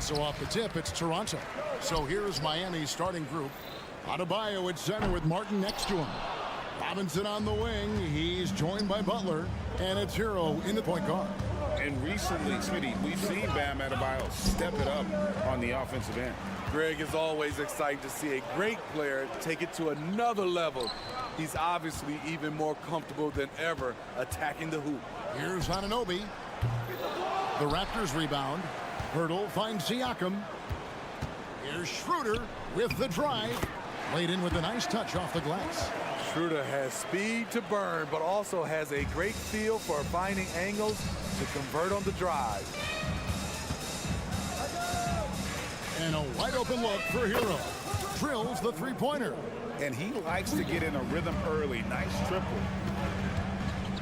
So off the tip, it's Toronto. So here's Miami's starting group. Adebayo at center with Martin next to him. Robinson on the wing. He's joined by Butler. And it's Hero in the point guard. And recently, Smitty, we've seen Bam Adebayo step it up on the offensive end. Greg is always excited to see a great player take it to another level. He's obviously even more comfortable than ever attacking the hoop. Here's Anunoby. The Raptors rebound. Hurdle finds Siakam. Here's Schroeder with the drive. Laid in with a nice touch off the glass. Schroeder has speed to burn, but also has a great feel for finding angles to convert on the drive. And a wide open look for Hero. Drills the three-pointer. And he likes to get in a rhythm early. Nice triple.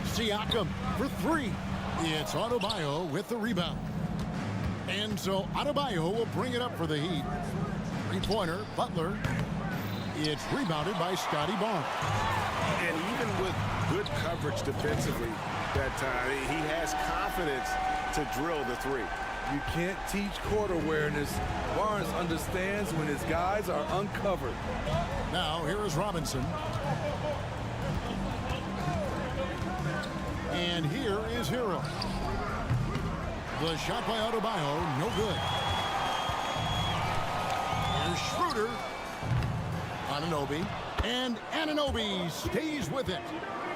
Siakam for three. It's Adebayo with the rebound. And so Adebayo will bring it up for the Heat. Three-pointer, Butler. It's rebounded by Scotty Barnes. And even with good coverage defensively that time, he has confidence to drill the three. You can't teach court awareness. Barnes understands when his guys are uncovered. Now here is Robinson. And here is Hero. The shot by Adebayo, no good. Here's Schroeder. Anunoby. And Anunoby stays with it.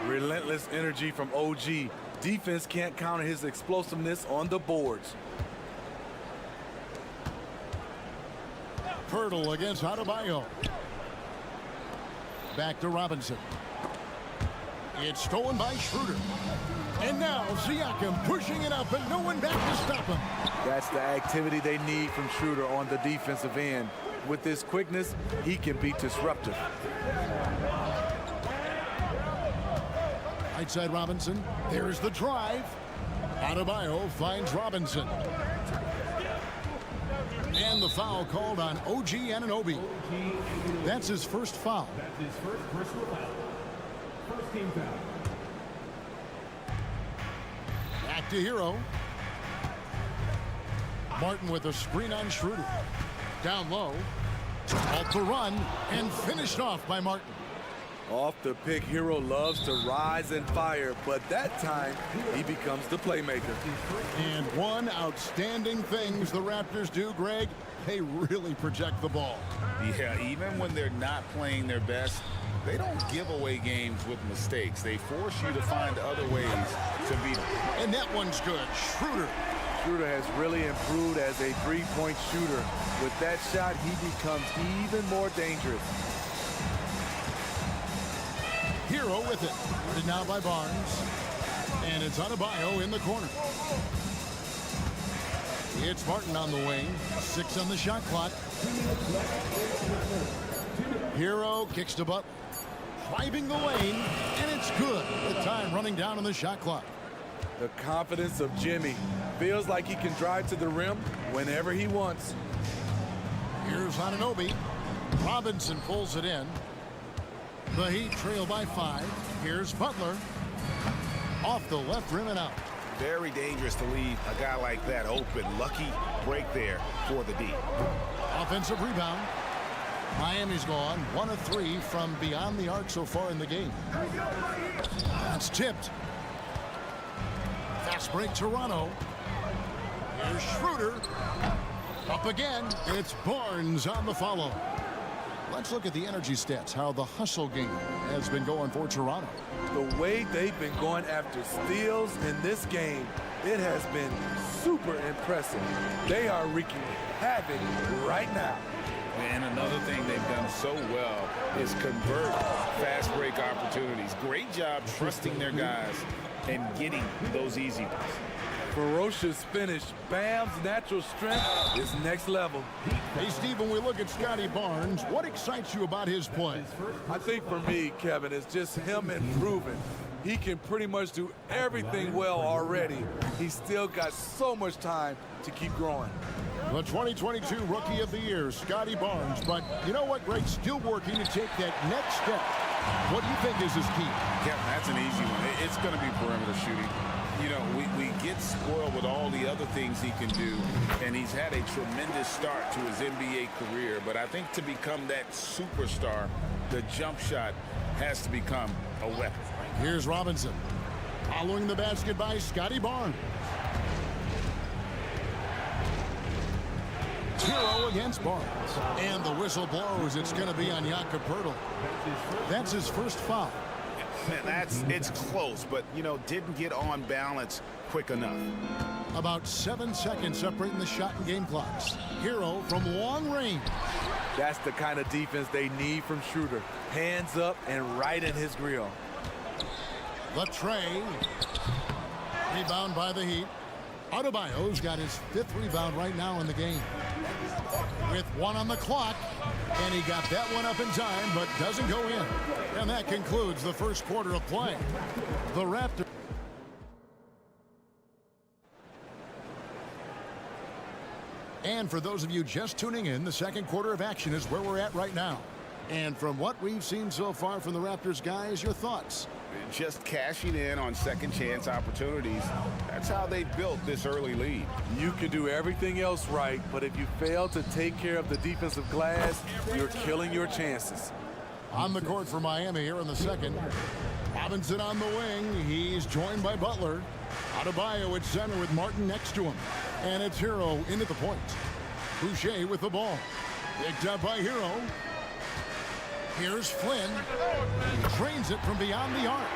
Relentless energy from OG. Defense can't counter his explosiveness on the boards. Hurdle against Adebayo. Back to Robinson. It's stolen by Schroeder. And now Siakam pushing it up and no one back to stop him. That's the activity they need from Schroeder on the defensive end. With his quickness, he can be disruptive. Right side Robinson. There's the drive. Adebayo finds Robinson. And the foul called on OG Anunoby. That's his first foul. That's his first personal foul. First team foul. Back to Hero. Martin with a screen on Schroeder. Down low. Off the run and finished off by Martin. Off the pick, Hero loves to rise and fire, but that time he becomes the playmaker. And one outstanding things the Raptors do, Greg, they really project the ball. Yeah, even when they're not playing their best, they don't give away games with mistakes. They force you to find other ways to beat them. And that one's good. Schroeder. Schroeder has really improved as a three-point shooter. With that shot, he becomes even more dangerous. Hero with it. And now by Barnes. And it's Adebayo in the corner. It's Martin on the wing. 6 on the shot clock. Hero kicks to Butler. Driving the lane, and it's good. The time running down on the shot clock. The confidence of Jimmy. Feels like he can drive to the rim whenever he wants. Here's Anunoby. Robinson pulls it in. The Heat trail by 5. Here's Butler. Off the left rim and out. Very dangerous to leave a guy like that open. Lucky break there for the D. Offensive rebound. Miami's gone 1 of 3 from beyond the arc so far in the game. That's tipped. Fast break Toronto. Here's Schroeder. Up again. It's Barnes on the follow. Let's look at the energy stats, how the hustle game has been going for Toronto. The way they've been going after steals in this game, it has been super impressive. They are wreaking havoc right now. And another thing they've done so well is convert fast break opportunities. Great job trusting their guys and getting those easy ones. Ferocious finish. Bam's natural strength is next level. Hey, Steve, when we look at Scotty Barnes, what excites you about his play? I think for me, Kevin, it's just him improving. He can pretty much do everything well already. He's still got so much time to keep growing. The 2022 Rookie of the Year, Scotty Barnes. But you know what, Greg? Still working to take that next step. What do you think is his key? Kevin, that's an easy one. It's going to be perimeter shooting. You know, we get spoiled with all the other things he can do, and he's had a tremendous start to his NBA career. But I think to become that superstar, the jump shot has to become a weapon. Here's Robinson. Following the basket by Scotty Barnes. Hero against Barnes. And the whistle blows. It's going to be on Jakob Poeltl. That's his first foul. Man, it's close, but, you know, didn't get on balance quick enough. About 7 seconds separating the shot and game clocks. Hero from long range. That's the kind of defense they need from Schroeder. Hands up and right in his grill. The tray. Rebound by the Heat. Adebayo's got his 5th rebound right now in the game. With 1 on the clock. And he got that one up in time, but doesn't go in. And that concludes the first quarter of play. The Raptors. And for those of you just tuning in, the second quarter of action is where we're at right now. And from what we've seen so far from the Raptors, guys, your thoughts? Just cashing in on second chance opportunities. That's how they built this early lead. You can do everything else right, but if you fail to take care of the defensive glass, you're killing your chances. On the court for Miami here in the second. Robinson on the wing. He's joined by Butler. Adebayo at center with Martin next to him. And it's Hero into the point. Boucher with the ball. Picked up by Hero. Here's Flynn. He trains it from beyond the arc.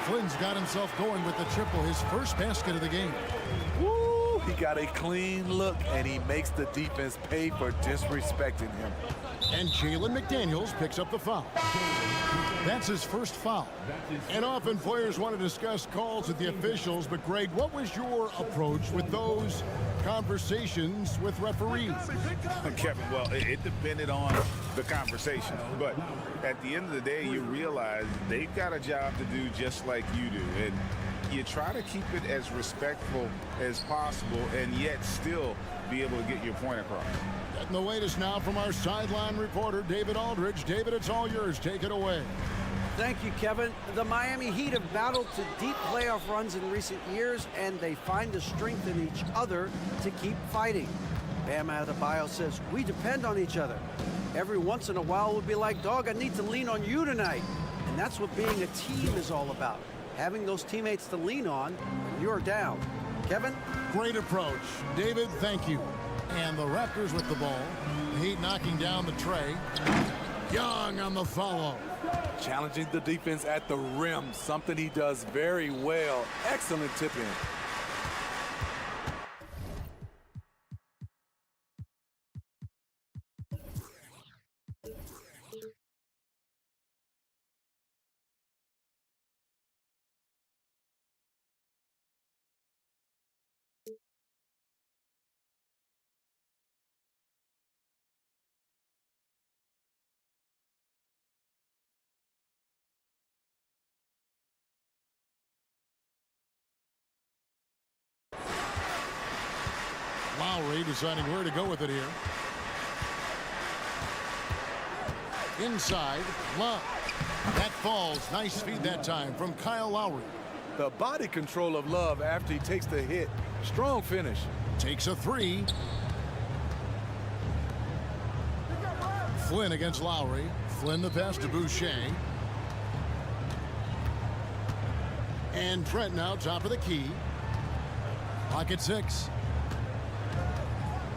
Flynn's got himself going with the triple, his first basket of the game. Woo! He got a clean look, and he makes the defense pay for disrespecting him. And Jalen McDaniels picks up the foul. That's his first foul. And often players want to discuss calls with the officials, but Greg, what was your approach with those conversations with referees? Kevin, well, it depended on the conversation. But at the end of the day, you realize they've got a job to do just like you do. And you try to keep it as respectful as possible and yet still be able to get your point across. Getting the latest now from our sideline reporter, David Aldridge. David, it's all yours. Take it away. Thank you, Kevin. The Miami Heat have battled to deep playoff runs in recent years, and they find the strength in each other to keep fighting. Bam Adebayo says, we depend on each other. Every once in a while, we'll be like, dog, I need to lean on you tonight. And that's what being a team is all about. Having those teammates to lean on when you're down. Kevin? Great approach. David, thank you. And the Raptors with the ball. The Heat knocking down the tray. Young on the follow. Challenging the defense at the rim, something he does very well. Excellent tip-in. Lowry deciding where to go with it here. Inside, Love. That falls. Nice feed that time from Kyle Lowry. The body control of Love after he takes the hit. Strong finish. Takes a three. Flynn against Lowry. Flynn the pass to Boucher. And Trent now top of the key. Pocket 6.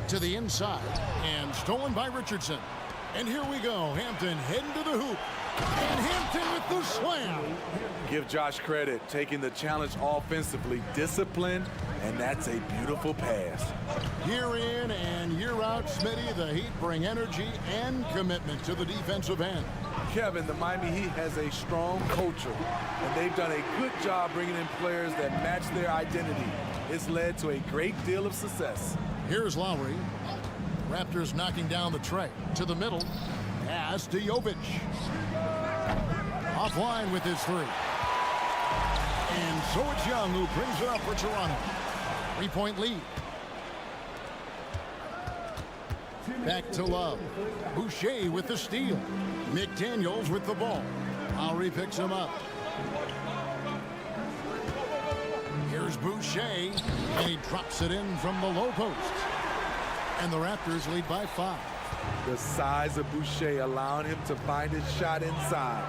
To the inside. And stolen by Richardson. And here we go. Hampton heading to the hoop. And Hampton with the slam. Give Josh credit, taking the challenge offensively, disciplined, and that's a beautiful pass. Year in and year out, Smitty, the Heat bring energy and commitment to the defensive end. Kevin, the Miami Heat has a strong culture, and they've done a good job bringing in players that match their identity. It's led to a great deal of success. Here's Lowry. Raptors knocking down the tray. To the middle. Pass to Jovic. Offline with his three. And so it's Young who brings it up for Toronto. 3-point lead. Back to Love. Boucher with the steal. McDaniels with the ball. Lowry picks him up. Here's Here's Boucher, and he drops it in from the low post. And the Raptors lead by 5. The size of Boucher allowing him to find his shot inside.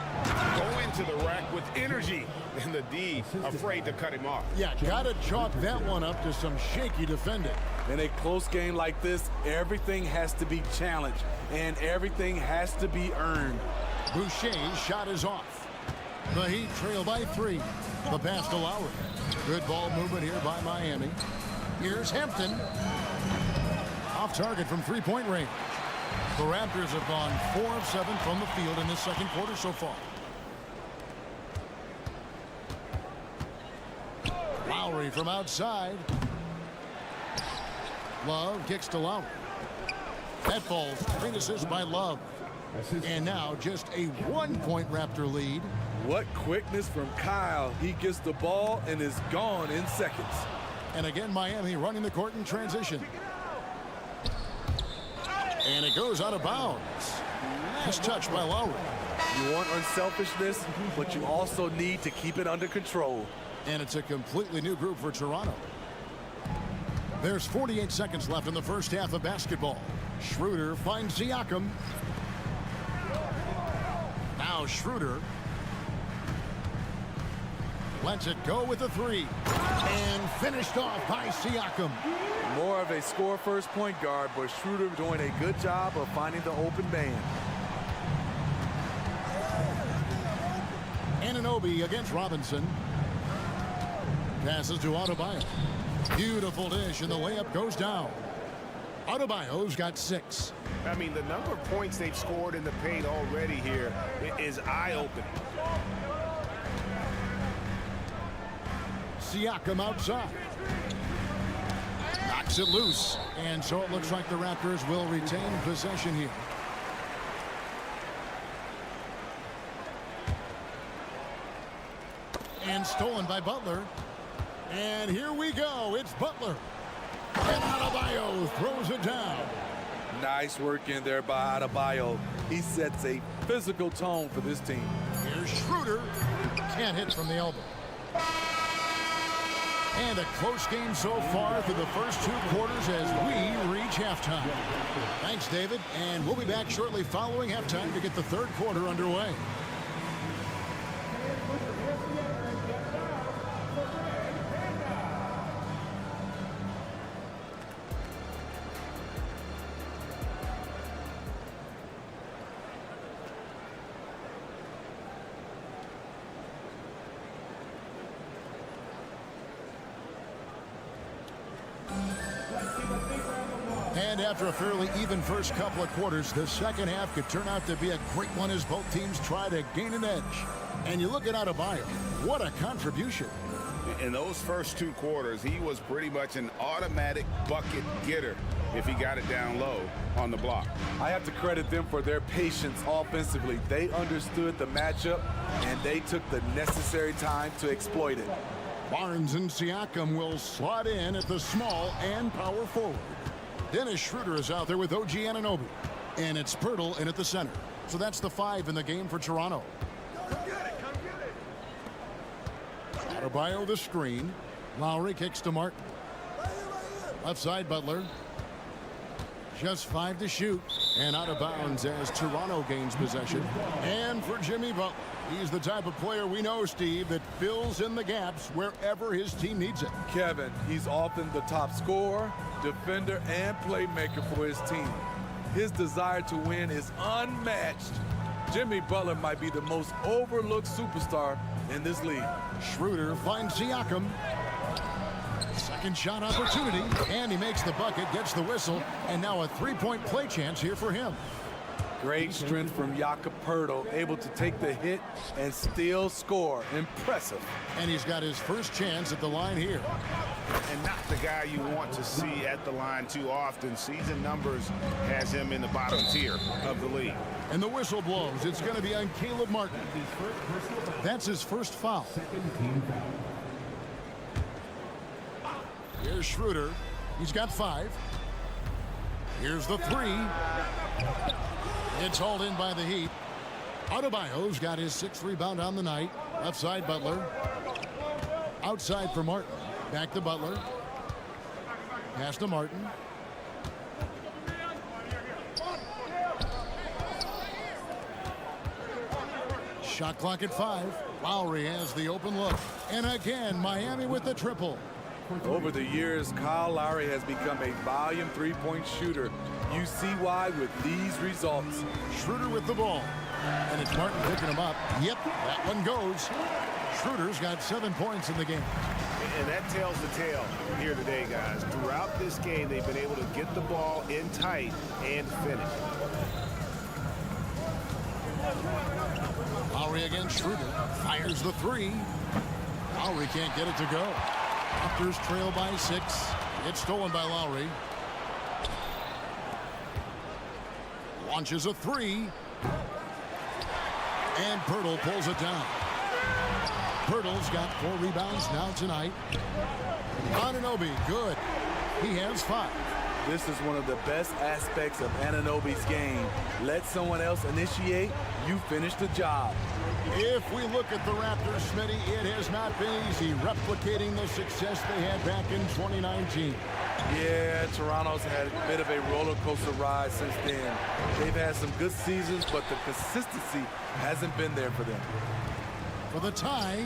Go into the rack with energy, and the D afraid to cut him off. Yeah, gotta chalk that one up to some shaky defending. In a close game like this, everything has to be challenged, and everything has to be earned. Boucher's shot is off. The Heat trail by 3. The pass to Lowry. Good ball movement here by Miami. Here's Hampton. Off target from three-point range. The Raptors have gone 4 of 7 from the field in this second quarter so far. Lowry from outside. Love kicks to Lowry. That falls. Great assist by Love. And now just a 1-point Raptor lead. What quickness from Kyle. He gets the ball and is gone in seconds. And again, Miami running the court in transition. And it goes out of bounds. Nice touch by Lowry. You want unselfishness, but you also need to keep it under control. And it's a completely new group for Toronto. There's 48 seconds left in the first half of basketball. Schroeder finds Siakam. Now Schroeder lets it go with the 3. And finished off by Siakam. More of a score-first point guard, but Schroeder doing a good job of finding the open man. Anunoby against Robinson. Passes to Adebayo. Beautiful dish, and the layup goes down. Adebayo's got 6. I mean, the number of points they've scored in the paint already here is eye-opening. Siakam outside. Knocks it loose. And so it looks like the Raptors will retain possession here. And stolen by Butler. And here we go. It's Butler. And Adebayo throws it down. Nice work in there by Adebayo. He sets a physical tone for this team. Here's Schroeder. Can't hit from the elbow. And a close game so far through the first 2 quarters as we reach halftime. Thanks, David. And we'll be back shortly following halftime to get the third quarter underway. And after a fairly even first couple of quarters, the second half could turn out to be a great one as both teams try to gain an edge. And you look at Adebayo, what a contribution. In those first 2 quarters, he was pretty much an automatic bucket getter if he got it down low on the block. I have to credit them for their patience offensively. They understood the matchup, and they took the necessary time to exploit it. Barnes and Siakam will slot in at the small and power forward. Dennis Schroeder is out there with OG Anunoby. And it's Pirtle in at the center. So that's the 5 in the game for Toronto. Come get it, come get it. Adebayo the screen. Lowry kicks to Martin. Left side Butler. Just 5 to shoot. And out of bounds as Toronto gains possession. And for Jimmy Butler. He's the type of player we know, Steve, that fills in the gaps wherever his team needs it. Kevin, he's often the top scorer, defender, and playmaker for his team. His desire to win is unmatched. Jimmy Butler might be the most overlooked superstar in this league. Schroeder finds Siakam. Second shot opportunity, and he makes the bucket, gets the whistle, and now a 3-point play chance here for him. Great strength from Jakob Poeltl, able to take the hit and still score. Impressive. And he's got his first chance at the line here. And not the guy you want to see at the line too often. Season numbers has him in the bottom tier of the league. And the whistle blows. It's going to be on Caleb Martin. That's his first foul. Here's Schroeder. He's got 5. Here's the 3. It's hauled in by the Heat. Adebayo's got his 6th rebound on the night. Left side Butler. Outside for Martin. Back to Butler. Pass to Martin. Shot clock at 5. Lowry has the open look. And again, Miami with the triple. Over the years, Kyle Lowry has become a volume three-point shooter. You see why with these results. Schroeder with the ball. And it's Martin picking him up. Yep, that one goes. Schroeder's got 7 points in the game. And that tells the tale here today, guys. Throughout this game, they've been able to get the ball in tight and finish. Lowry against Schroeder. Fires the 3. Lowry can't get it to go. Raptors trail by 6. It's stolen by Lowry. Launches a 3. And Pirtle pulls it down. Pirtle's got 4 rebounds now tonight. Anunoby, good. He has 5. This is one of the best aspects of Anunoby's game. Let someone else initiate, you finish the job. If we look at the Raptors, Smitty, it has not been easy replicating the success they had back in 2019. Yeah, Toronto's had a bit of a roller coaster ride since then. They've had some good seasons, but the consistency hasn't been there for them. For the tie,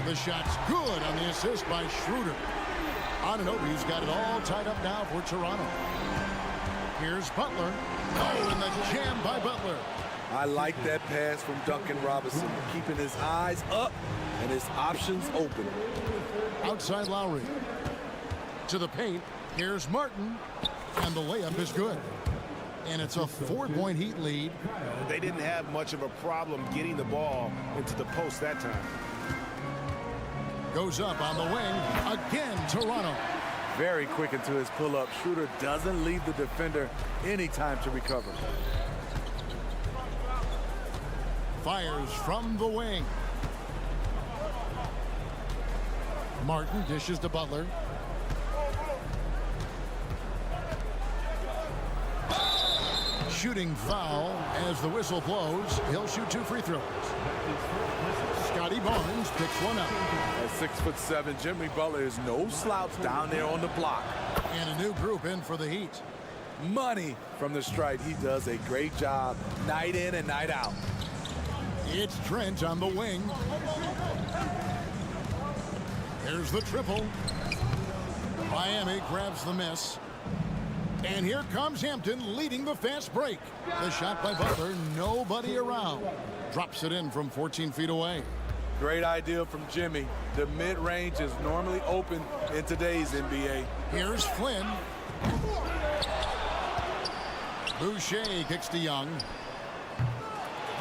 the shot's good on the assist by Schroeder. Anunoby's got it all tied up now for Toronto. Here's Butler. Oh, and the jam by Butler. I like that pass from Duncan Robinson, keeping his eyes up and his options open. Outside Lowry. To the paint. Here's Martin. And the layup is good. And it's a 4-point Heat lead. They didn't have much of a problem getting the ball into the post that time. Goes up on the wing. Again, Toronto. Very quick into his pull-up. Schroeder doesn't leave the defender any time to recover. Fires from the wing. Martin dishes to Butler. Shooting foul as the whistle blows. He'll shoot 2 free throws. Scotty Barnes picks one up. At 6'7", Jimmy Butler is no slouch down there on the block. And a new group in for the Heat. Money from the stripe. He does a great job night in and night out. It's Trent on the wing. There's the triple. Miami grabs the miss. And here comes Hampton leading the fast break. The shot by Butler, nobody around. Drops it in from 14 feet away. Great idea from Jimmy. The mid-range is normally open in today's NBA. Here's Flynn. Boucher kicks to Young.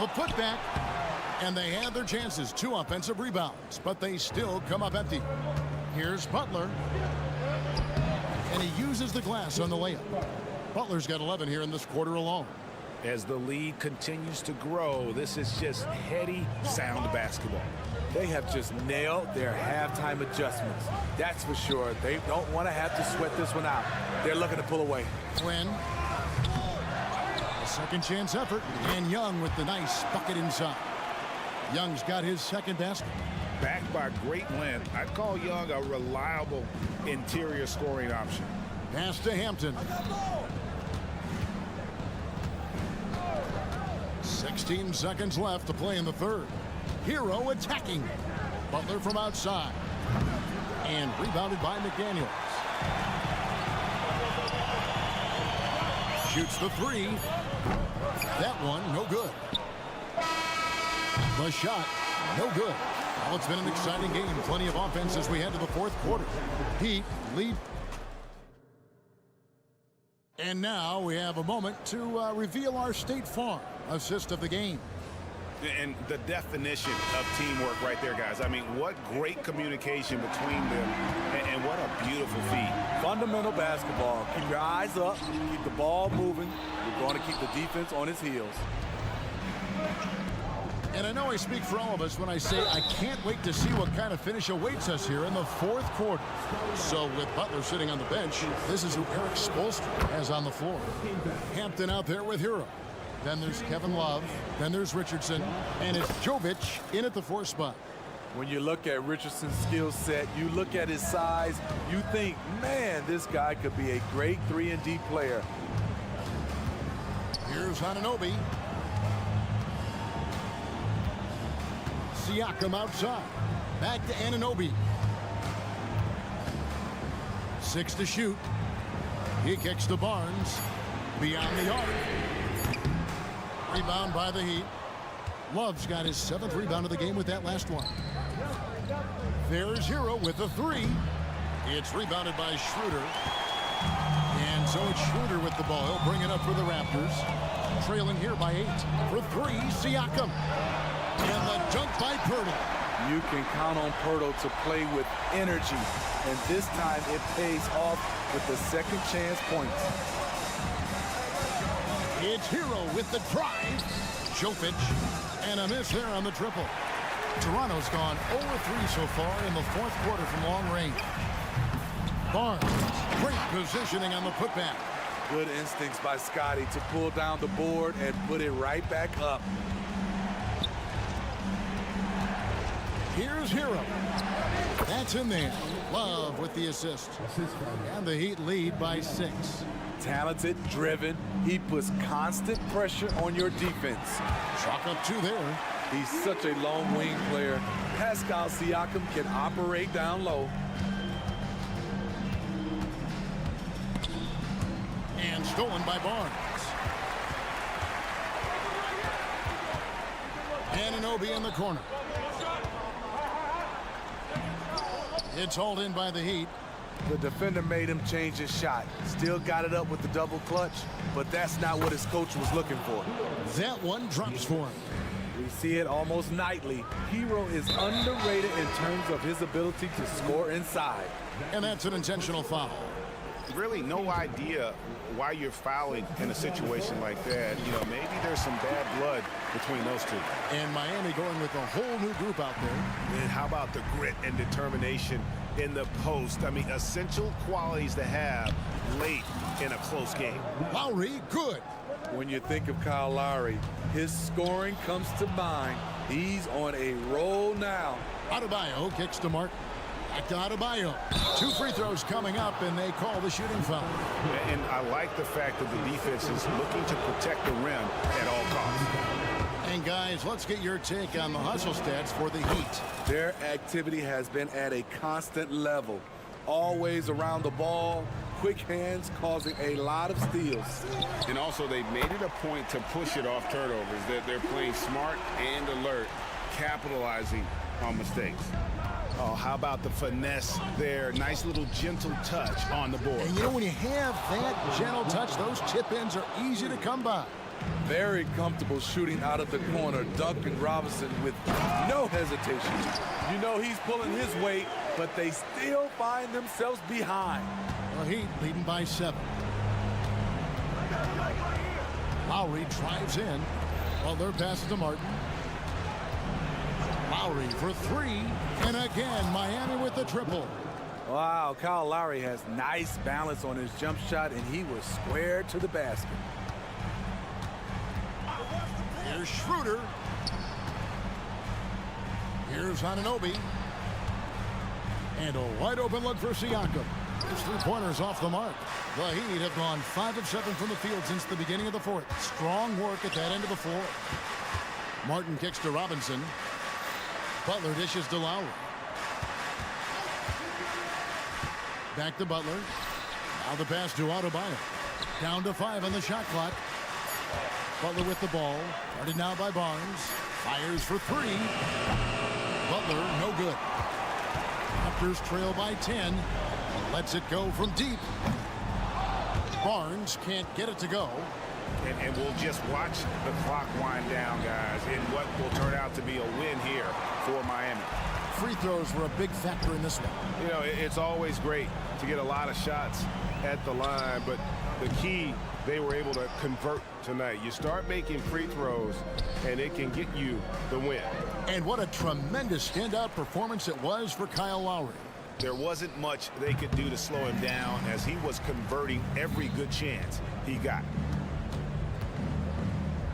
The putback. And they had their chances. 2 offensive rebounds, but they still come up empty. Here's Butler. And he uses the glass on the layup. Butler's got 11 here in this quarter alone. As the lead continues to grow, this is just heady, sound basketball. They have just nailed their halftime adjustments. That's for sure. They don't want to have to sweat this one out. They're looking to pull away. Flynn. A second chance effort. And Young with the nice bucket inside. Young's got his second basket. Backed by great length, I'd call Young a reliable interior scoring option. Pass to Hampton. 16 seconds left to play in the third. Hero attacking. Butler from outside. And rebounded by McDaniels. Shoots the 3. That one, no good. The shot, no good. Well, it's been an exciting game. Plenty of offense as we head to the fourth quarter. Heat lead. And now we have a moment to reveal our State Farm assist of the game. And the definition of teamwork right there, guys. I mean, what great communication between them, and what a beautiful feat. Fundamental basketball. Keep your eyes up, keep the ball moving. You're going to keep the defense on its heels. And I know I speak for all of us when I say I can't wait to see what kind of finish awaits us here in the fourth quarter. So with Butler sitting on the bench, this is who Eric Spoelstra has on the floor. Hampton out there with Hero. Then there's Kevin Love. Then there's Richardson. And it's Jovic in at the 4 spot. When you look at Richardson's skill set, you look at his size, you think, man, this guy could be a great 3-and-D player. Here's Anunoby. Siakam outside. Back to Anunoby. 6 to shoot. He kicks to Barnes. Beyond the arc. Rebound by the Heat. Love's got his 7th rebound of the game with that last one. There's Hero with the 3. It's rebounded by Schroeder. And so it's Schroeder with the ball. He'll bring it up for the Raptors. Trailing here by 8. For 3, Siakam. And the dunk by Pirtle. You can count on Pirtle to play with energy. And this time it pays off with the second chance points. It's Hero with the drive. Jokic. And a miss there on the triple. Toronto's gone 0-3 so far in the 4th quarter from long range. Barnes, great positioning on the putback. Good instincts by Scotty to pull down the board and put it right back up. Here's Hero. That's in there. Love with the assist. And the Heat lead by 6. Talented, driven. He puts constant pressure on your defense. Chalk up 2 there. He's such a long wing player. Pascal Siakam can operate down low. And stolen by Barnes. Anunoby in the corner. It's hauled in by the Heat. The defender made him change his shot. Still got it up with the double clutch, but that's not what his coach was looking for. That one drops for him. We see it almost nightly. Hero is underrated in terms of his ability to score inside. And that's an intentional foul. Really no idea why you're fouling in a situation like that. You know, maybe there's some bad blood between those two. And Miami going with a whole new group out there. And how about the grit and determination in the post? I mean, essential qualities to have late in a close game. Lowry, good. When you think of Kyle Lowry, his scoring comes to mind. He's on a roll now. Adebayo kicks to Martin. Back to Adebayo. 2 free throws coming up, and they call the shooting foul. And I like the fact that the defense is looking to protect the rim at all costs. And guys, let's get your take on the hustle stats for the Heat. Their activity has been at a constant level. Always around the ball, quick hands causing a lot of steals. And also they've made it a point to push it off turnovers. That they're playing smart and alert, capitalizing on mistakes. Oh, how about the finesse there? Nice little gentle touch on the board. And you know, when you have that gentle touch, those chip-ins are easy to come by. Very comfortable shooting out of the corner. Duncan Robinson with no hesitation. You know he's pulling his weight, but they still find themselves behind. The Heat leading by 7. Lowry drives in. Butler passes to Martin. Lowry for 3. And again, Miami with the triple. Wow, Kyle Lowry has nice balance on his jump shot, and he was square to the basket. Here's Schroeder. Here's Anunoby. And a wide open look for Siakam. His 3-pointers off the mark. The Heat have gone 5 of 7 from the field since the beginning of the 4th. Strong work at that end of the floor. Martin kicks to Robinson. Butler dishes to Lowry. Back to Butler. Now the pass to Adebayo. Down to 5 on the shot clock. Butler with the ball. Guarded now by Barnes. Fires for 3. Butler, no good. Raptors trail by 10. Lets it go from deep. Barnes can't get it to go. And we'll just watch the clock wind down, guys, in what will turn out to be a win here for Miami. Free throws were a big factor in this one. You know, it's always great to get a lot of shots at the line, but the key, they were able to convert tonight. You start making free throws, and it can get you the win. And what a tremendous standout performance it was for Kyle Lowry. There wasn't much they could do to slow him down as he was converting every good chance he got.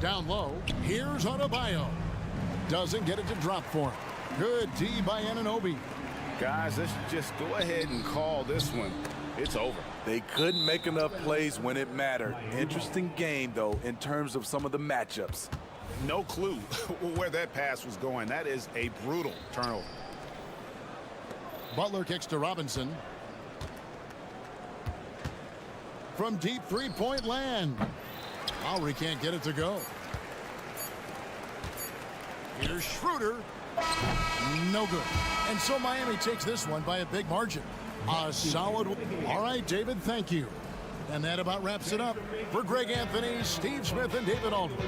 Down low, here's Adebayo. Doesn't get it to drop for him. Good D by Anunoby. Guys, let's just go ahead and call this one. It's over. They couldn't make enough plays when it mattered. Interesting game, though, in terms of some of the matchups. No clue where that pass was going. That is a brutal turnover. Butler kicks to Robinson. From deep three-point land. Lowry can't get it to go. Here's Schroeder. No good. And so Miami takes this one by a big margin. A solid. All right, David, thank you. And that about wraps it up. For Greg Anthony, Steve Smith, and David Aldridge.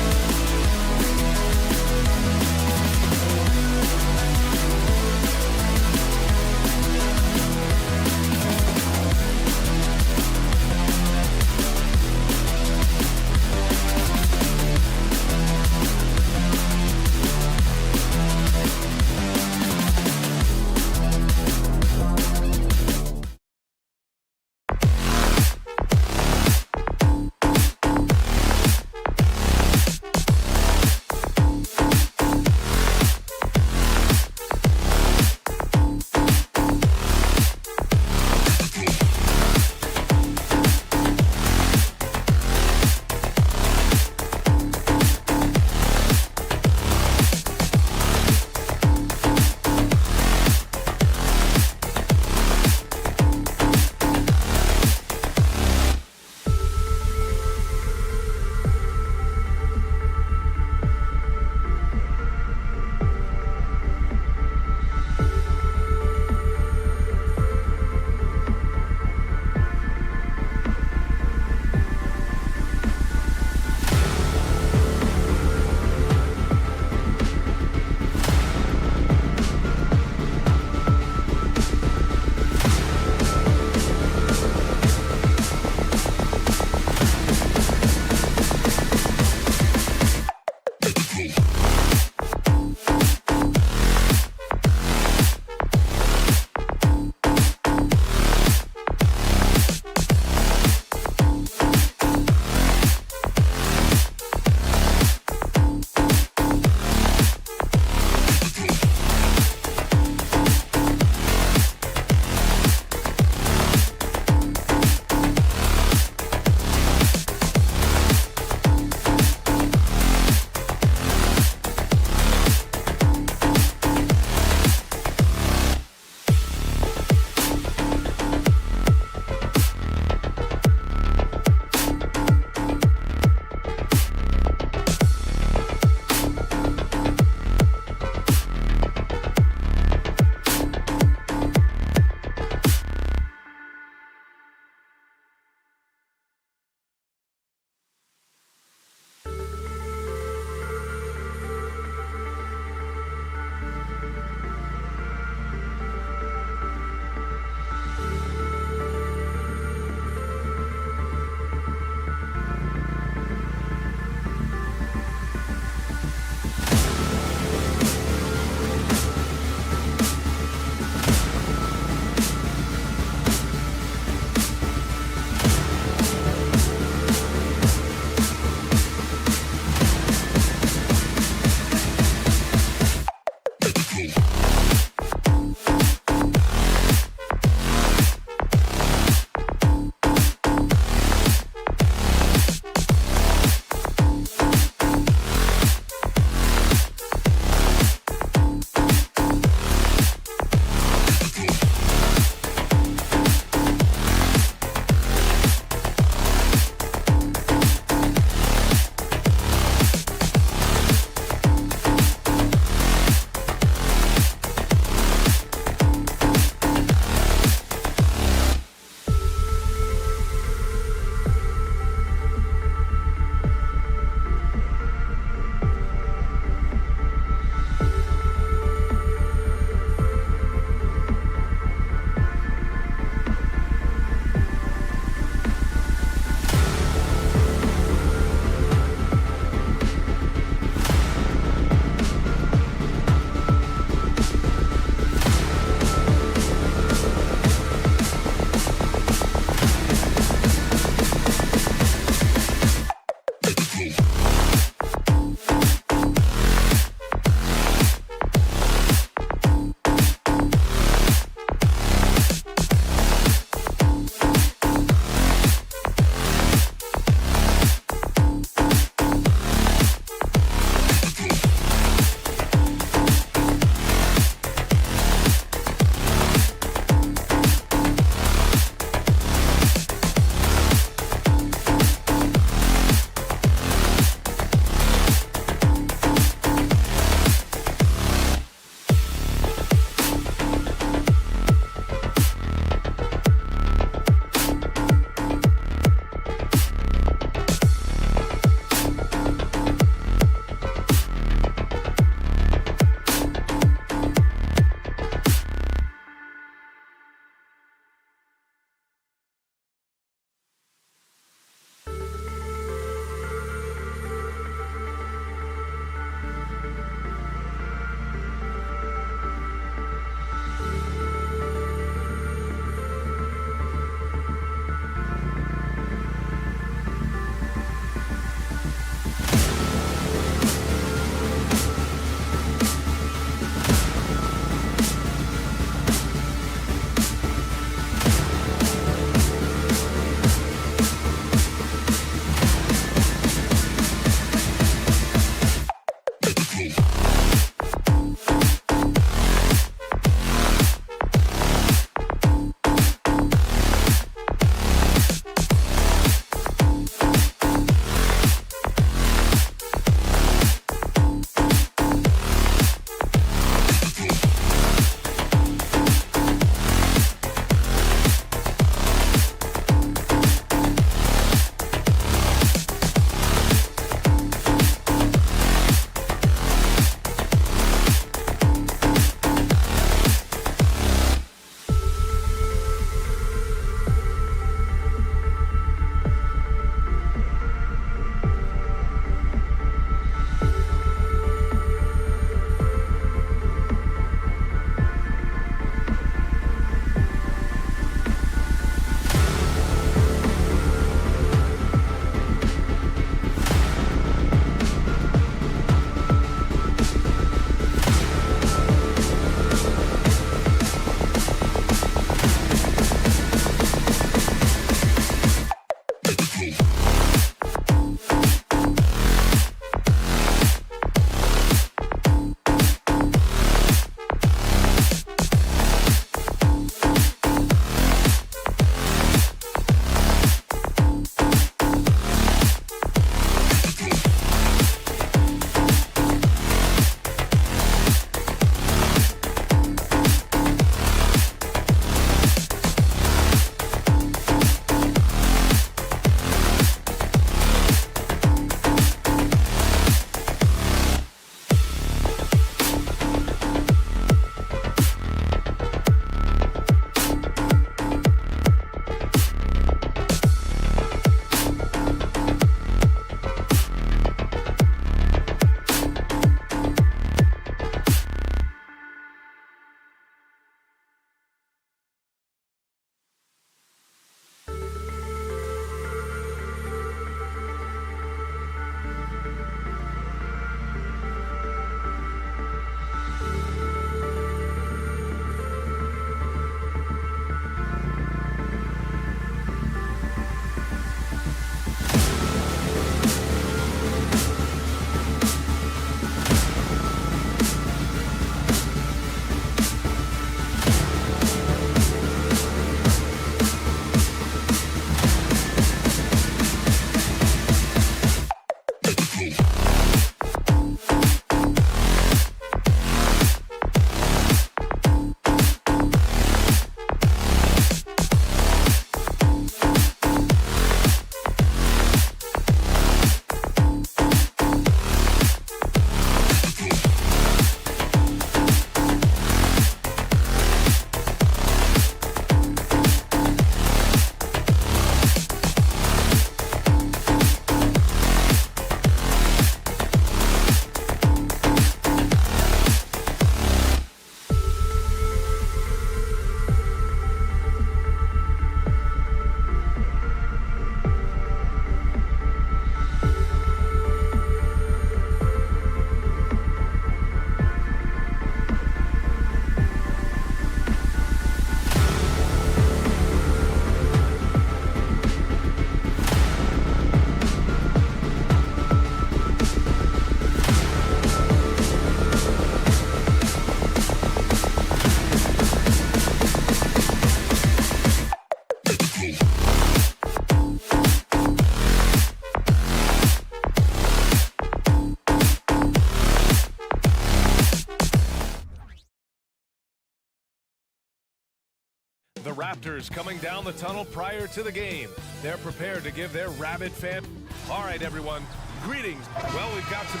Raptors coming down the tunnel prior to the game. They're prepared to give their rabid fan. All right, everyone. Greetings. Well, we've got some.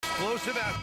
Explosive out.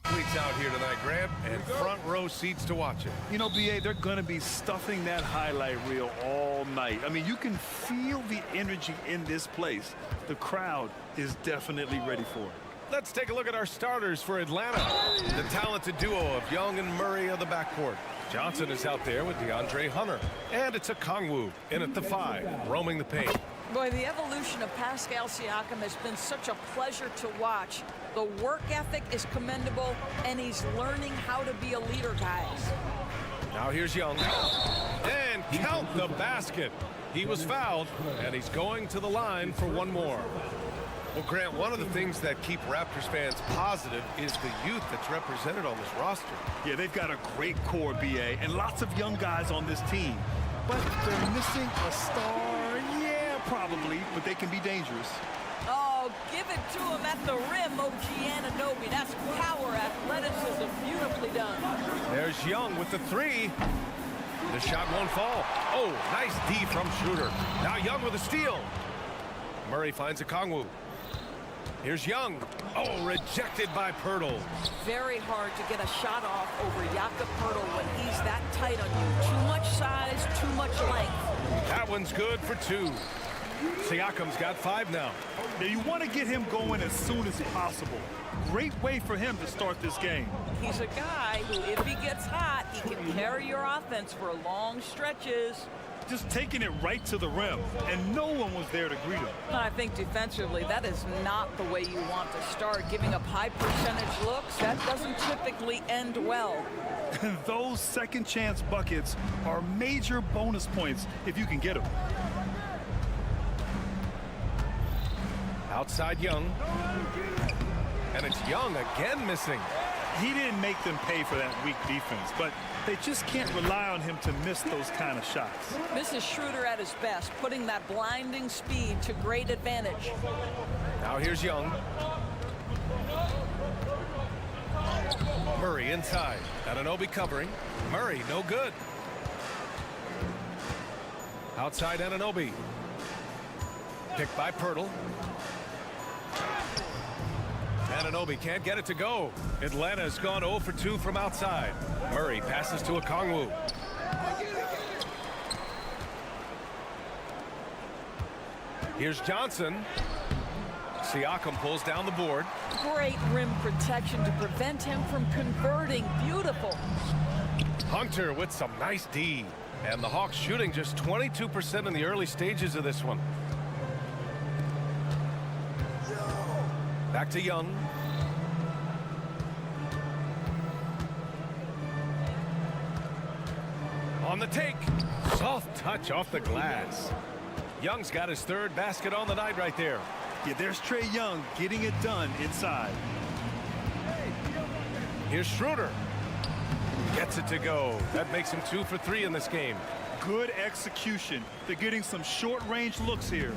Athletes out here tonight, Grant, and front row seats to watch it. You know, BA, they're going to be stuffing that highlight reel all night. I mean, you can feel the energy in this place. The crowd is definitely ready for it. Let's take a look at our starters for Atlanta. The talented duo of Young and Murray of the backcourt. Johnson is out there with DeAndre Hunter. And it's a Kongwu in at the 5, roaming the paint. Boy, the evolution of Pascal Siakam has been such a pleasure to watch. The work ethic is commendable, and he's learning how to be a leader, guys. Now here's Young. And count the basket. He was fouled, and he's going to the line for one more. Well, Grant, one of the things that keep Raptors fans positive is the youth that's represented on this roster. Yeah, they've got a great core, BA, and lots of young guys on this team. But they're missing a star, yeah, probably, but they can be dangerous. Oh, give it to him at the rim, OG Anunoby. That's power athleticism, beautifully done. There's Young with the 3. The shot won't fall. Oh, nice D from Schroeder. Now Young with a steal. Murray finds a Kongwu. Here's Young. Oh, rejected by Pirtle. Very hard to get a shot off over Jakob Pirtle when he's that tight on you. Too much size, too much length. That one's good for 2. Siakam's got 5 now. Now, you want to get him going as soon as possible. Great way for him to start this game. He's a guy who, if he gets hot, he can carry your offense for long stretches. Just taking it right to the rim, and no one was there to greet him. I think defensively, that is not the way you want to start. Giving up high percentage looks, that doesn't typically end well. And those second chance buckets are major bonus points if you can get them. Outside Young. And it's Young again missing. He didn't make them pay for that weak defense, but they just can't rely on him to miss those kind of shots. This is Schroeder at his best, putting that blinding speed to great advantage. Now here's Young. Murray inside. Anunoby covering. Murray no good. Outside Anunoby. Picked by Pirtle. Anunoby can't get it to go. Atlanta's gone 0 for 2 from outside. Murray passes to a Kongwu. Here's Johnson. Siakam pulls down the board. Great rim protection to prevent him from converting. Beautiful. Hunter with some nice D. And the Hawks shooting just 22% in the early stages of this one. Back to Young. On the take. Soft touch off the glass. Young's got his 3rd basket on the night right there. Yeah, there's Trae Young getting it done inside. Here's Schroeder. Gets it to go. That makes him 2 for 3 in this game. Good execution. They're getting some short-range looks here.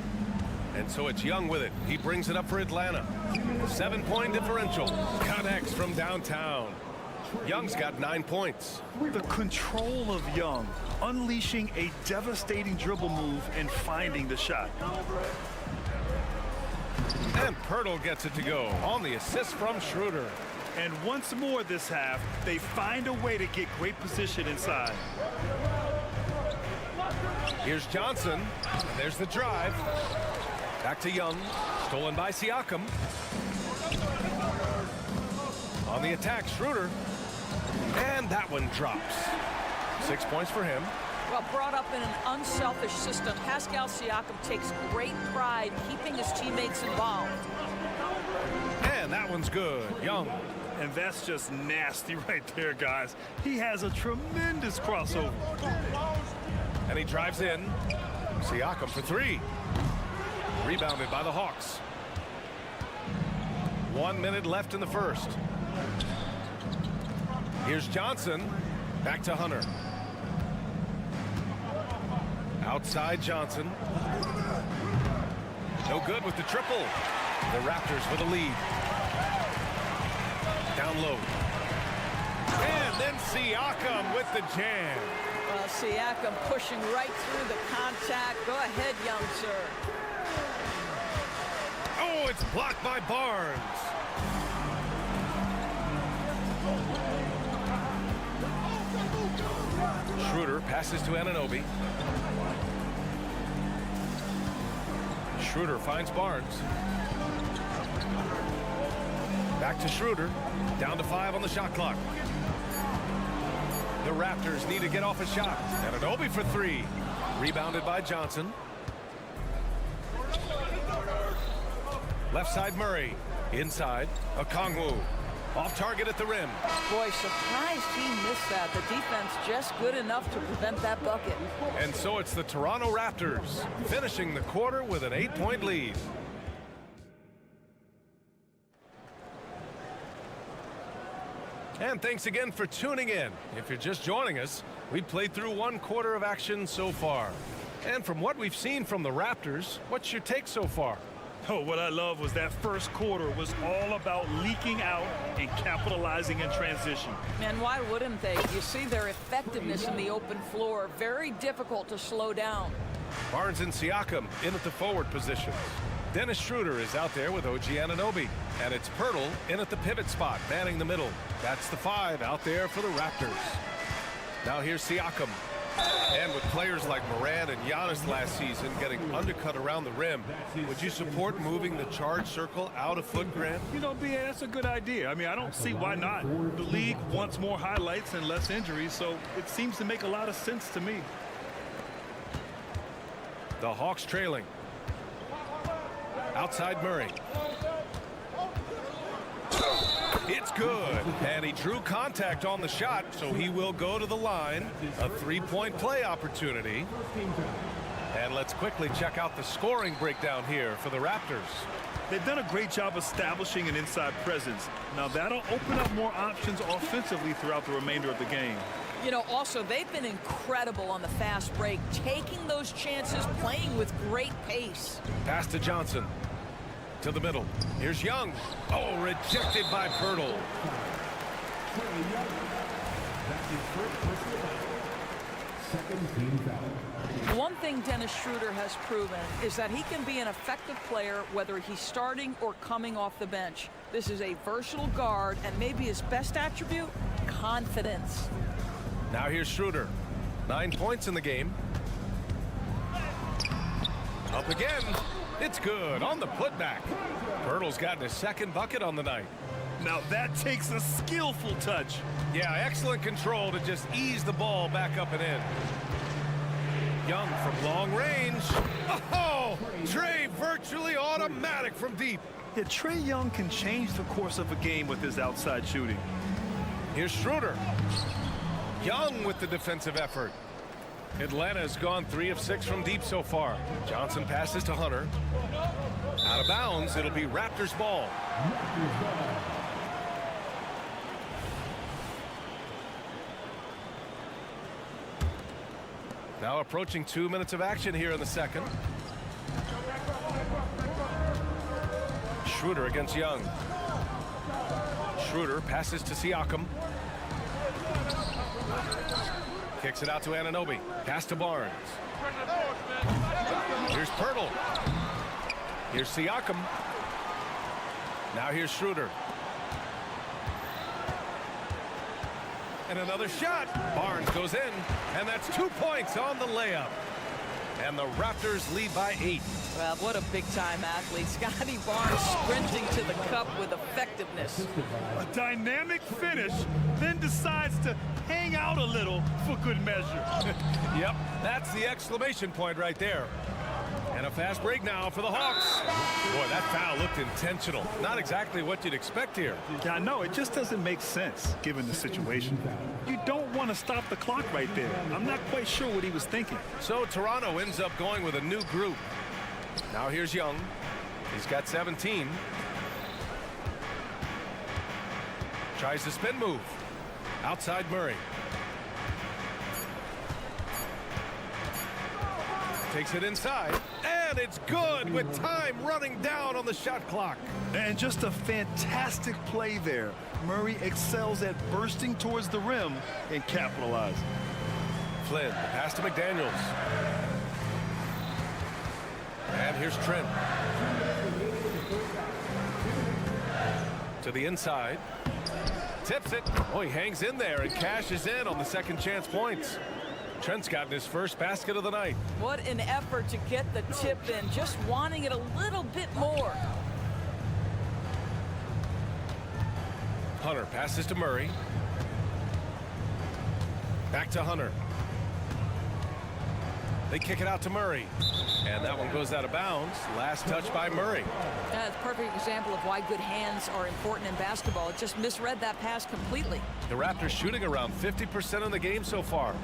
And so it's Young with it. He brings it up for Atlanta. 7-point differential. Connects from downtown. Young's got 9 points. The control of Young, unleashing a devastating dribble move and finding the shot. And Pirtle gets it to go on the assist from Schroeder. And once more this half, they find a way to get great position inside. Here's Johnson. There's the drive. Back to Young. Stolen by Siakam. On the attack, Schroeder. And that one drops. 6 points for him. Well, brought up in an unselfish system, Pascal Siakam takes great pride keeping his teammates involved. And that one's good. Young. And that's just nasty right there, guys. He has a tremendous crossover. And he drives in. Siakam for 3. Rebounded by the Hawks. 1 minute left in the first. Here's Johnson. Back to Hunter. Outside Johnson. No good with the triple. The Raptors with a lead. Down low. And then Siakam with the jam. Well, Siakam pushing right through the contact. Go ahead, young sir. Oh, it's blocked by Barnes. Schroeder passes to Anunoby. Schroeder finds Barnes. Back to Schroeder. Down to 5 on the shot clock. The Raptors need to get off a shot. Anunoby for 3. Rebounded by Johnson. Left side Murray. Inside Okongwu. Off target at the rim. Boy, surprised he missed that. The defense just good enough to prevent that bucket. And so it's the Toronto Raptors finishing the quarter with an 8-point lead. And thanks again for tuning in. If you're just joining us, we've played through 1 quarter of action so far. And from what we've seen from the Raptors, what's your take so far? Oh, what I love was that first quarter was all about leaking out and capitalizing in transition. And why wouldn't they? You see their effectiveness in the open floor. Very difficult to slow down. Barnes and Siakam in at the forward positions. Dennis Schroeder is out there with OG Anunoby. And it's Pirtle in at the pivot spot, manning the middle. That's the 5 out there for the Raptors. Now here's Siakam. And with players like Moran and Giannis last season getting undercut around the rim, would you support moving the charge circle out a foot, Grant? You know, BA, that's a good idea. I mean, I don't see why not. The league wants more highlights and less injuries, so it seems to make a lot of sense to me. The Hawks trailing. Outside Murray. It's good. And he drew contact on the shot, so he will go to the line. A 3-point play opportunity. And let's quickly check out the scoring breakdown here for the Raptors. They've done a great job establishing an inside presence. Now that'll open up more options offensively throughout the remainder of the game. You know, also, they've been incredible on the fast break, taking those chances, playing with great pace. Pass to Johnson. To the middle. Here's Young. Oh, rejected by Pirtle. One thing Dennis Schroeder has proven is that he can be an effective player whether he's starting or coming off the bench. This is a versatile guard, and maybe his best attribute, confidence. Now here's Schroeder. 9 points in the game. Up again. It's good on the putback. Pirtle's gotten his 2nd bucket on the night. Now that takes a skillful touch. Yeah, excellent control to just ease the ball back up and in. Young from long range. Oh, Trey virtually automatic from deep. Yeah, Trae Young can change the course of a game with his outside shooting. Here's Schroeder. Young with the defensive effort. Atlanta's gone 3 of 6 from deep so far. Johnson passes to Hunter. Out of bounds, it'll be Raptors ball. Now approaching 2 minutes of action here in the second. Schroeder against Young. Schroeder passes to Siakam. Kicks it out to Anunoby. Pass to Barnes. Here's Pirtle. Here's Siakam. Now here's Schroeder. And another shot. Barnes goes in. And that's 2 points on the layup. And the Raptors lead by 8. Well, what a big-time athlete. Scotty Barnes sprinting to the cup with effectiveness. A dynamic finish, then decides to hang out a little for good measure. Yep, that's the exclamation point right there. And a fast break now for the Hawks. Boy, that foul looked intentional. Not exactly what you'd expect here. Yeah, I know. It just doesn't make sense, given the situation. You don't want to stop the clock right there. I'm not quite sure what he was thinking. So Toronto ends up going with a new group. Now here's Young. He's got 17. Tries the spin move. Outside Murray. Takes it inside, and it's good with time running down on the shot clock. And just a fantastic play there. Murray excels at bursting towards the rim and capitalizing. Flynn, pass to McDaniels. And here's Trent. To the inside. Tips it. Oh, he hangs in there and cashes in on the second chance points. Trent's gotten his first basket of the night. What an effort to get the tip in, just wanting it a little bit more. Hunter passes to Murray. Back to Hunter. They kick it out to Murray. And that one goes out of bounds. Last touch by Murray. That's a perfect example of why good hands are important in basketball. It just misread that pass completely. The Raptors shooting around 50% in the game so far.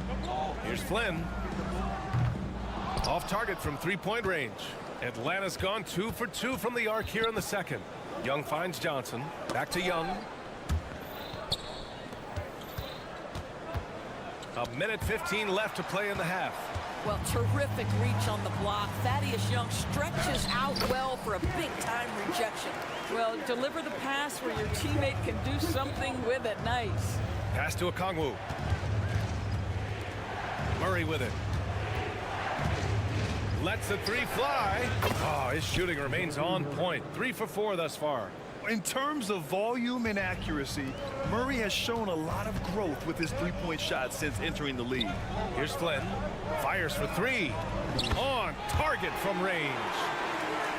Here's Flynn. Off target from three-point range. Atlanta's gone 2 for 2 from the arc here in the second. Young finds Johnson. Back to Young. A minute 15 left to play in the half. Well, terrific reach on the block. Thaddeus Young stretches out well for a big-time rejection. Well, deliver the pass where your teammate can do something with it. Nice. Pass to Okongwu. Murray with it. Lets the three fly. Oh, his shooting remains on point. 3 for 4 thus far. In terms of volume and accuracy, Murray has shown a lot of growth with his three-point shot since entering the league. Here's Flynn. Fires for 3. On target from range.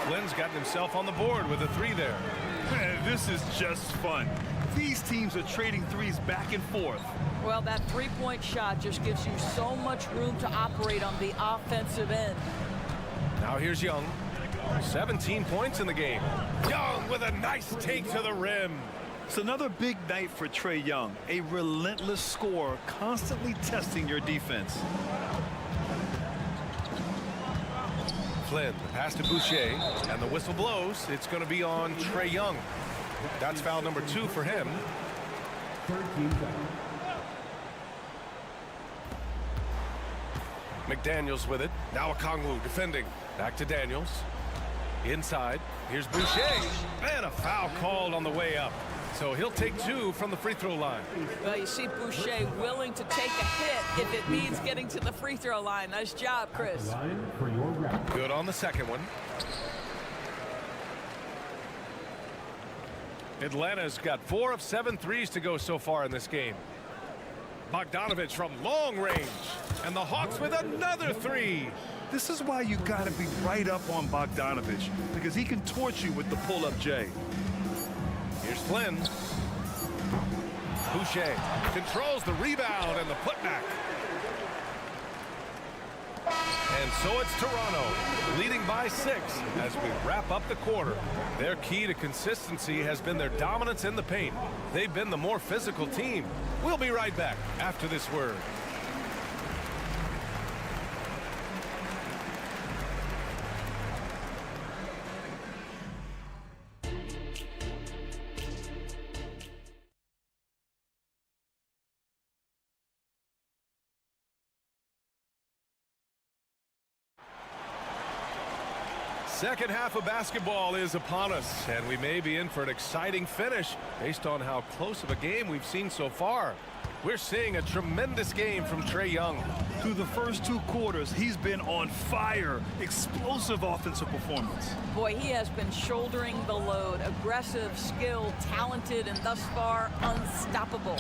Flynn's gotten himself on the board with a 3 there. Man, this is just fun. These teams are trading threes back and forth. Well, that three-point shot just gives you so much room to operate on the offensive end. Now here's Young. 17 points in the game. Young with a nice take to the rim. It's another big night for Trae Young, a relentless scorer, constantly testing your defense. Flynn, the pass to Boucher, and the whistle blows. It's going to be on Trae Young. That's foul number 2 for him. McDaniels with it. Now Okongwu defending. Back to Daniels. Inside. Here's Boucher. And a foul called on the way up. So he'll take 2 from the free throw line. Well, you see Boucher willing to take a hit if it means getting to the free throw line. Nice job, Chris. Good on the second one. Atlanta's got 4 of 7 threes to go so far in this game. Bogdanovich from long range. And the Hawks with another 3. This is why you got to be right up on Bogdanovich, because he can torch you with the pull-up J. Here's Flynn. Boucher controls the rebound and the putback. And so it's Toronto leading by 6 as we wrap up the quarter. Their key to consistency has been their dominance in the paint. They've been the more physical team. We'll be right back after this word. Second half of basketball is upon us, and we may be in for an exciting finish based on how close of a game we've seen so far. We're seeing a tremendous game from Trae Young. Through the first 2 quarters, he's been on fire. Explosive offensive performance. Boy, he has been shouldering the load. Aggressive, skilled, talented, and thus far unstoppable.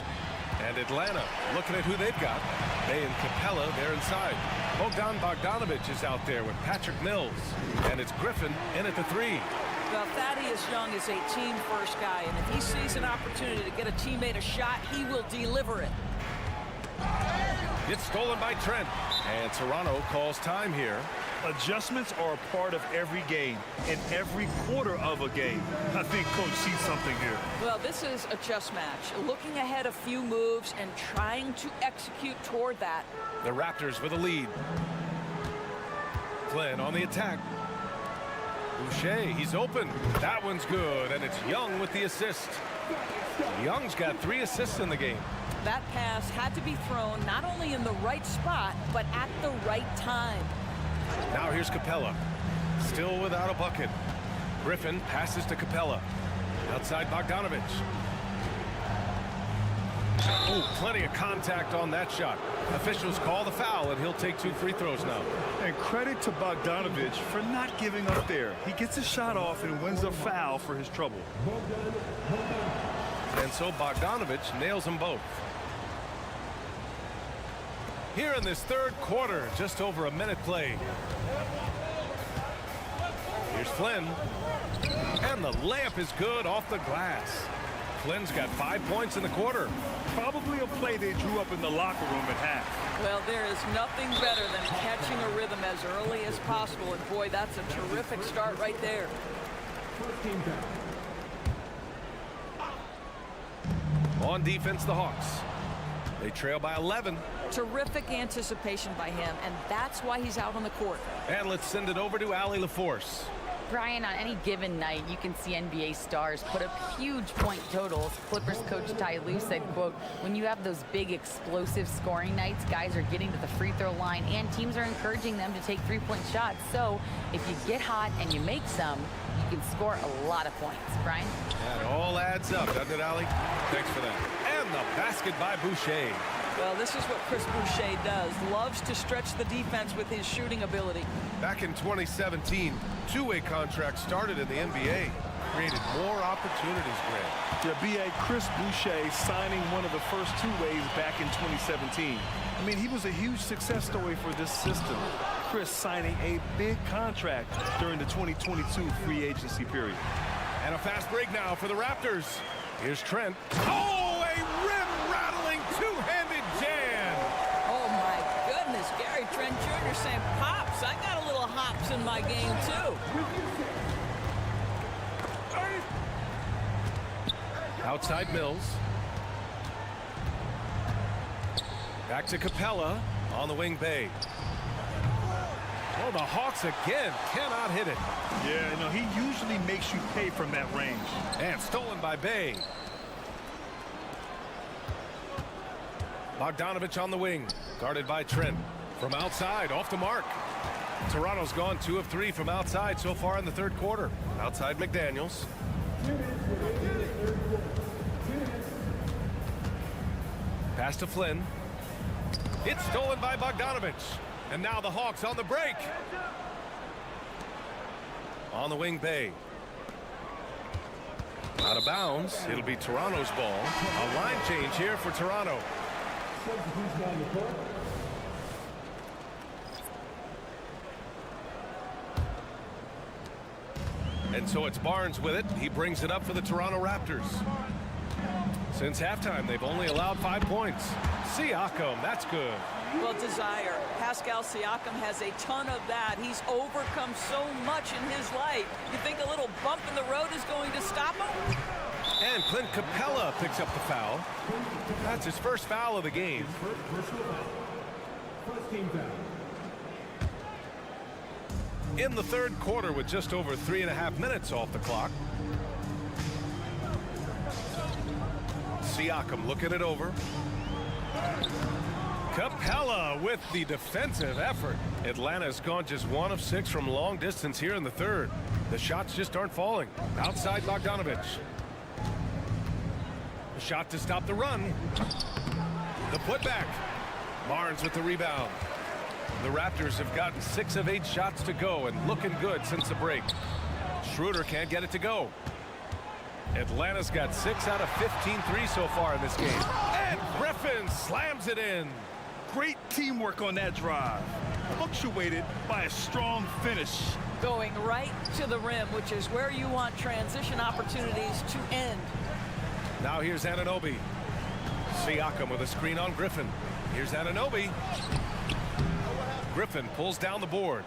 And Atlanta, looking at who they've got. They and Capella, they're inside. Bogdanovich is out there with Patrick Mills. And it's Griffin in at the 3. Well, Thaddeus Young is a team-first guy, and if he sees an opportunity to get a teammate a shot, he will deliver it. It's stolen by Trent. And Toronto calls time here. Adjustments are a part of every game, and every quarter of a game. I think Coach sees something here. Well, this is a chess match. Looking ahead a few moves and trying to execute toward that. The Raptors with a lead. Flynn on the attack. Boucher, he's open. That one's good, and it's Young with the assist. Young's got 3 assists in the game. That pass had to be thrown not only in the right spot, but at the right time. Now here's Capella. Still without a bucket. Griffin passes to Capella. Outside Bogdanovich. Oh, plenty of contact on that shot. Officials call the foul, and he'll take 2 free throws now. And credit to Bogdanovich for not giving up there. He gets a shot off and wins a foul for his trouble. And so Bogdanovich nails them both. Here in this third quarter, just over a minute played. Here's Flynn. And the layup is good off the glass. Flynn's got 5 points in the quarter. Probably a play they drew up in the locker room at half. Well, there is nothing better than catching a rhythm as early as possible. And boy, that's a terrific start right there. On defense, the Hawks. They trail by 11. Terrific anticipation by him, and that's why he's out on the court. And let's send it over to Allie LaForce. Brian, on any given night, you can see NBA stars put up huge point totals. Clippers coach Ty Lue said, quote, when you have those big explosive scoring nights, guys are getting to the free throw line and teams are encouraging them to take 3-point shots. So if you get hot and you make some, you can score a lot of points. Brian? That all adds up, doesn't it, Allie? Thanks for that. And the basket by Boucher. Well, this is what Chris Boucher does. Loves to stretch the defense with his shooting ability. Back in 2017, two-way contracts started in the NBA. Created more opportunities, Grant. Yeah, B.A. Chris Boucher signing one of the first two-ways back in 2017. I mean, he was a huge success story for this system. Chris signing a big contract during the 2022 free agency period. And a fast break now for the Raptors. Here's Trent. Oh, a rim-rattling two-handed jam. Oh, my goodness. Gary Trent Jr. saying, Pops, I got a little hops in my game, too. Outside Mills. Back to Capella on the wing Bay. Oh, the Hawks again cannot hit it. Yeah, you know, he usually makes you pay from that range. And stolen by Bay. Bogdanovich on the wing, guarded by Trent. From outside, off the mark. Toronto's gone 2 of 3 from outside so far in the third quarter. Outside McDaniels. Pass to Flynn. It's stolen by Bogdanovich. And now the Hawks on the break. On the wing Bay. Out of bounds. It'll be Toronto's ball. A line change here for Toronto. And so it's Barnes with it. He brings it up for the Toronto Raptors. Since halftime, they've only allowed 5 points. Siakam, that's good. Well, desire. Pascal Siakam has a ton of that. He's overcome so much in his life. You think a little bump in the road is going to stop him? And Clint Capella picks up the foul. That's his first foul of the game. First team foul. In the third quarter with just over 3.5 minutes off the clock. Siakam looking it over. Capella with the defensive effort. Atlanta's gone just 1 of 6 from long distance here in the third. The shots just aren't falling. Outside Bogdanovich. The shot to stop the run. The putback. Barnes with the rebound. The Raptors have gotten 6 of 8 shots to go and looking good since the break. Schroeder can't get it to go. Atlanta's got 6 out of 15 threes so far in this game. And Griffin slams it in. Great teamwork on that drive. Punctuated by a strong finish. Going right to the rim, which is where you want transition opportunities to end. Now here's Anunoby. Siakam with a screen on Griffin. Here's Anunoby. Griffin pulls down the board.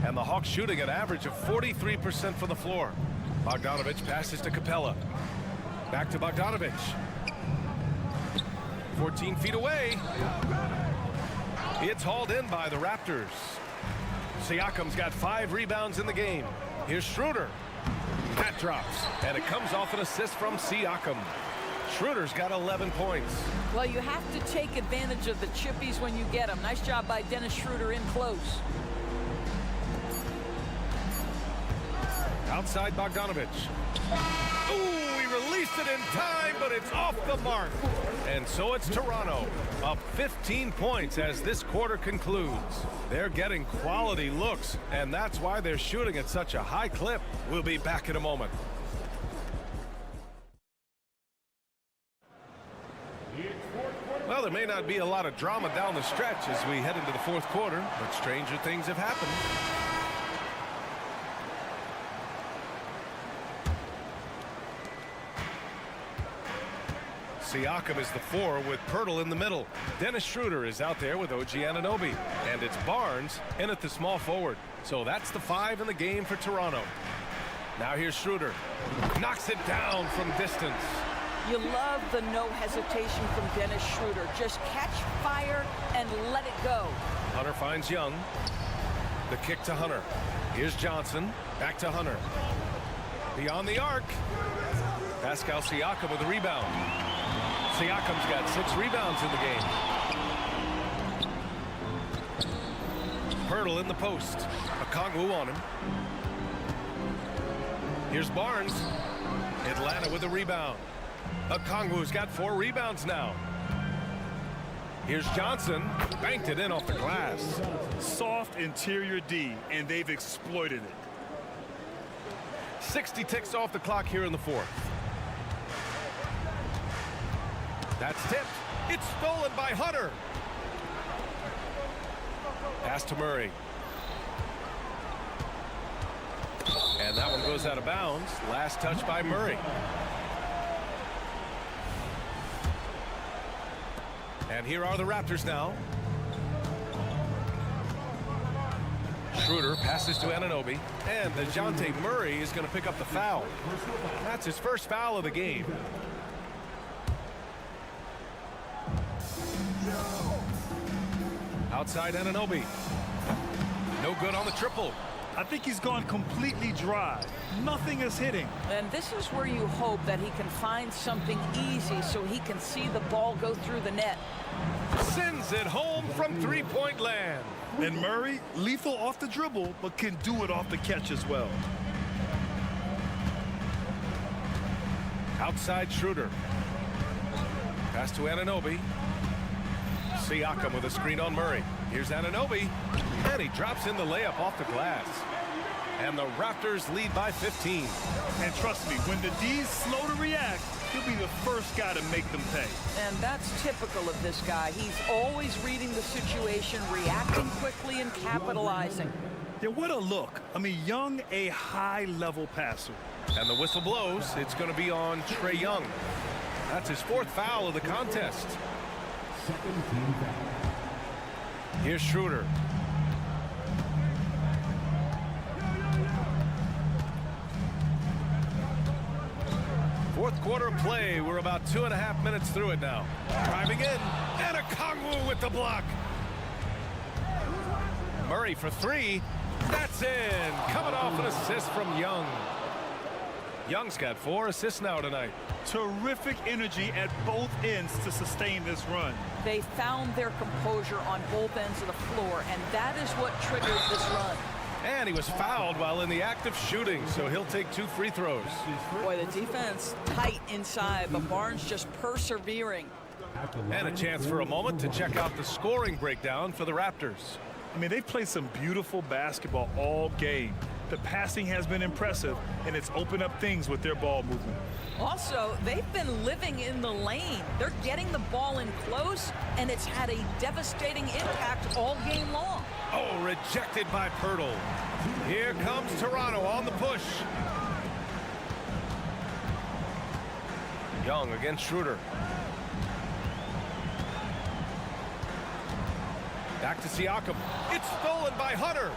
And the Hawks shooting an average of 43% from the floor. Bogdanovich passes to Capella. Back to Bogdanovich. 14 feet away. It's hauled in by the Raptors. Siakam's got 5 rebounds in the game. Here's Schroeder. That drops, and it comes off an assist from Siakam. Schroeder's got 11 points. Well, you have to take advantage of the chippies when you get them. Nice job by Dennis Schroeder in close. Outside Bogdanovich. Ooh, he released it in time, but it's off the mark. And so it's Toronto, up 15 points as this quarter concludes. They're getting quality looks, and that's why they're shooting at such a high clip. We'll be back in a moment. Well, there may not be a lot of drama down the stretch as we head into the fourth quarter, but stranger things have happened. Siakam is the 4 with Pirtle in the middle. Dennis Schroeder is out there with OG Anunoby. And it's Barnes in at the small forward. So that's the 5 in the game for Toronto. Now here's Schroeder. Knocks it down from distance. You love the no hesitation from Dennis Schroeder. Just catch fire and let it go. Hunter finds Young. The kick to Hunter. Here's Johnson. Back to Hunter. Beyond the arc. Pascal Siakam with the rebound. Siakam's got 6 rebounds in the game. Pirtle in the post. Okongwu on him. Here's Barnes. Atlanta with the rebound. Okongwu's got 4 rebounds now. Here's Johnson. Banked it in off the glass. Soft interior D, and they've exploited it. 60 ticks off the clock here in the fourth. That's tipped. It's stolen by Hunter. Pass to Murray. And that one goes out of bounds. Last touch by Murray. And here are the Raptors now. Schroeder passes to Anunoby. And DeJounte Murray is going to pick up the foul. That's his first foul of the game. Outside Anunoby. No good on the triple. I think he's gone completely dry. Nothing is hitting. And this is where you hope that he can find something easy so he can see the ball go through the net. Sends it home from three-point land. And Murray, lethal off the dribble, but can do it off the catch as well. Outside Schroeder. Pass to Anunoby. Siakam with a screen on Murray. Here's Anunoby. And he drops in the layup off the glass. And the Raptors lead by 15. And trust me, when the D's slow to react, he'll be the first guy to make them pay. And that's typical of this guy. He's always reading the situation, reacting quickly and capitalizing. Yeah, what a look. I mean, Young, a high-level passer. And the whistle blows. It's going to be on Trae Young. That's his 4th foul of the contest. Here's Schroeder. Fourth quarter play. We're about 2.5 minutes through it now. Driving in. And Okongwu with the block. Murray for 3. That's in. Coming off an assist from Young. Young's got 4 assists now tonight. Terrific energy at both ends to sustain this run. They found their composure on both ends of the floor, and that is what triggered this run. And he was fouled while in the act of shooting, so he'll take 2 free throws. Boy, the defense tight inside, but Barnes just persevering. And a chance for a moment to check out the scoring breakdown for the Raptors. I mean, they've played some beautiful basketball all game. The passing has been impressive, and it's opened up things with their ball movement. Also, they've been living in the lane. They're getting the ball in close, and it's had a devastating impact all game long. Oh, rejected by Pirtle. Here comes Toronto on the push. Young against Schroeder. Back to Siakam. It's stolen by Hunter.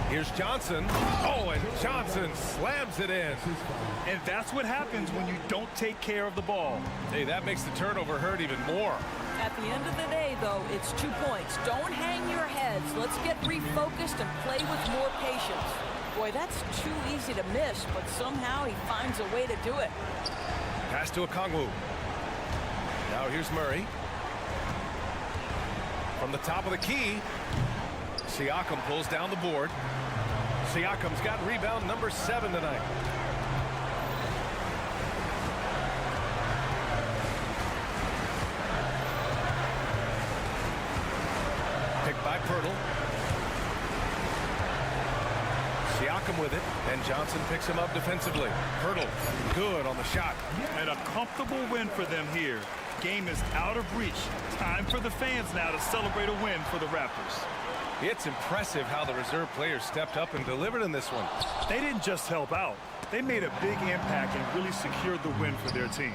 Here's Johnson. Oh, and Johnson slams it in. And that's what happens when you don't take care of the ball. Hey, that makes the turnover hurt even more. At the end of the day, though, it's 2 points. Don't hang your heads. Let's get refocused and play with more patience. Boy, that's too easy to miss, but somehow he finds a way to do it. Pass to Okongwu. Now here's Murray. From the top of the key, Siakam pulls down the board. Siakam's got rebound number 7 tonight. Picked by Pirtle. Siakam with it, and Johnson picks him up defensively. Pirtle, good on the shot. And a comfortable win for them here. Game is out of reach. Time for the fans now to celebrate a win for the Raptors. It's impressive how the reserve players stepped up and delivered in this one. They didn't just help out. They made a big impact and really secured the win for their team.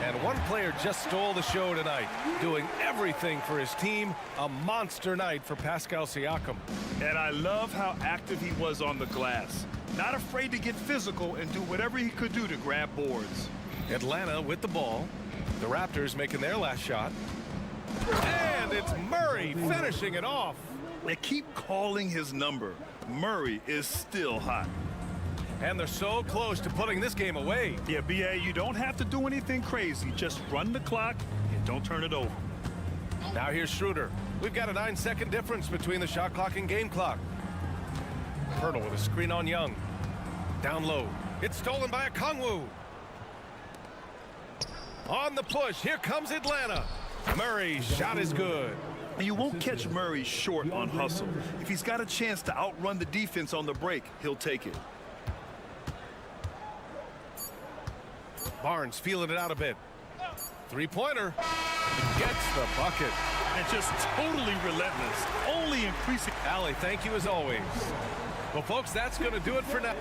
And one player just stole the show tonight, doing everything for his team. A monster night for Pascal Siakam. And I love how active he was on the glass. Not afraid to get physical and do whatever he could do to grab boards. Atlanta with the ball. The Raptors making their last shot. And it's Murray finishing it off. They keep calling his number. Murray is still hot. And they're so close to putting this game away. Yeah, B.A., you don't have to do anything crazy. Just run the clock and don't turn it over. Now here's Schroeder. We've got a 9-second difference between the shot clock and game clock. Pirtle with a screen on Young. Down low. It's stolen by Okongwu. On the push, here comes Atlanta. Murray's shot is good. You won't catch Murray short on hustle. If he's got a chance to outrun the defense on the break, he'll take it. Barnes feeling it out a bit. Three-pointer. Gets the bucket. And just totally relentless. Only increasing. Allie, thank you as always. Well, folks, that's going to do it for now.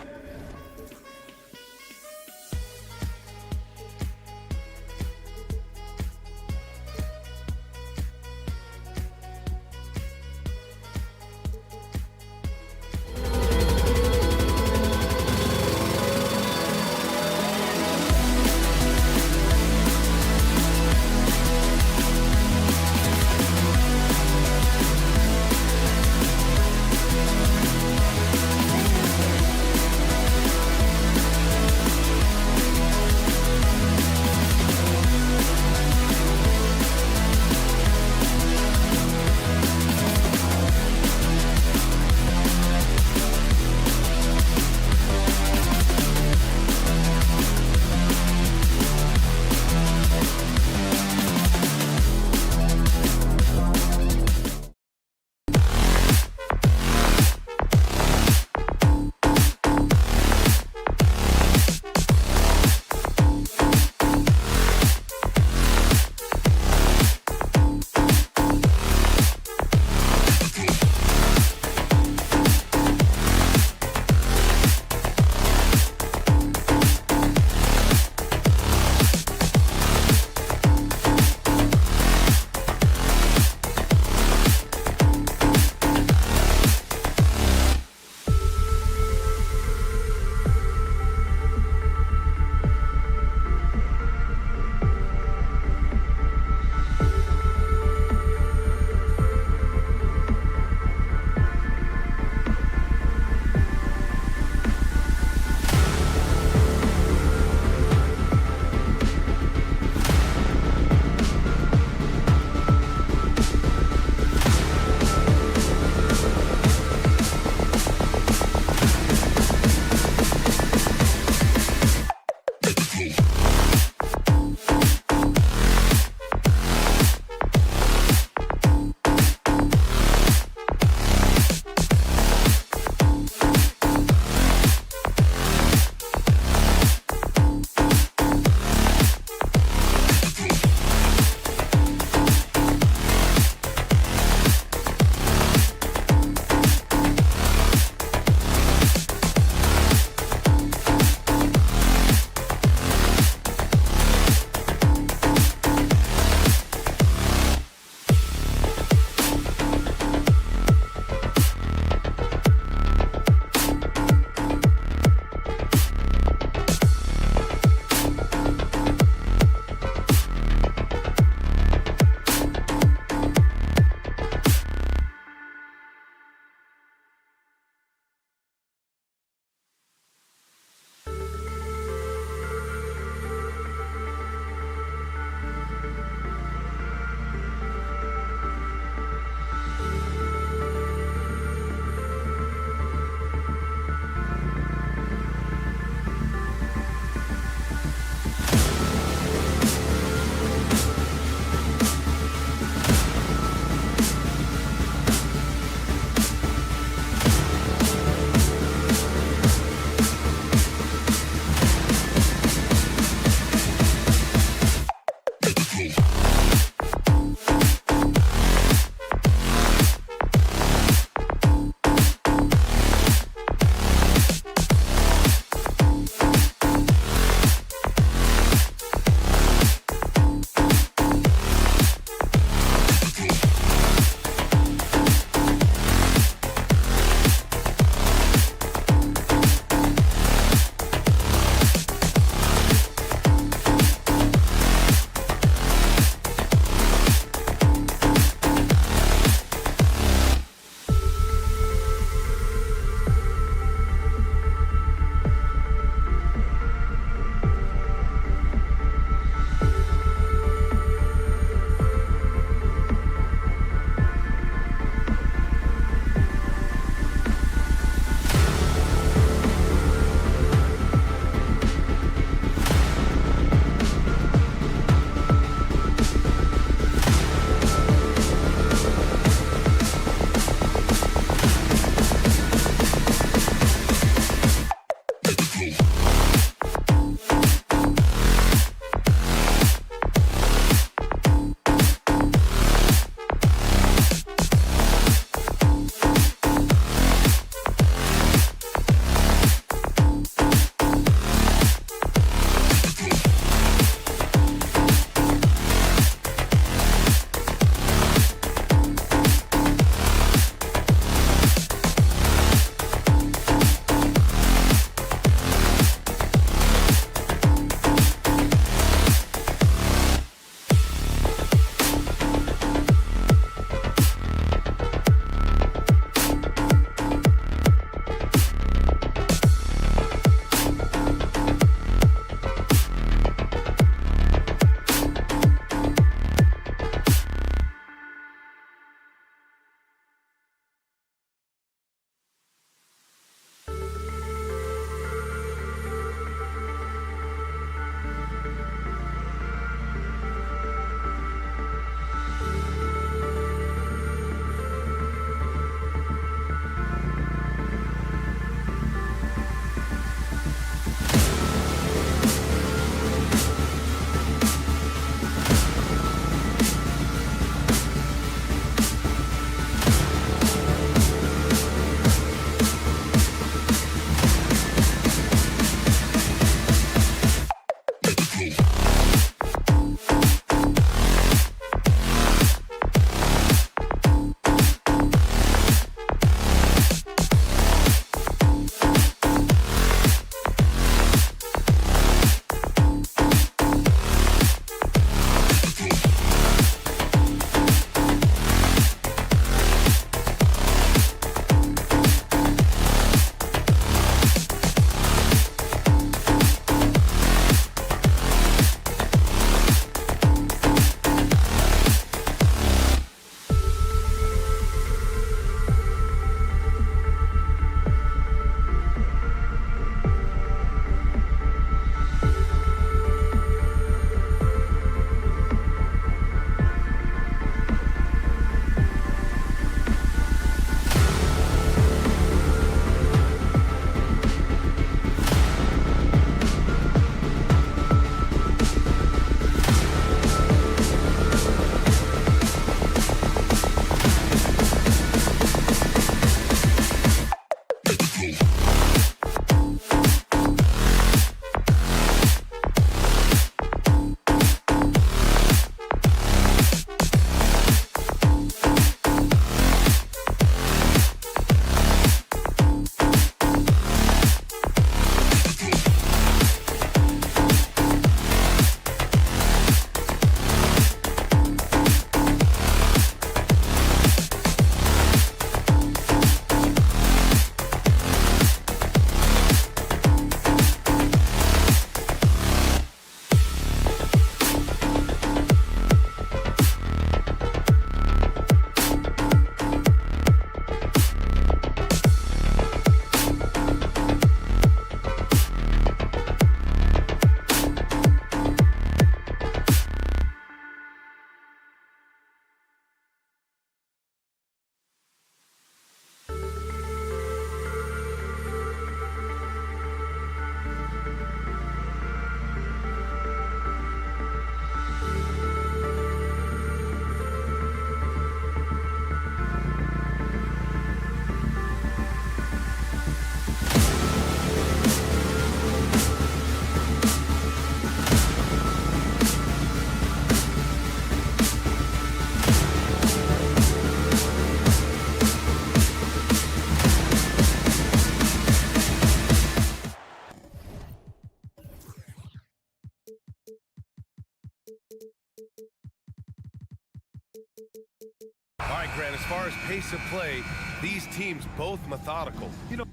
All right, Grant, as far as pace of play, these teams both methodical. You know,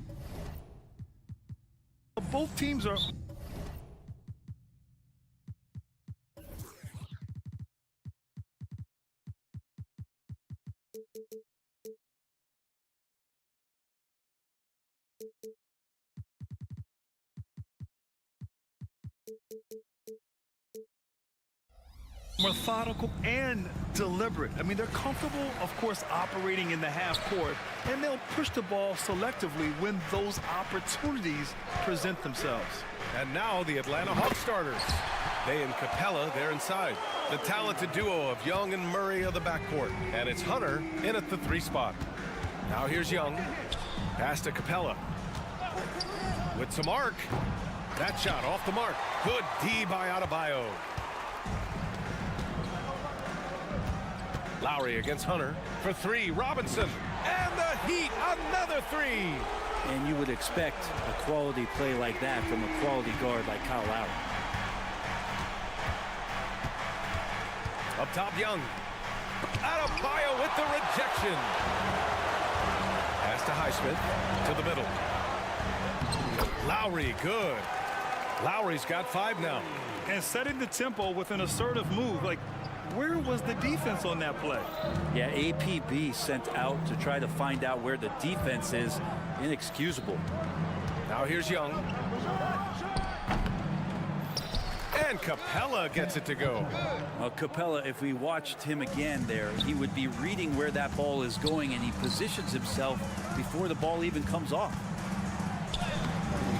both teams are... methodical and deliberate. I mean, they're comfortable, of course, operating in the half court, and they'll push the ball selectively when those opportunities present themselves. And now the Atlanta Hawks starters. They and Capella, they're inside. The talented duo of Young and Murray of the backcourt. And it's Hunter in at the 3 spot. Now here's Young. Pass to Capella. With some arc. That shot off the mark. Good D by Adebayo. Lowry against Hunter for 3. Robinson. And the Heat, another 3. And you would expect a quality play like that from a quality guard like Kyle Lowry. Up top, Young. Adebayo with the rejection. Pass to Highsmith to the middle. Lowry, good. Lowry's got 5 now. And setting the tempo with an assertive move. Like, where was the defense on that play? Yeah, APB sent out to try to find out where the defense is. Inexcusable. Now here's Young. And Capella gets it to go. Well, Capella, if we watched him again there, he would be reading where that ball is going, and he positions himself before the ball even comes off.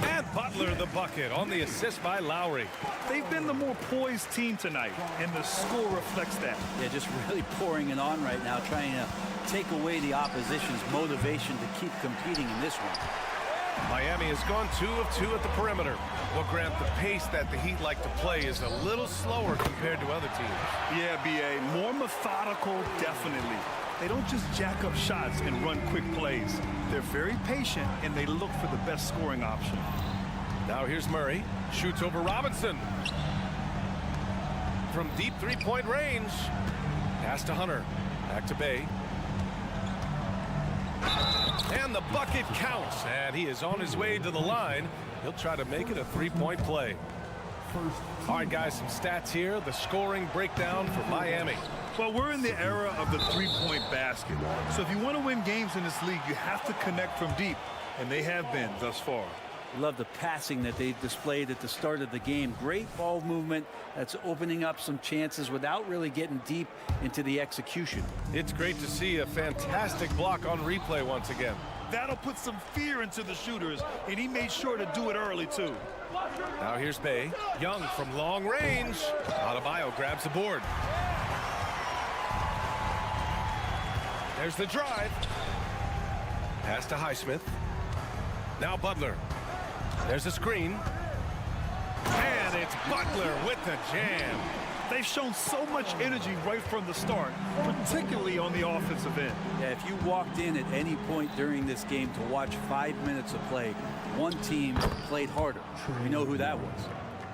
And Butler the bucket on the assist by Lowry. They've been the more poised team tonight, and the score reflects that. Yeah, just really pouring it on right now, trying to take away the opposition's motivation to keep competing in this one. Miami has gone 2 of 2 at the perimeter. Well, Grant, the pace that the Heat like to play is a little slower compared to other teams. Yeah, B.A., more methodical, definitely. They don't just jack up shots and run quick plays. They're very patient, and they look for the best scoring option. Now here's Murray. Shoots over Robinson. From deep 3-point range. Pass to Hunter. Back to Bay. And the bucket counts. And he is on his way to the line. He'll try to make it a 3-point play. All right, guys, some stats here. The scoring breakdown for Miami. Well, we're in the era of the 3-point basket. So if you want to win games in this league, you have to connect from deep. And they have been thus far. I love the passing that they displayed at the start of the game. Great ball movement that's opening up some chances without really getting deep into the execution. It's great to see a fantastic block on replay once again. That'll put some fear into the shooters, and he made sure to do it early, too. Now here's Bay. Young from long range. Adebayo grabs the board. There's the drive. Pass to Highsmith. Now Butler. There's a screen. And it's Butler with the jam. They've shown so much energy right from the start, particularly on the offensive end. Yeah, if you walked in at any point during this game to watch 5 minutes of play, one team played harder. We know who that was.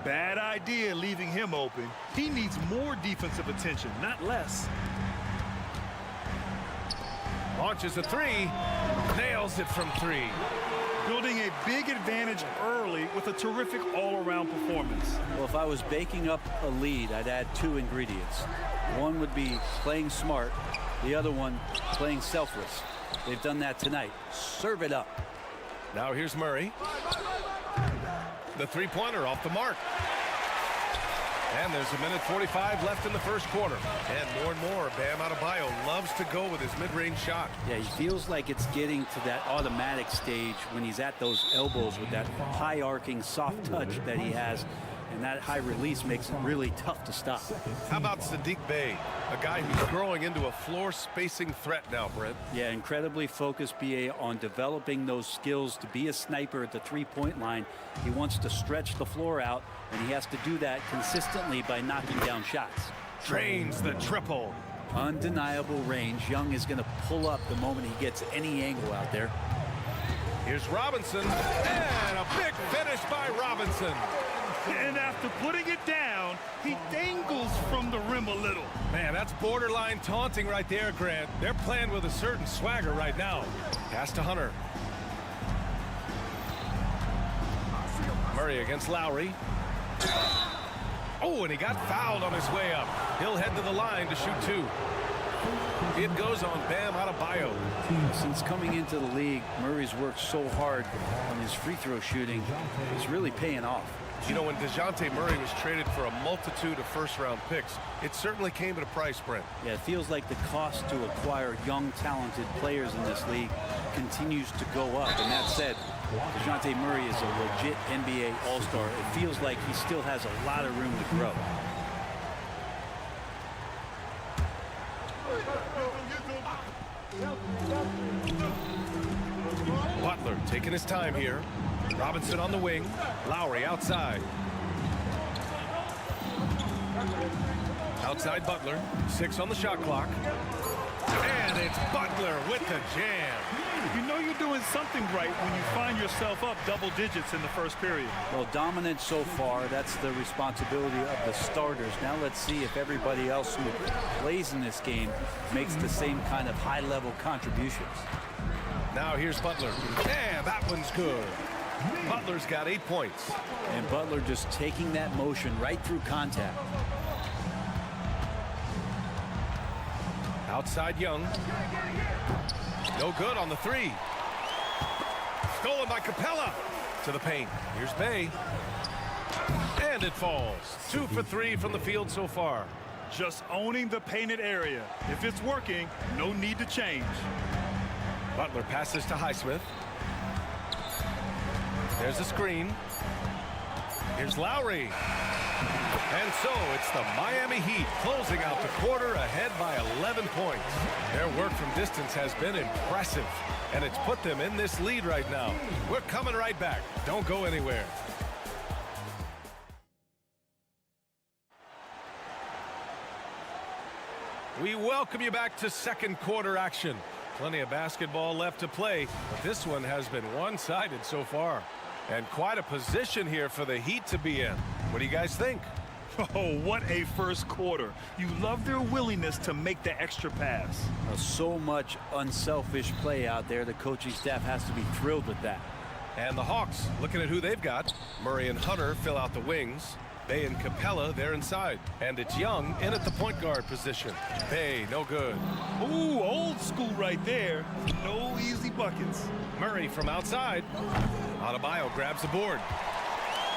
Bad idea leaving him open. He needs more defensive attention, not less. Launches a 3. Nails it from 3. Building a big advantage early with a terrific all-around performance. Well, if I was baking up a lead, I'd add 2 ingredients. One would be playing smart. The other one, playing selfless. They've done that tonight. Serve it up. Now here's Murray. The 3-pointer off the mark. And there's 1:45 left in the first quarter. And more, Bam Adebayo loves to go with his mid-range shot. Yeah, he feels like it's getting to that automatic stage when he's at those elbows with that high arcing soft touch that he has. And that high release makes it really tough to stop. How about Sadiq Bey, a guy who's growing into a floor spacing threat now, Brent? Yeah, incredibly focused, BA, on developing those skills to be a sniper at the 3-point line. He wants to stretch the floor out, and he has to do that consistently by knocking down shots. Trains the triple. Undeniable range. Young is going to pull up the moment he gets any angle out there. Here's Robinson, and a big finish by Robinson. And after putting it down, he dangles from the rim a little. Man, that's borderline taunting right there, Grant. They're playing with a certain swagger right now. Pass to Hunter. Murray against Lowry. Oh, and he got fouled on his way up. He'll head to the line to shoot 2. It goes on Bam Adebayo. Since coming into the league, Murray's worked so hard on his free throw shooting. It's really paying off. You know, when DeJounte Murray was traded for a multitude of first-round picks, it certainly came at a price, Brent. Yeah, it feels like the cost to acquire young, talented players in this league continues to go up. And that said, DeJounte Murray is a legit NBA All-Star. It feels like he still has a lot of room to grow. Butler taking his time here. Robinson on the wing. Lowry outside. Outside Butler. 6 on the shot clock. And it's Butler with the jam. You know you're doing something right when you find yourself up double digits in the first period. Well, dominant so far. That's the responsibility of the starters. Now let's see if everybody else who plays in this game makes the same kind of high-level contributions. Now here's Butler. And that one's good. Butler's got 8 points. And Butler just taking that motion right through contact. Outside Young. No good on the 3. Stolen by Capella. To the paint. Here's Bay. And it falls. 2 for 3 from the field so far. Just owning the painted area. If it's working, no need to change. Butler passes to Highsmith. There's a screen. Here's Lowry. And so it's the Miami Heat closing out the quarter ahead by 11 points. Their work from distance has been impressive, and it's put them in this lead right now. We're coming right back. Don't go anywhere. We welcome you back to second quarter action. Plenty of basketball left to play, but this one has been one-sided so far. And quite a position here for the Heat to be in. What do you guys think? Oh, what a first quarter. You love their willingness to make the extra pass. So much unselfish play out there. The coaching staff has to be thrilled with that. And the Hawks, looking at who they've got. Murray and Hunter fill out the wings. Bay and Capella, they're inside. And it's Young in at the point guard position. Bay, no good. Ooh, old school right there. No easy buckets. Murray from outside. Adebayo grabs the board.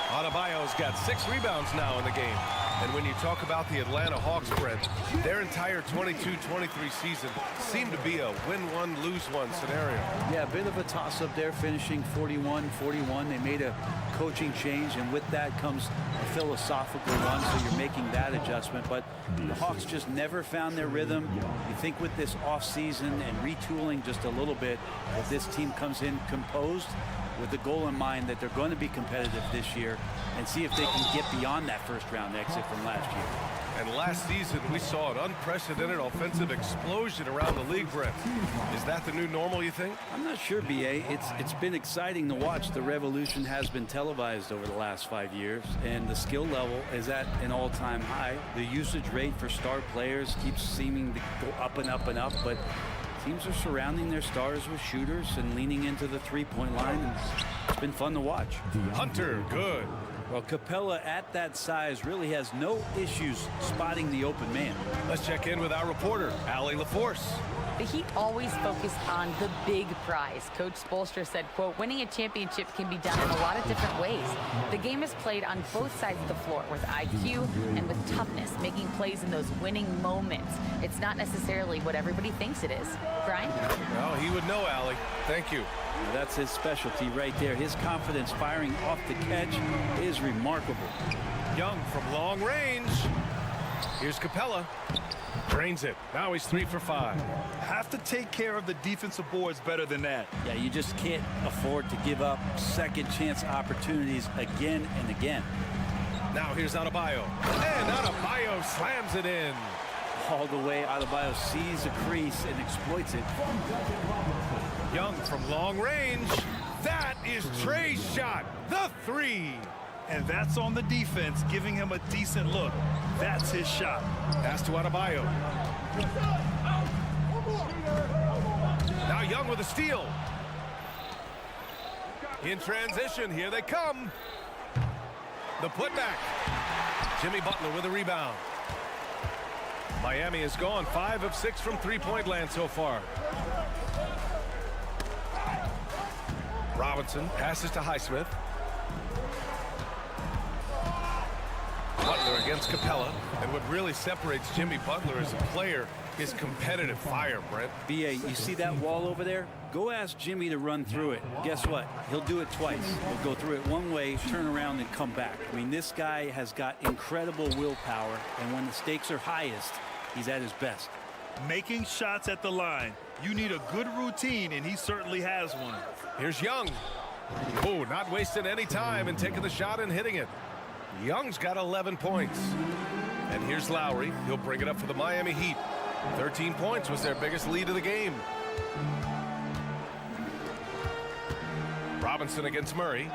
Adebayo's got 6 rebounds now in the game. And when you talk about the Atlanta Hawks, Brent, their entire 22-23 season seemed to be a win-one, lose-one scenario. Yeah, a bit of a toss-up there, finishing 41-41. They made a coaching change, and with that comes a philosophical one, so you're making that adjustment. But the Hawks just never found their rhythm. You think with this offseason and retooling just a little bit, that this team comes in composed with the goal in mind that they're going to be competitive this year and see if they can get beyond that first-round exit from last year. And last season, we saw an unprecedented offensive explosion around the league, Brent. Is that the new normal, you think? I'm not sure, B.A. It's been exciting to watch. The revolution has been televised over the last 5 years, and the skill level is at an all-time high. The usage rate for star players keeps seeming to go up and up and up, but teams are surrounding their stars with shooters and leaning into the three-point line, and it's been fun to watch. Hunter, good. Well, Capella at that size really has no issues spotting the open man. Let's check in with our reporter, Allie LaForce. The Heat always focus on the big prize. Coach Spoelstra said, quote, winning a championship can be done in a lot of different ways. The game is played on both sides of the floor with IQ and with toughness, making plays in those winning moments. It's not necessarily what everybody thinks it is. Brian? Well, he would know, Allie. Thank you. That's his specialty right there. His confidence firing off the catch is remarkable. Young from long range. Here's Capella. Drains it. Now he's 3 for 5. Have to take care of the defensive boards better than that. Yeah, you just can't afford to give up second chance opportunities again and again. Now here's Adebayo. And Adebayo slams it in. All the way, Adebayo sees a crease and exploits it. Young from long range. That is Trey's shot. The 3. and that's on the defense, giving him a decent look. That's his shot. Pass to Adebayo. Now Young with a steal. In transition, here they come. The putback. Jimmy Butler with a rebound. Miami has gone 5 of 6 from three-point land so far. Robinson passes to Highsmith. Butler against Capella. And what really separates Jimmy Butler as a player is competitive fire, Brent. BA, you see that wall over there? Go ask Jimmy to run through it. Guess what? He'll do it twice. He'll go through it one way, turn around, and come back. I mean, this guy has got incredible willpower, and when the stakes are highest, he's at his best. Making shots at the line. You need a good routine, and he certainly has one. Here's Young. Oh, not wasting any time and taking the shot and hitting it. Young's got 11 points. And here's Lowry. He'll bring it up for the Miami Heat. 13 points was their biggest lead of the game. Robinson against Murray.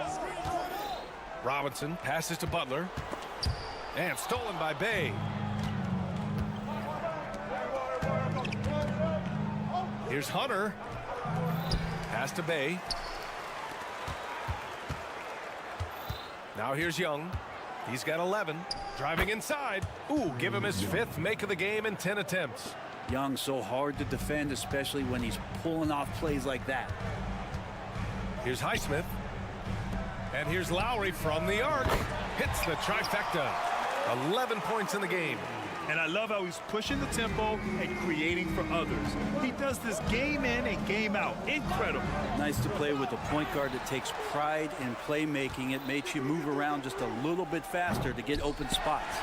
Robinson passes to Butler. And stolen by Bay. Here's Hunter. Pass to Bay. Now here's Young. He's got 11. Driving inside. Ooh, give him his 5th make of the game in 10 attempts. Young so hard to defend, especially when he's pulling off plays like that. Here's Highsmith. And here's Lowry from the arc. Hits the trifecta. 11 points in the game. And I love how he's pushing the tempo and creating for others. He does this game in and game out. Incredible. Nice to play with a point guard that takes pride in playmaking. It makes you move around just a little bit faster to get open spots.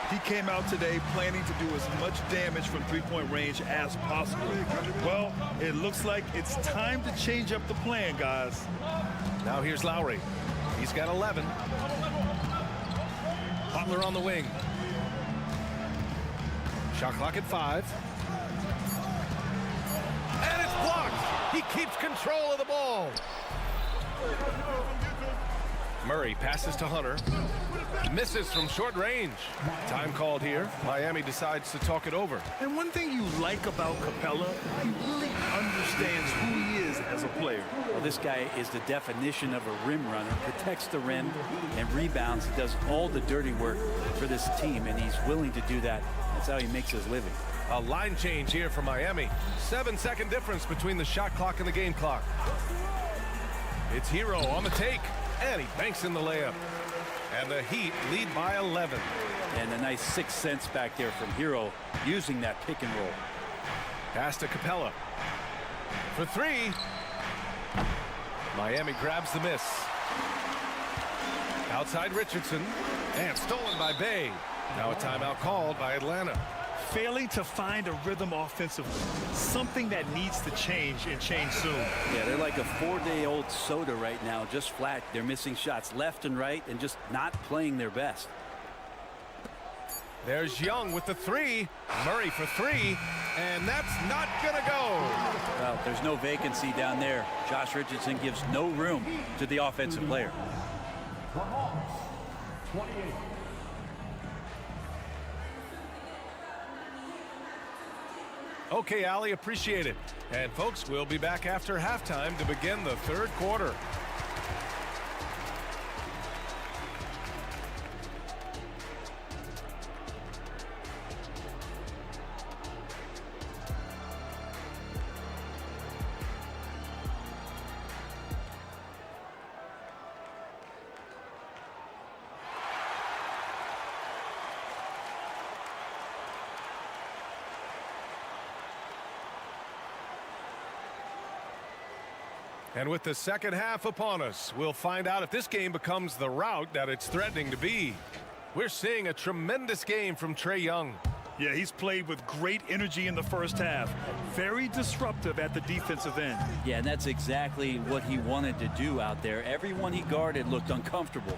He came out today planning to do as much damage from three-point range as possible. Well, it looks like it's time to change up the plan, guys. Now here's Lowry. He's got 11. Butler on the wing. Shot clock at 5. And it's blocked. He keeps control of the ball. Murray passes to Hunter. Misses from short range. Time called here. Miami decides to talk it over. And one thing you like about Capella, he really understands who he is as a player. Well, this guy is the definition of a rim runner. Protects the rim and rebounds. He does all the dirty work for this team, and he's willing to do that. That's how he makes his living. A line change here for Miami. 7-second difference between the shot clock and the game clock. It's Hero on the take, and he banks in the layup. And the Heat lead by 11. And a nice 6 cents back there from Hero using that pick and roll. Pass to Capella. For 3. Miami grabs the miss. Outside Richardson. And stolen by Bay. Now a timeout called by Atlanta. Failing to find a rhythm offensively. Something that needs to change and change soon. Yeah, they're like a 4-day-old soda right now, just flat. They're missing shots left and right and just not playing their best. There's Young with the 3. Murray for 3. And that's not going to go. Well, there's no vacancy down there. Josh Richardson gives no room to the offensive player. 28. Okay, Ali, appreciate it. And folks, we'll be back after halftime to begin the third quarter. And with the second half upon us, we'll find out if this game becomes the rout that it's threatening to be. We're seeing a tremendous game from Trae Young. Yeah, he's played with great energy in the first half. Very disruptive at the defensive end. Yeah, and that's exactly what he wanted to do out there. Everyone he guarded looked uncomfortable.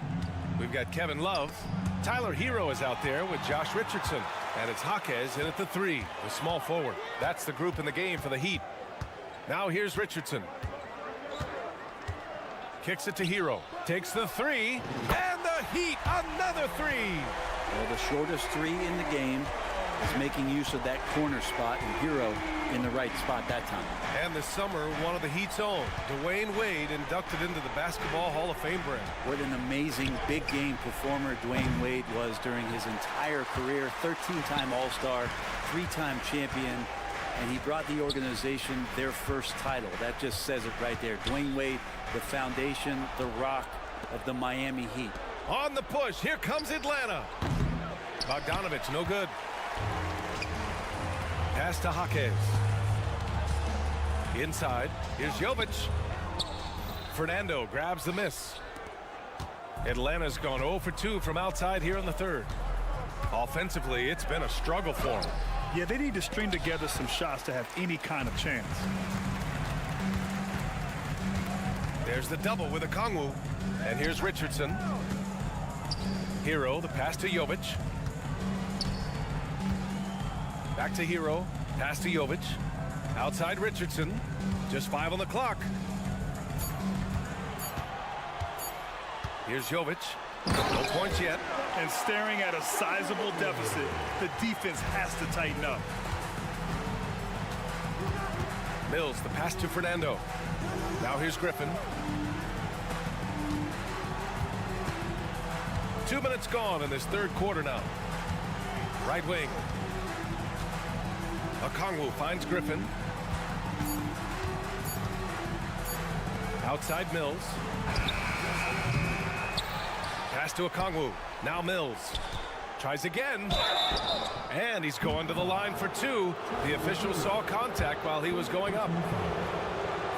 We've got Kevin Love. Tyler Hero is out there with Josh Richardson. And it's Jaquez in at the 3, the small forward. That's the group in the game for the Heat. Now here's Richardson. Kicks it to Hero. Takes the 3. And the Heat, another three. Well, the shortest three in the game is making use of that corner spot, and Hero in the right spot that time. And this summer, one of the Heat's own, Dwayne Wade, inducted into the Basketball Hall of Fame brand. What an amazing big game performer Dwayne Wade was during his entire career. 13-time All-Star, 3-time champion, and he brought the organization their first title. That just says it right there. Dwayne Wade, the foundation, the rock of the Miami Heat. On the push, here comes Atlanta. Bogdanovich, no good. Pass to Jaquez. Inside, here's Jovic. Fernando grabs the miss. Atlanta's gone 0 for 2 from outside here in the third. Offensively, it's been a struggle for them. Yeah, they need to string together some shots to have any kind of chance. There's the double with Okongwu. And here's Richardson. Hero, the pass to Jovic. Back to Hero. Pass to Jovic. Outside Richardson. Just 5 on the clock. Here's Jovic. No points yet. And staring at a sizable deficit, the defense has to tighten up. Mills, the pass to Fernando. Now here's Griffin. 2 minutes gone in this third quarter now. Right wing. Okongwu finds Griffin. Outside Mills. Pass to Okongwu. Now Mills. Tries again. And he's going to the line for 2. The official saw contact while he was going up.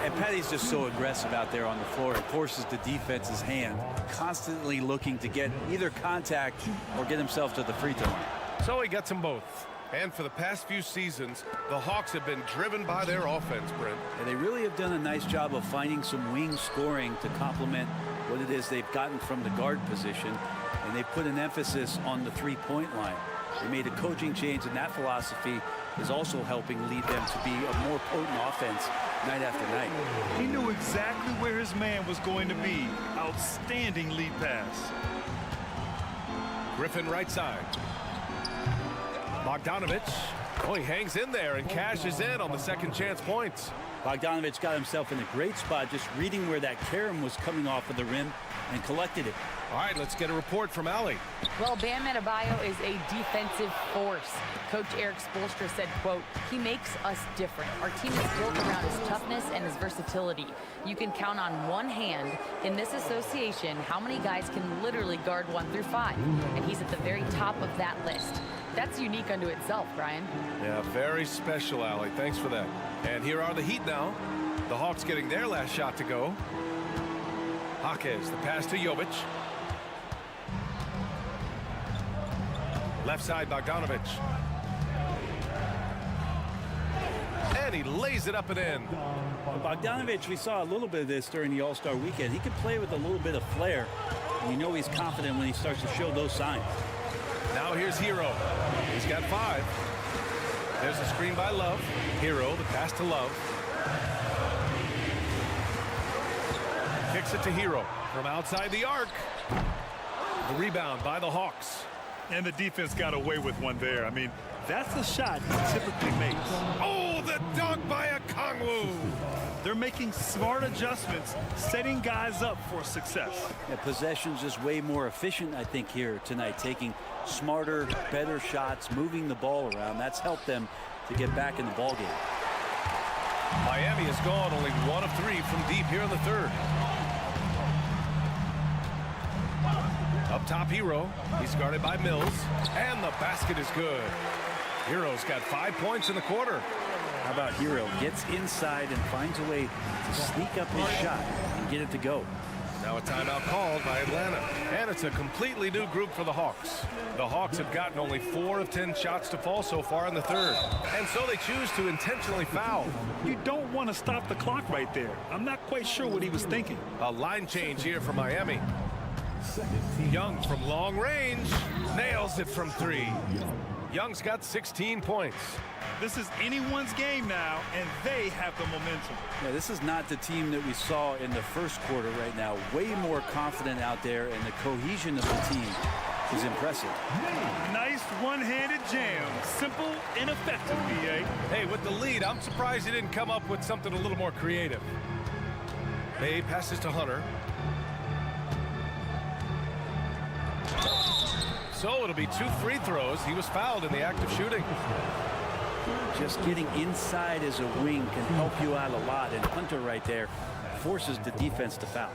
And Patty's just so aggressive out there on the floor. It forces the defense's hand, constantly looking to get either contact or get himself to the free throw line. So he gets them both. And for the past few seasons, the Hawks have been driven by their offense, Brent. And they really have done a nice job of finding some wing scoring to complement what it is they've gotten from the guard position. And they put an emphasis on the three-point line. They made a coaching change, and that philosophy is also helping lead them to be a more potent offense night after night. He knew exactly where his man was going to be. Outstanding lead pass. Griffin right side. Bogdanovich. Oh, he hangs in there and cashes in on the second chance points. Bogdanovich got himself in a great spot, just reading where that carom was coming off of the rim and collected it. All right, let's get a report from Allie. Well, Bam Adebayo is a defensive force. Coach Eric Spoelstra said, quote, "He makes us different. Our team is built around his toughness and his versatility. You can count on one hand in this association how many guys can literally guard 1 through 5. And he's at the very top of that list. That's unique unto itself, Brian." Yeah, very special, Allie. Thanks for that. And here are the Heat now. The Hawks getting their last shot to go. Jaquez, the pass to Jovic. Left side, Bogdanovich. And he lays it up and in. Well, Bogdanovich, we saw a little bit of this during the All-Star weekend. He could play with a little bit of flair. And you know he's confident when he starts to show those signs. Now here's Hero. He's got 5. There's a screen by Love. Hero, the pass to Love. Kicks it to Hero from outside the arc. The rebound by the Hawks. And the defense got away with one there. I mean, that's the shot he typically makes. Oh, the dunk by Okongwu. They're making smart adjustments, setting guys up for success. Yeah, possession's just way more efficient, I think, here tonight, taking smarter, better shots, moving the ball around. That's helped them to get back in the ball game. Miami has gone only 1 of 3 from deep here in the third. Up top, Hero. He's guarded by Mills. And the basket is good. Hero's got 5 points in the quarter. How about Hero? Gets inside and finds a way to sneak up his shot and get it to go. Now a timeout called by Atlanta. And it's a completely new group for the Hawks. The Hawks have gotten only 4 of 10 shots to fall so far in the third. And so they choose to intentionally foul. You don't want to stop the clock right there. I'm not quite sure what he was thinking. A line change here for Miami. Young from long range nails it from 3. Young's got 16 points. This is anyone's game now, and they have the momentum. Yeah, this is not the team that we saw in the first quarter right now. Way more confident out there, and the cohesion of the team is impressive. Nice one-handed jam. Simple and effective, B.A. Hey, with the lead, I'm surprised he didn't come up with something a little more creative. Bay passes to Hunter. So it'll be 2 free throws. He was fouled in the act of shooting. Just getting inside as a wing can help you out a lot, and Hunter right there forces the defense to foul.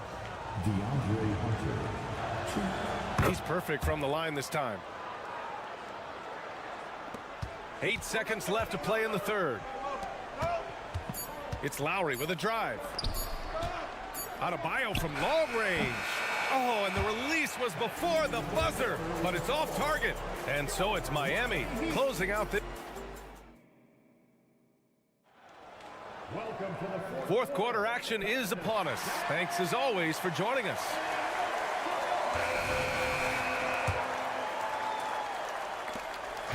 He's perfect from the line this time. 8 seconds left to play in the third. It's Lowry with a drive. Adebayo from long range. Oh, and the release was before the buzzer, but it's off target. And so it's Miami closing out the fourth quarter. Action is upon us. Thanks as always for joining us.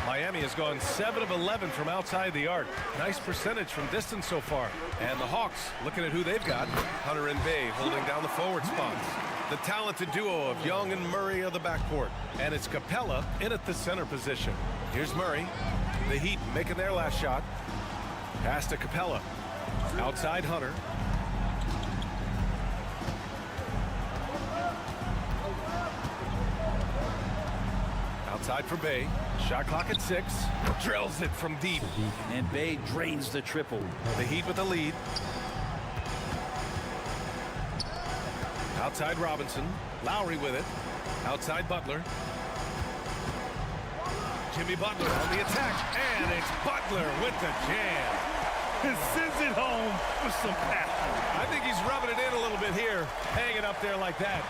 Miami has gone 7 of 11 from outside the arc. Nice percentage from distance so far. And the Hawks, looking at who they've got. Hunter and Bay holding down the forward spots. The talented duo of Young and Murray of the backcourt. And it's Capella in at the center position. Here's Murray. The Heat making their last shot. Pass to Capella. Outside Hunter. Outside for Bay. Shot clock at 6. Drills it from deep. And Bay drains the triple. The Heat with the lead. Outside Robinson. Lowry with it. Outside Butler. Jimmy Butler on the attack. And it's Butler with the jam. And sends it home with some passion. I think he's rubbing it in a little bit here. Hanging up there like that.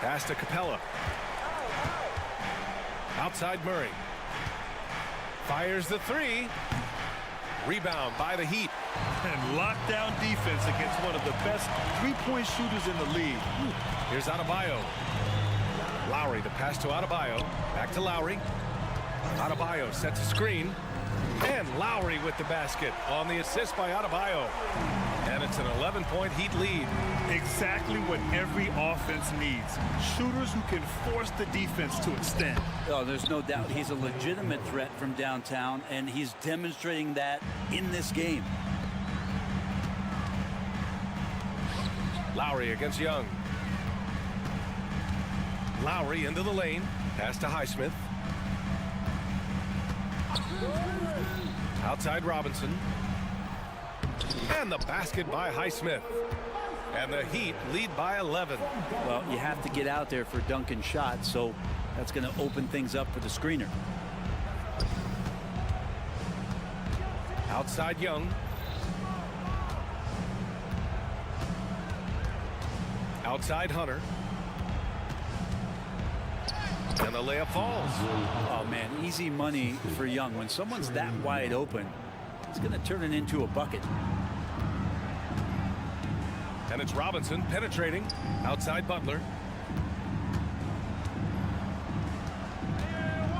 Pass to Capella. Outside Murray. Fires the 3. Rebound by the Heat. And lockdown defense against one of the best three-point shooters in the league. Here's Adebayo. Lowry, the pass to Adebayo. Back to Lowry. Adebayo sets a screen. And Lowry with the basket on the assist by Adebayo. And it's an 11-point Heat lead. Exactly what every offense needs. Shooters who can force the defense to extend. Oh, there's no doubt he's a legitimate threat from downtown, and he's demonstrating that in this game. Lowry against Young. Lowry into the lane. Pass to Highsmith. Outside Robinson. And the basket by Highsmith. And the Heat lead by 11. Well, you have to get out there for Duncan shots, so that's going to open things up for the screener. Outside Young. Outside Hunter. And the layup falls. Oh, man, easy money for Young. When someone's that wide open, it's going to turn it into a bucket. And it's Robinson penetrating. Outside Butler.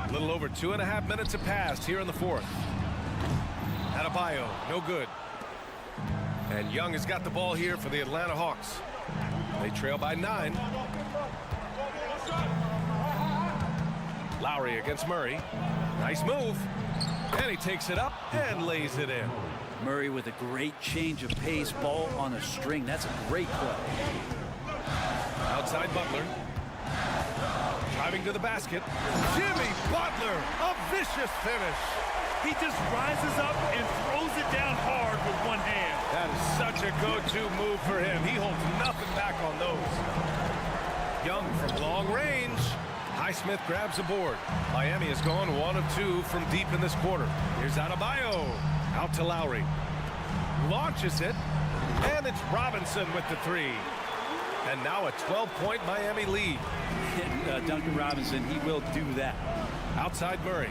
A little over 2.5 minutes have passed here in the fourth. Adebayo, no good. And Young has got the ball here for the Atlanta Hawks. They trail by 9. Lowry against Murray. Nice move. And he takes it up and lays it in. Murray with a great change of pace, ball on a string. That's a great play. Outside Butler. Driving to the basket. Jimmy Butler, a vicious finish. He just rises up and throws it down hard with one hand. That is such a go-to move for him. He holds nothing back on those. Young from long range. Highsmith grabs the board. Miami has gone 1 of 2 from deep in this quarter. Here's Adebayo. Out to Lowry. Launches it. And it's Robinson with the 3. And now a 12-point Miami lead. Duncan Robinson, he will do that. Outside Murray.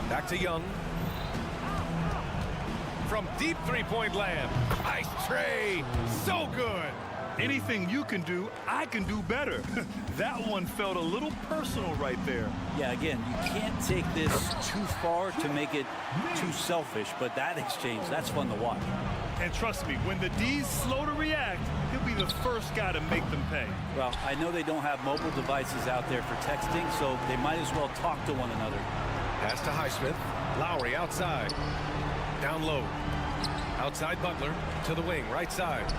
Back to Young. From deep three-point land. Nice tray. So good. Anything you can do, I can do better. That one felt a little personal right there. Yeah, again, you can't take this too far to make it too selfish, but that exchange, that's fun to watch. And trust me, when the D's slow to react, he'll be the first guy to make them pay. Well, I know they don't have mobile devices out there for texting, so they might as well talk to one another. Pass to Highsmith. Lowry outside. Down low. Outside Butler to the wing, right side.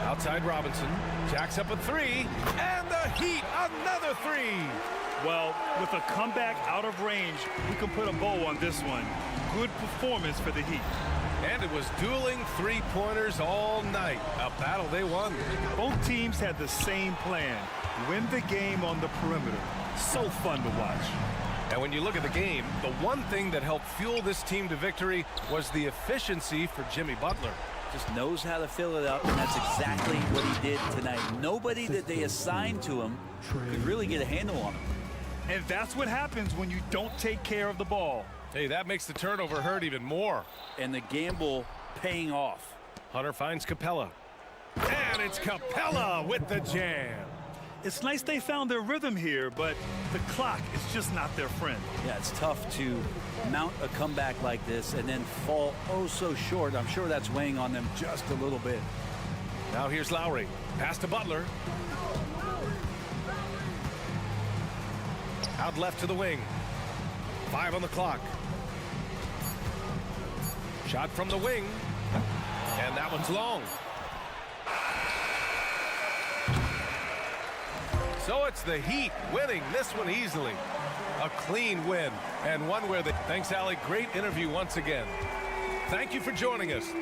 Outside Robinson. Jacks up a three. And the Heat, another three. Well, with a comeback out of range, we can put a bow on this one. Good performance for the Heat. And it was dueling three-pointers all night. A battle they won. Both teams had the same plan. Win the game on the perimeter. So fun to watch. And when you look at the game, the one thing that helped fuel this team to victory was the efficiency for Jimmy Butler. Just knows how to fill it up, and that's exactly what he did tonight. Nobody that they assigned to him could really get a handle on him. And that's what happens when you don't take care of the ball. Hey, that makes the turnover hurt even more. And the gamble paying off. Hunter finds Capella. And it's Capella with the jam. It's nice they found their rhythm here, but the clock is just not their friend. Yeah, it's tough to mount a comeback like this and then fall oh so short. I'm sure that's weighing on them just a little bit. Now here's Lowry. Pass to Butler. Out left to the wing. 5 on the clock. Shot from the wing. And that one's long. So it's the Heat winning this one easily. A clean win, and one where thanks, Allie. Great interview once again. Thank you for joining us.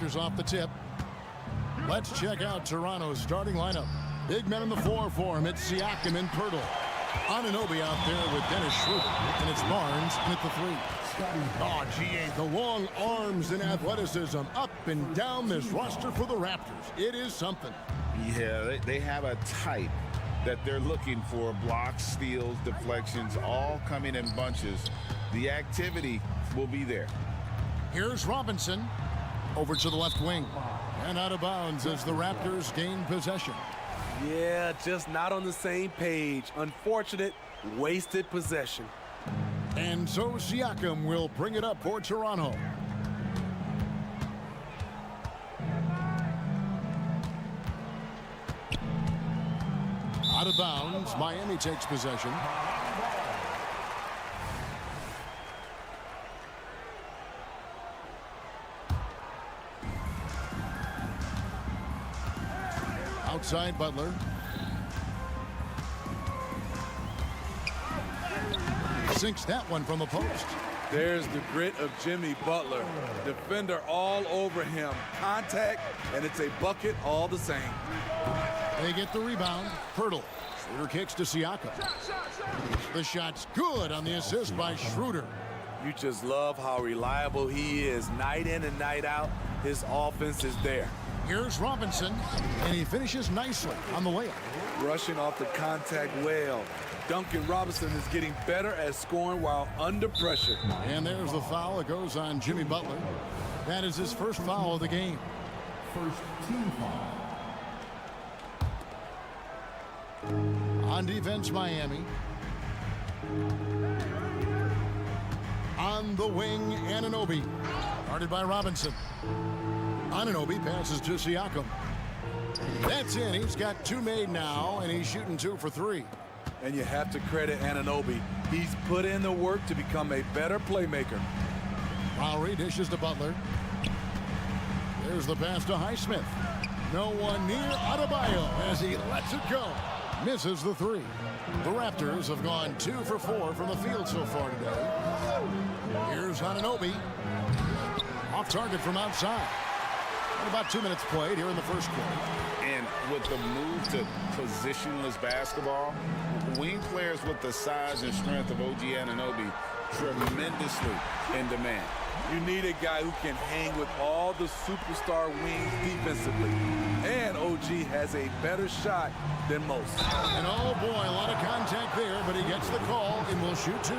Raptors off the tip. Let's check out Toronto's starting lineup. Big men in the floor for him. It's Siakam and Pirtle. Anunoby out there with Dennis Schroeder. And it's Barnes in at the 3. Oh, GA, the long arms and athleticism up and down this roster for the Raptors. It is something. Yeah, they have a type that they're looking for. Blocks, steals, deflections, all coming in bunches. The activity will be there. Here's Robinson over to the left wing. And out of bounds as the Raptors gain possession. Yeah, just not on the same page. Unfortunate, wasted possession. And so Siakam will bring it up for Toronto. Out of bounds, Miami takes possession. Outside Butler. Sinks that one from the post. There's the grit of Jimmy Butler. Defender all over him. Contact, and it's a bucket all the same. They get the rebound. Pirtle. Schroeder kicks to Siakam. The shot's good on the assist by Schroeder. You just love how reliable he is. Night in and night out, his offense is there. Here's Robinson, and he finishes nicely on the layup. Rushing off the contact well. Duncan Robinson is getting better at scoring while under pressure. And there's the foul. It goes on Jimmy Butler. That is his first foul of the game. First team foul. On defense, Miami. On the wing, Anunoby. Guarded by Robinson. Anunoby passes to Siakam. That's in. He's got 2 made now, and he's shooting 2 for 3. And you have to credit Anunoby. He's put in the work to become a better playmaker. Lowry dishes to Butler. There's the pass to Highsmith. No one near Adebayo as he lets it go. Misses the 3. The Raptors have gone 2 for 4 from the field so far today. Here's Anunoby. Off target from outside. And about 2 minutes played here in the first quarter. And with the move to positionless basketball, wing players with the size and strength of OG Anunoby tremendously in demand. You need a guy who can hang with all the superstar wings defensively. And OG has a better shot than most. And oh boy, a lot of contact there, but he gets the call and will shoot 2.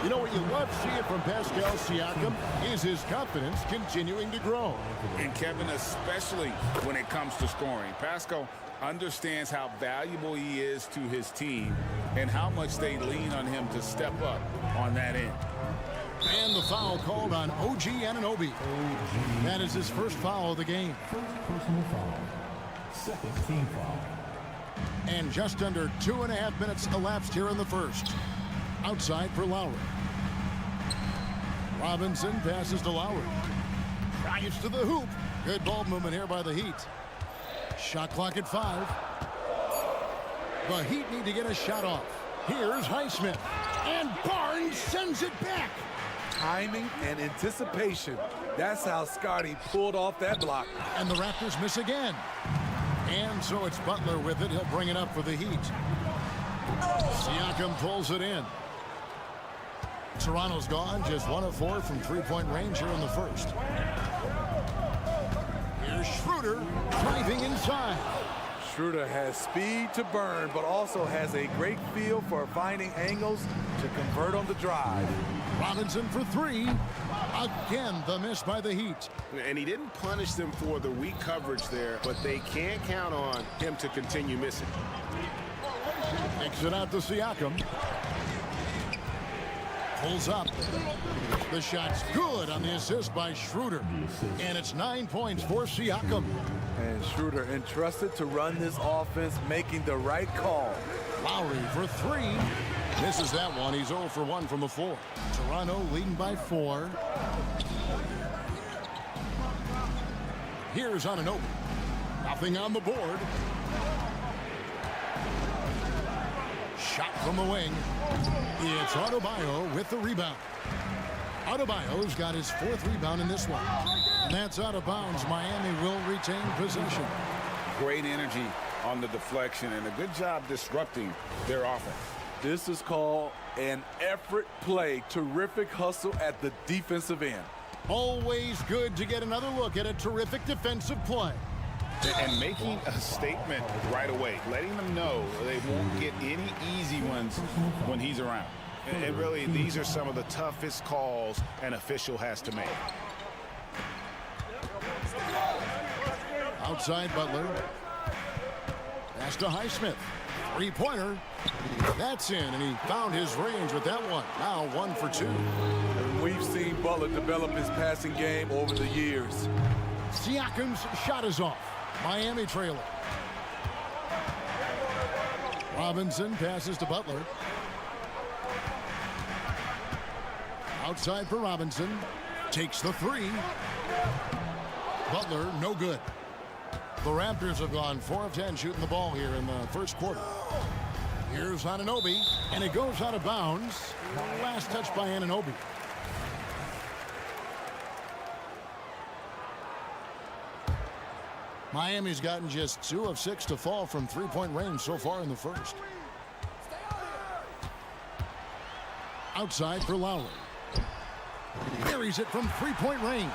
You know what you love seeing from Pascal Siakam is his confidence continuing to grow. And Kevin, especially when it comes to scoring. Pascal understands how valuable he is to his team and how much they lean on him to step up on that end. And the foul called on OG Anunoby. That is his first foul of the game. First personal foul. Second team foul. And just under 2.5 minutes elapsed here in the first. Outside for Lowry. Robinson passes to Lowry. Drives to the hoop. Good ball movement here by the Heat. Shot clock at 5. The Heat need to get a shot off. Here's Highsmith. And Barnes sends it back. Timing and anticipation. That's how Scotty pulled off that block. And the Raptors miss again. And so it's Butler with it. He'll bring it up for the Heat. Siakam pulls it in. Toronto's gone just 1 of 4 from 3-point range here in the first. Here's Schroeder driving inside. Schroeder has speed to burn, but also has a great feel for finding angles to convert on the drive. Robinson for 3. Again, the miss by the Heat. And he didn't punish them for the weak coverage there, but they can't count on him to continue missing. Takes it out to Siakam. Pulls up. The shot's good on the assist by Schroeder. And it's 9 points for Siakam. And Schroeder entrusted to run this offense, making the right call. Lowry for 3. Misses that one. He's 0 for 1 from the floor. Toronto leading by 4. Here's Anunoby. Nothing on the board. Shot from the wing. It's Adebayo with the rebound. Adebayo's got his 4th rebound in this one. And that's out of bounds. Miami will retain possession. Great energy on the deflection and a good job disrupting their offense. This is called an effort play. Terrific hustle at the defensive end. Always good to get another look at a terrific defensive play. And making a statement right away, letting them know they won't get any easy ones when he's around. And really, these are some of the toughest calls an official has to make. Outside Butler. Pass to Highsmith. Three-pointer. That's in, and he found his range with that one. Now 1 for 2. And we've seen Butler develop his passing game over the years. Siakam's shot is off. Miami trailing. Robinson passes to Butler. Outside for Robinson. Takes the three. Butler, no good. The Raptors have gone 4 of 10 shooting the ball here in the first quarter. Here's Anunoby, and it goes out of bounds. Last touch by Anunoby. Miami's gotten just 2 of 6 to fall from three-point range so far in the first. Outside for Lowry. Buries it from three-point range.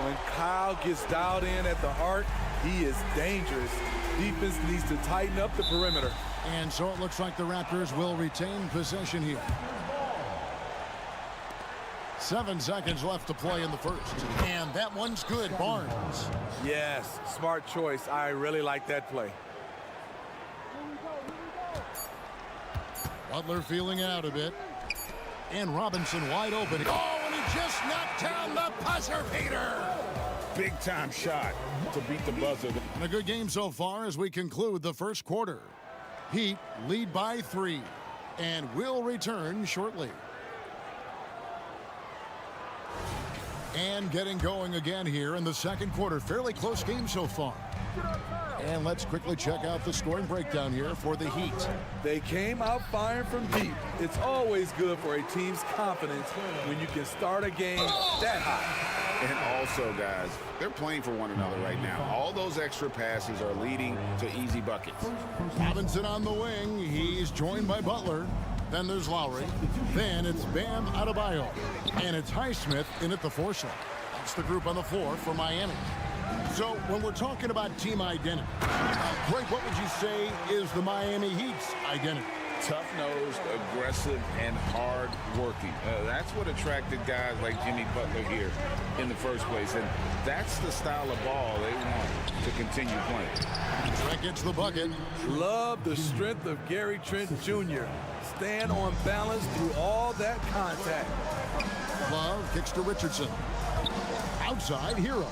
When Kyle gets dialed in at the arc, he is dangerous. Defense needs to tighten up the perimeter. And so it looks like the Raptors will retain possession here. 7 seconds left to play in the first. And that one's good, Barnes. Yes, smart choice. I really like that play. Butler feeling out a bit. And Robinson wide open. Oh, and he just knocked down the buzzer beater. Big time shot to beat the buzzer. And a good game so far as we conclude the first quarter. Heat lead by 3 and will return shortly. And getting going again here in the second quarter. Fairly close game so far. And let's quickly check out the scoring breakdown here for the Heat. They came out firing from deep. It's always good for a team's confidence when you can start a game that high. And also, guys, they're playing for one another right now. All those extra passes are leading to easy buckets. Robinson on the wing. He's joined by Butler. Then there's Lowry. Then it's Bam Adebayo. And it's Highsmith in at the foursome. That's the group on the floor for Miami. So when we're talking about team identity, Greg, what would you say is the Miami Heat's identity? Tough-nosed, aggressive, and hard-working. That's what attracted guys like Jimmy Butler here in the first place. And that's the style of ball they want to continue playing. Trent gets the bucket. Love the strength of Gary Trent Jr. Stand on balance through all that contact. Love kicks to Richardson. Outside, Hero.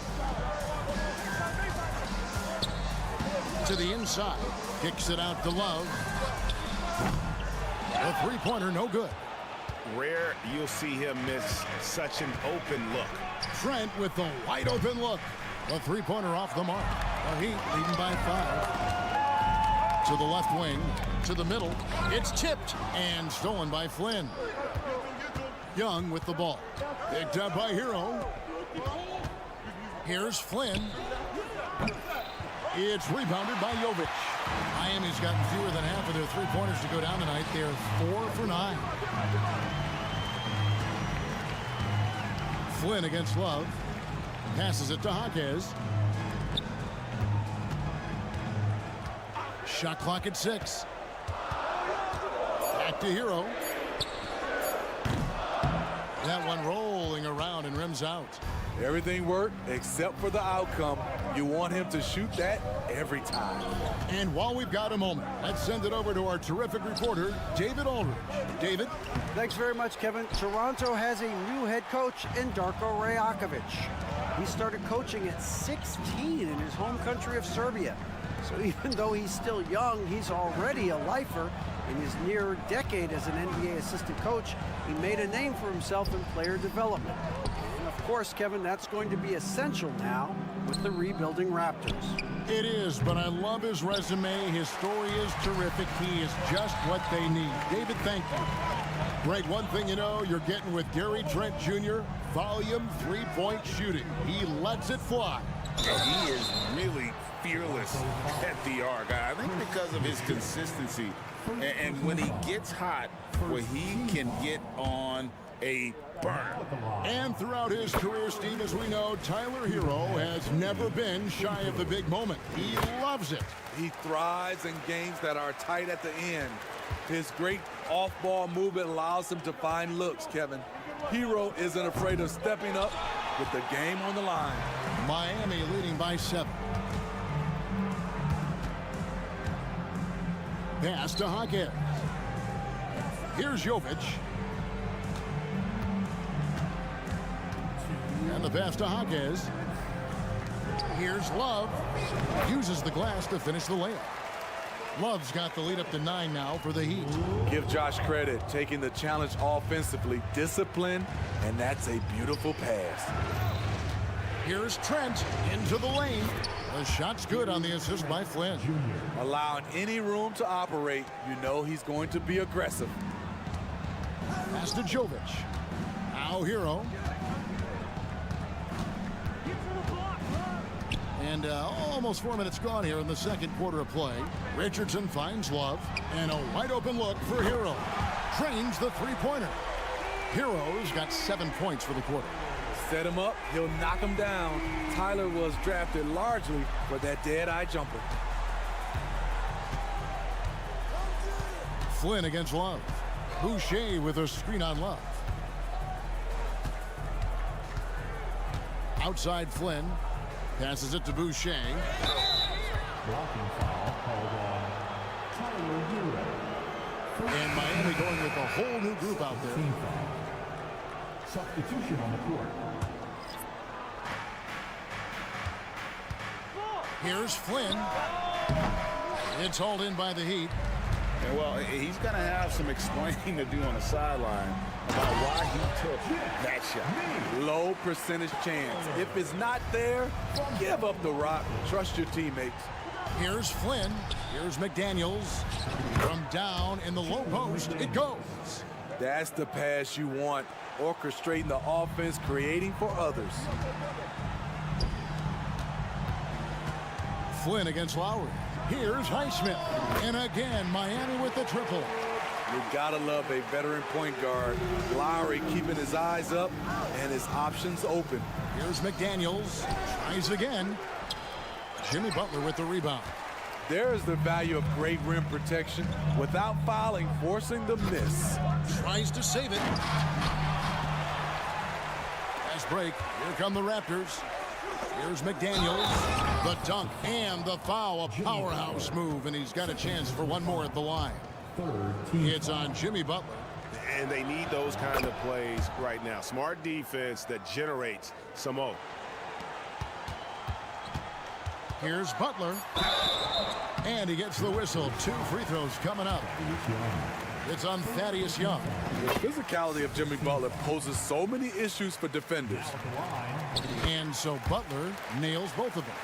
To the inside. Kicks it out to Love. The three-pointer, no good. Rare you'll see him miss such an open look. Trent with the wide-open look. The three-pointer off the mark. The Heat leading by 5. To the left wing. To the middle. It's tipped and stolen by Flynn. Young with the ball. Picked up by Hero. Here's Flynn. It's rebounded by Jovic. Miami's gotten fewer than half of their three-pointers to go down tonight. They're 4 for 9. Flynn against Love. Passes it to Jaquez. Shot clock at 6. Back to Hero. That one rolling around and rims out. Everything worked except for the outcome. You want him to shoot that every time. And while we've got a moment, let's send it over to our terrific reporter, David Aldridge. David? Thanks very much, Kevin. Toronto has a new head coach in Darko Rajakovic. He started coaching at 16 in his home country of Serbia. So even though he's still young, he's already a lifer. In his near decade as an NBA assistant coach, he made a name for himself in player development. And of course, Kevin, that's going to be essential now with the rebuilding Raptors. It is, but I love his resume. His story is terrific. He is just what they need. David, thank you. Greg, one thing you know, you're getting with Gary Trent Jr., volume three-point shooting. He lets it fly. He is really fearless at the arc. I think because of his consistency. And when he gets hot, where he can get on a burner. And throughout his career, Steve, as we know, Tyler Hero has never been shy of the big moment. He loves it. He thrives in games that are tight at the end. His great off-ball movement allows him to find looks, Kevin. Hero isn't afraid of stepping up with the game on the line. Miami leading by 7. Pass to Hawkins. Here's Jovic. And the pass to Hawkins. Here's Love. Uses the glass to finish the layup. Love's got the lead up to 9 now for the Heat. Give Josh credit, taking the challenge offensively, discipline, and that's a beautiful pass. Here's Trent into the lane. The shot's good on the assist by Flynn. Allowing any room to operate, you know he's going to be aggressive. Pass to Jovic. Now Hero. And almost 4 minutes gone here in the second quarter of play. Richardson finds Love. And a wide open look for Hero. Trains the three-pointer. Hero's got 7 points for the quarter. Set him up, he'll knock him down. Tyler was drafted largely for that dead-eye jumper. Flynn against Love. Boucher with a screen on Love. Outside Flynn. Passes it to Boucher. Blocking foul called on Tyler Hero. And Miami going with a whole new group out there. Team foul. Substitution on the court. Here's Flynn. It's hauled in by the Heat. And well, he's going to have some explaining to do on the sideline about why he took that shot. Low percentage chance. If it's not there, give up the rock. Trust your teammates. Here's Flynn. Here's McDaniels. From down in the low post, it goes. That's the pass you want. Orchestrating the offense, creating for others. Flynn against Lowry. Here's Highsmith. And again, Miami with the triple. You gotta love a veteran point guard. Lowry keeping his eyes up and his options open. Here's McDaniels. Tries again. Jimmy Butler with the rebound. There's the value of great rim protection without fouling, forcing the miss. Tries to save it. Fast break. Here come the Raptors. Here's McDaniels. The dunk and the foul. A powerhouse move, and he's got a chance for one more at the line. It's on Jimmy Butler. And they need those kind of plays right now. Smart defense that generates some more. Here's Butler. And he gets the whistle. 2 free throws coming up. It's on Thaddeus Young. The physicality of Jimmy Butler poses so many issues for defenders. And so Butler nails both of them.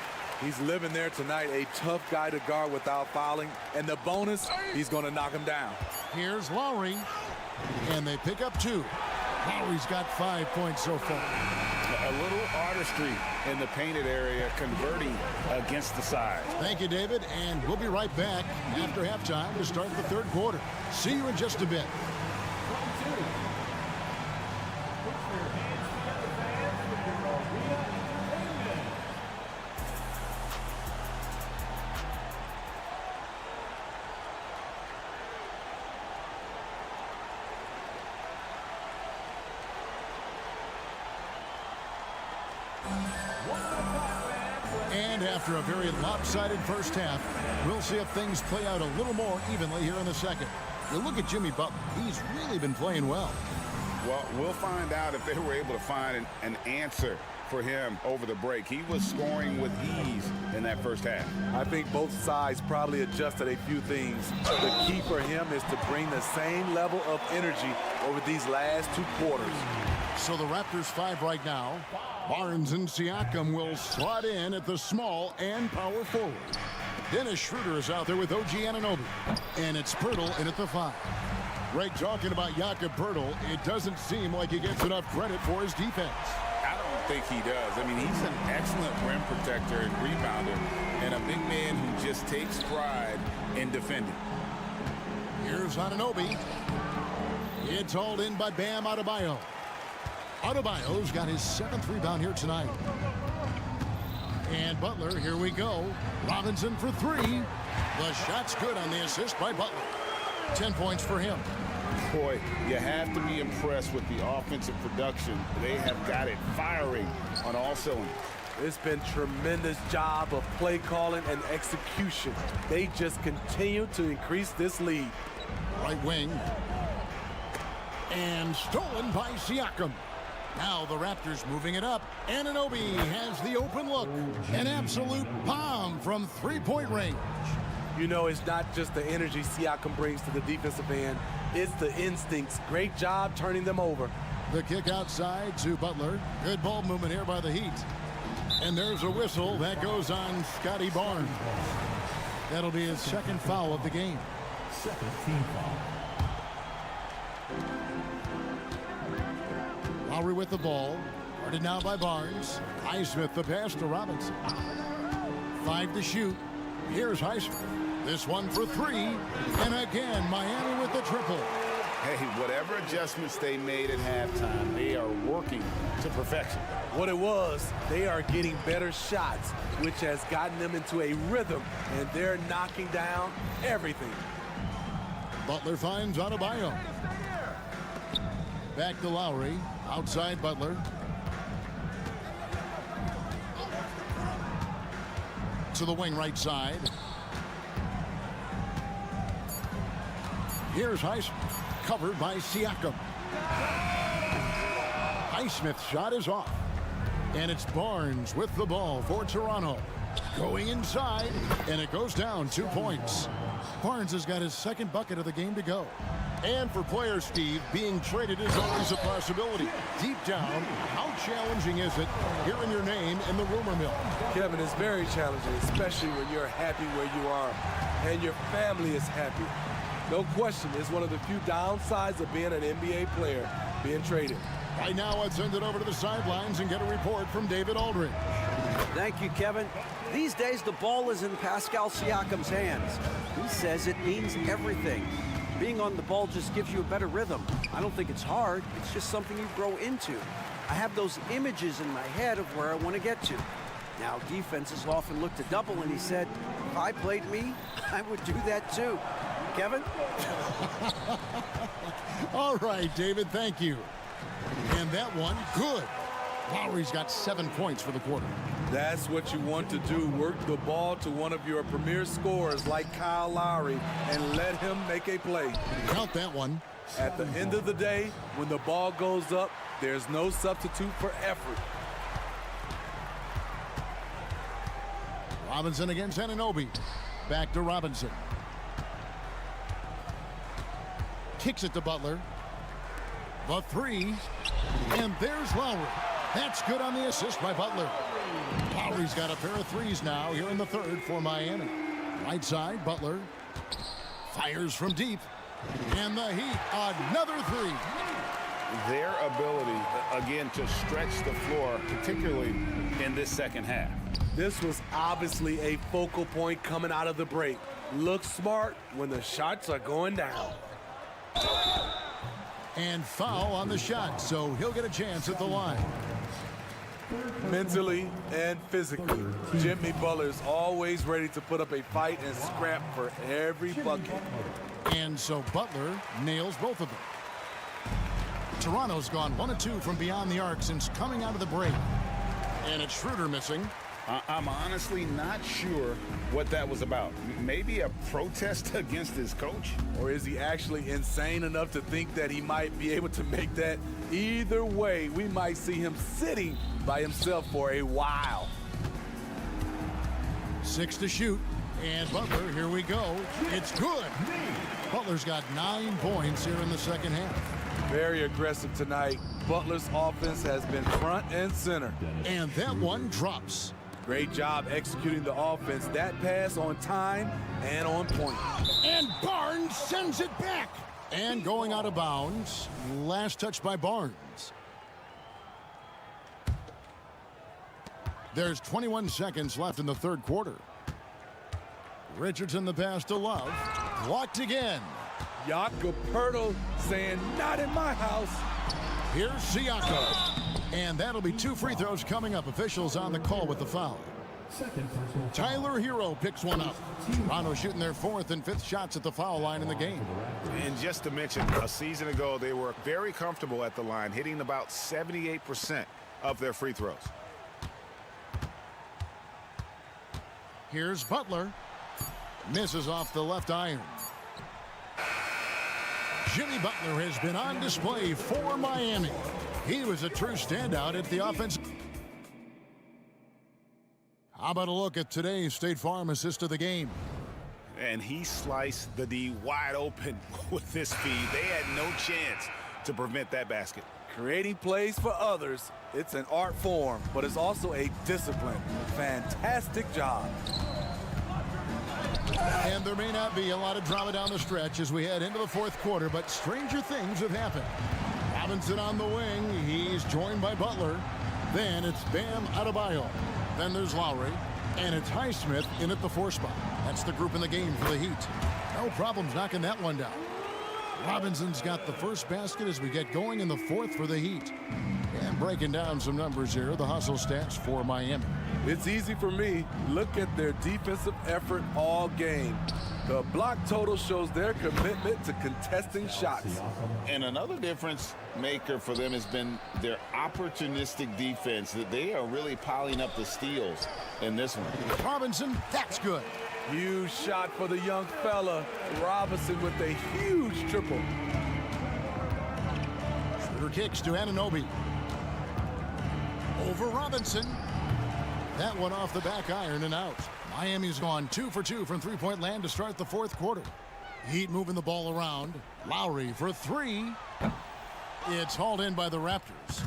He's living there tonight, a tough guy to guard without fouling. And the bonus, he's going to knock him down. Here's Lowry. And they pick up 2. Lowry's got 5 points so far. A little artistry in the painted area, converting against the size. Thank you, David. And we'll be right back after halftime to start the third quarter. See you in just a bit. And after a very lopsided first half, we'll see if things play out a little more evenly here in the second. You look at Jimmy Butler. He's really been playing well. Well, we'll find out if they were able to find an answer for him over the break. He was scoring with ease in that first half. I think both sides probably adjusted a few things. The key for him is to bring the same level of energy over these last 2 quarters. So the Raptors 5 right now. Barnes and Siakam will slot in at the small and power forward. Dennis Schroeder is out there with OG Anunoby. And it's Pirtle in at the 5. Greg talking about Jakob Pirtle. It doesn't seem like he gets enough credit for his defense. I don't think he does. I mean, he's an excellent rim protector and rebounder, and a big man who just takes pride in defending. Here's Anunoby. It's hauled in by Bam Adebayo. Adebayo's got his 7th rebound here tonight. And Butler, here we go. Robinson for 3. The shot's good on the assist by Butler. 10 points for him. Boy, you have to be impressed with the offensive production. They have got it firing on all cylinders. It's been tremendous job of play calling and execution. They just continue to increase this lead. Right wing. And stolen by Siakam. Now the Raptors moving it up. Anunoby has the open look. An absolute bomb from three-point range. You know, it's not just the energy Siakam brings to the defensive end. It's the instincts. Great job turning them over. The kick outside to Butler. Good ball movement here by the Heat. And there's a whistle that goes on Scotty Barnes. That'll be his 2nd foul of the game. Second team foul. Lowry with the ball. Guarded now by Barnes. Highsmith the pass to Robinson. 5 to shoot. Here's Highsmith. This one for 3. And again, Miami with the triple. Hey, whatever adjustments they made at halftime, they are working to perfection. What it was, they are getting better shots, which has gotten them into a rhythm, and they're knocking down everything. Butler finds Adebayo. Back to Lowry. Outside Butler. To the wing right side. Here's Highsmith. Covered by Siakam. Highsmith's shot is off. And it's Barnes with the ball for Toronto. Going inside, and it goes down 2 points. Barnes has got his 2nd bucket of the game to go. And for players, Steve, being traded is always a possibility. Deep down, how challenging is it hearing your name in the rumor mill? Kevin, it's very challenging, especially when you're happy where you are and your family is happy. No question, it's one of the few downsides of being an NBA player, being traded. Right now, let's send it over to the sidelines and get a report from David Aldridge. Thank you, Kevin. These days, the ball is in Pascal Siakam's hands. He says it means everything. Being on the ball just gives you a better rhythm. I don't think it's hard. It's just something you grow into. I have those images in my head of where I want to get to. Now, defenses often look to double, and he said, if I played me, I would do that too. Kevin? All right, David, thank you. And that one, good. Lowry's got 7 points for the quarter. That's what you want to do. Work the ball to one of your premier scorers like Kyle Lowry and let him make a play. Count that one. At the end of the day, when the ball goes up, there's no substitute for effort. Robinson against Anunoby. Back to Robinson. Kicks it to Butler. The 3. And there's Lowry. That's good on the assist by Butler. Lowry's got a pair of 3s now here in the 3rd for Miami. Right side, Butler. Fires from deep. And the Heat, another 3. Their ability, again, to stretch the floor, particularly in this 2nd half. This was obviously a focal point coming out of the break. Look smart when the shots are going down. And foul on the shot, so he'll get a chance at the line. Mentally and physically, Jimmy Butler's always ready to put up a fight and scrap for every bucket. And so Butler nails both of them. Toronto's gone 1 of 2 from beyond the arc since coming out of the break. And it's Schroeder missing. I'm honestly not sure what that was about. Maybe a protest against his coach? Or is he actually insane enough to think that he might be able to make that? Either way, we might see him sitting by himself for a while. 6 to shoot. And Butler, here we go. It's good. Butler's got 9 points here in the 2nd half. Very aggressive tonight. Butler's offense has been front and center. And that one drops. Great job executing the offense. That pass on time and on point. And Barnes sends it back. And going out of bounds. Last touch by Barnes. There's 21 seconds left in the third quarter. Richardson the pass to Love. Blocked again. Jakob Poeltl saying, not in my house. Here's Siakam. And that'll be 2 free throws coming up. Officials on the call with the foul. Tyler Hero picks one up. Toronto shooting their 4th and 5th shots at the foul line in the game. And just to mention, a season ago, they were very comfortable at the line, hitting about 78% of their free throws. Here's Butler. Misses off the left iron. Jimmy Butler has been on display for Miami. He was a true standout at the offense. How about a look at today's State Farm assist of the game? And he sliced the D wide open with this feed. They had no chance to prevent that basket. Creating plays for others, it's an art form, but it's also a discipline. Fantastic job. And there may not be a lot of drama down the stretch as we head into the fourth quarter, but stranger things have happened. Robinson on the wing. He's joined by Butler. Then it's Bam Adebayo. Then there's Lowry. And it's Highsmith in at the 4 spot. That's the group in the game for the Heat. No problems knocking that one down. Robinson's got the first basket as we get going in the 4th for the Heat. And breaking down some numbers here, the hustle stats for Miami. It's easy for me. Look at their defensive effort all game. The block total shows their commitment to contesting shots. And another difference maker for them has been their opportunistic defense. That they are really piling up the steals in this one. Robinson, that's good. Huge shot for the young fella. Robinson with a huge triple. Shooter kicks to Anunoby. Over Robinson. That one off the back iron and out. Miami's gone 2 for 2 from three-point land to start the fourth quarter. Heat moving the ball around. Lowry for 3. It's hauled in by the Raptors.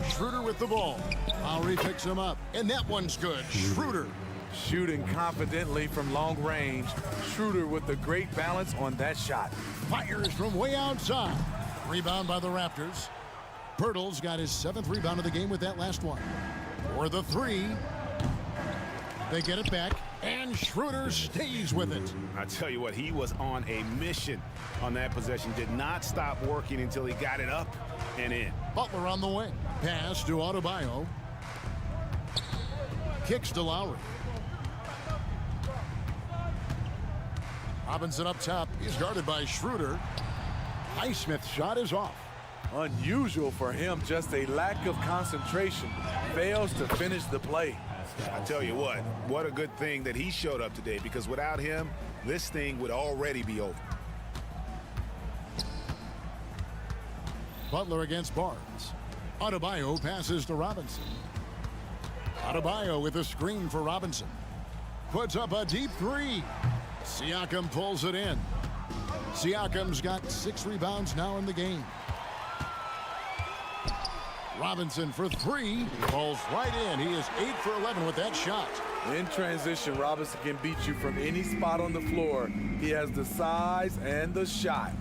Schroeder with the ball. Lowry picks him up. And that one's good. Schroeder. Shooting confidently from long range. Schroeder with a great balance on that shot. Fires from way outside. Rebound by the Raptors. Poeltl's got his 7th rebound of the game with that last one. For the 3. They get it back, and Schroeder stays with it. I tell you what, he was on a mission on that possession. Did not stop working until he got it up and in. Butler on the wing. Pass to Adebayo. Kicks to Lowry. Robinson up top. He's guarded by Schroeder. Highsmith's shot is off. Unusual for him, just a lack of concentration. Fails to finish the play. I tell you what a good thing that he showed up today, because without him, this thing would already be over. Butler against Barnes. Adebayo passes to Robinson. Adebayo with a screen for Robinson. Puts up a deep 3. Siakam pulls it in. Siakam's got 6 rebounds now in the game. Robinson for 3. Falls right in. He is 8 for 11 with that shot. In transition, Robinson can beat you from any spot on the floor. He has the size and the shot.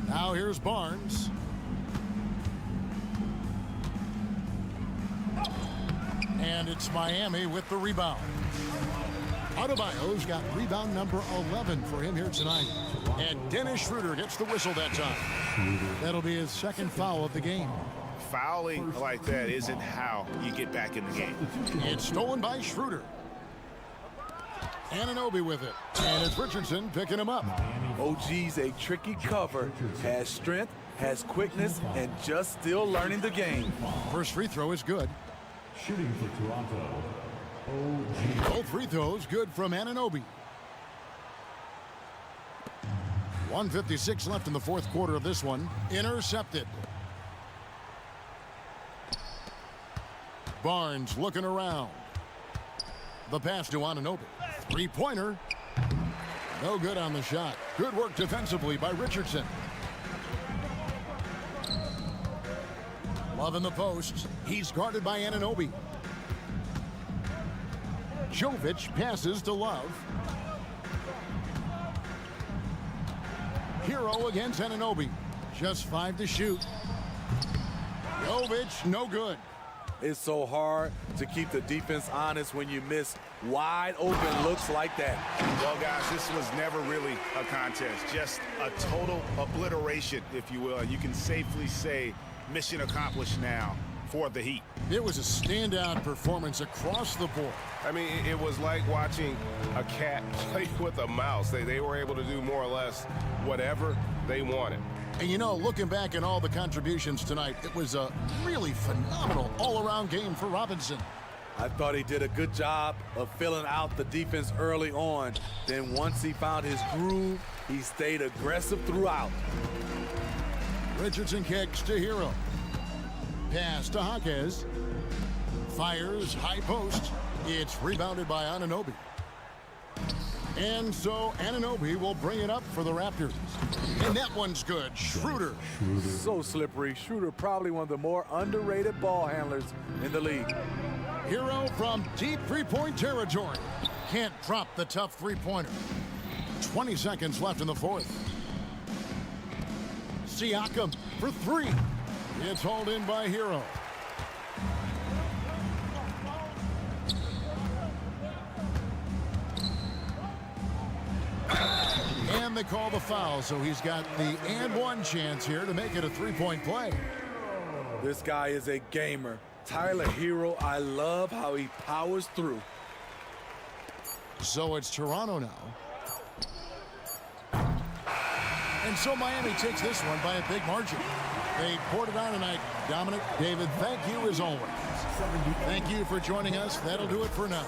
Now here's Barnes. And it's Miami with the rebound. Adebayo's got rebound number 11 for him here tonight. And Dennis Schroeder gets the whistle that time. That'll be his 2nd foul of the game. Fouling like that isn't how you get back in the game. It's stolen by Schroeder. Anunoby with it. And it's Richardson picking him up. OG's a tricky cover. Has strength, has quickness, and just still learning the game. First free throw is good. Shooting for Toronto, OG. Both free throws good from Anunoby. 1:56 left in the fourth quarter of this one. Intercepted. Barnes looking around. The pass to Anunoby. 3-pointer. No good on the shot. Good work defensively by Richardson. Love in the post. He's guarded by Anunoby. Jovic passes to Love. Hero against Anunoby. Just 5 to shoot. Jovic, no good. It's so hard to keep the defense honest when you miss wide open looks like that. Well, guys, this was never really a contest. Just a total obliteration, if you will. And you can safely say mission accomplished now for the Heat. It was a standout performance across the board. I mean, it was like watching a cat play with a mouse. They were able to do more or less whatever they wanted. And you know, looking back at all the contributions tonight, it was a really phenomenal all-around game for Robinson. I thought he did a good job of filling out the defense early on. Then once he found his groove, he stayed aggressive throughout. Richardson kicks to Hero. Pass to Jaquez. Fires high post. It's rebounded by Anunoby. And so Anunoby will bring it up for the Raptors. And that one's good. Schroeder. So slippery. Schroeder probably one of the more underrated ball handlers in the league. Hero from deep three-point territory. Can't drop the tough three-pointer. 20 seconds left in the fourth. Siakam for 3. It's hauled in by Hero. And they call the foul, so he's got the and one chance here to make it a three-point play. This guy is a gamer. Tyler Hero, I love how he powers through. So it's Toronto now. And so Miami takes this one by a big margin. They poured it on tonight. Dominic, David, thank you as always. Thank you for joining us. That'll do it for now.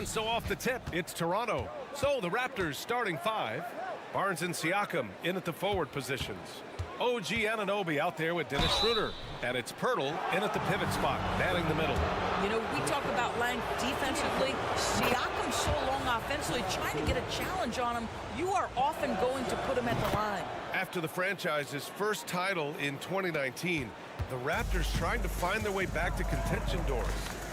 And so off the tip, it's Toronto. So the Raptors starting 5. Barnes and Siakam in at the forward positions. OG Anunoby out there with Dennis Schroeder. And it's Pirtle in at the pivot spot, manning the middle. You know, we talk about length defensively. Siakam so long offensively, trying to get a challenge on him. You are often going to put him at the line. After the franchise's first title in 2019, the Raptors trying to find their way back to contention doors.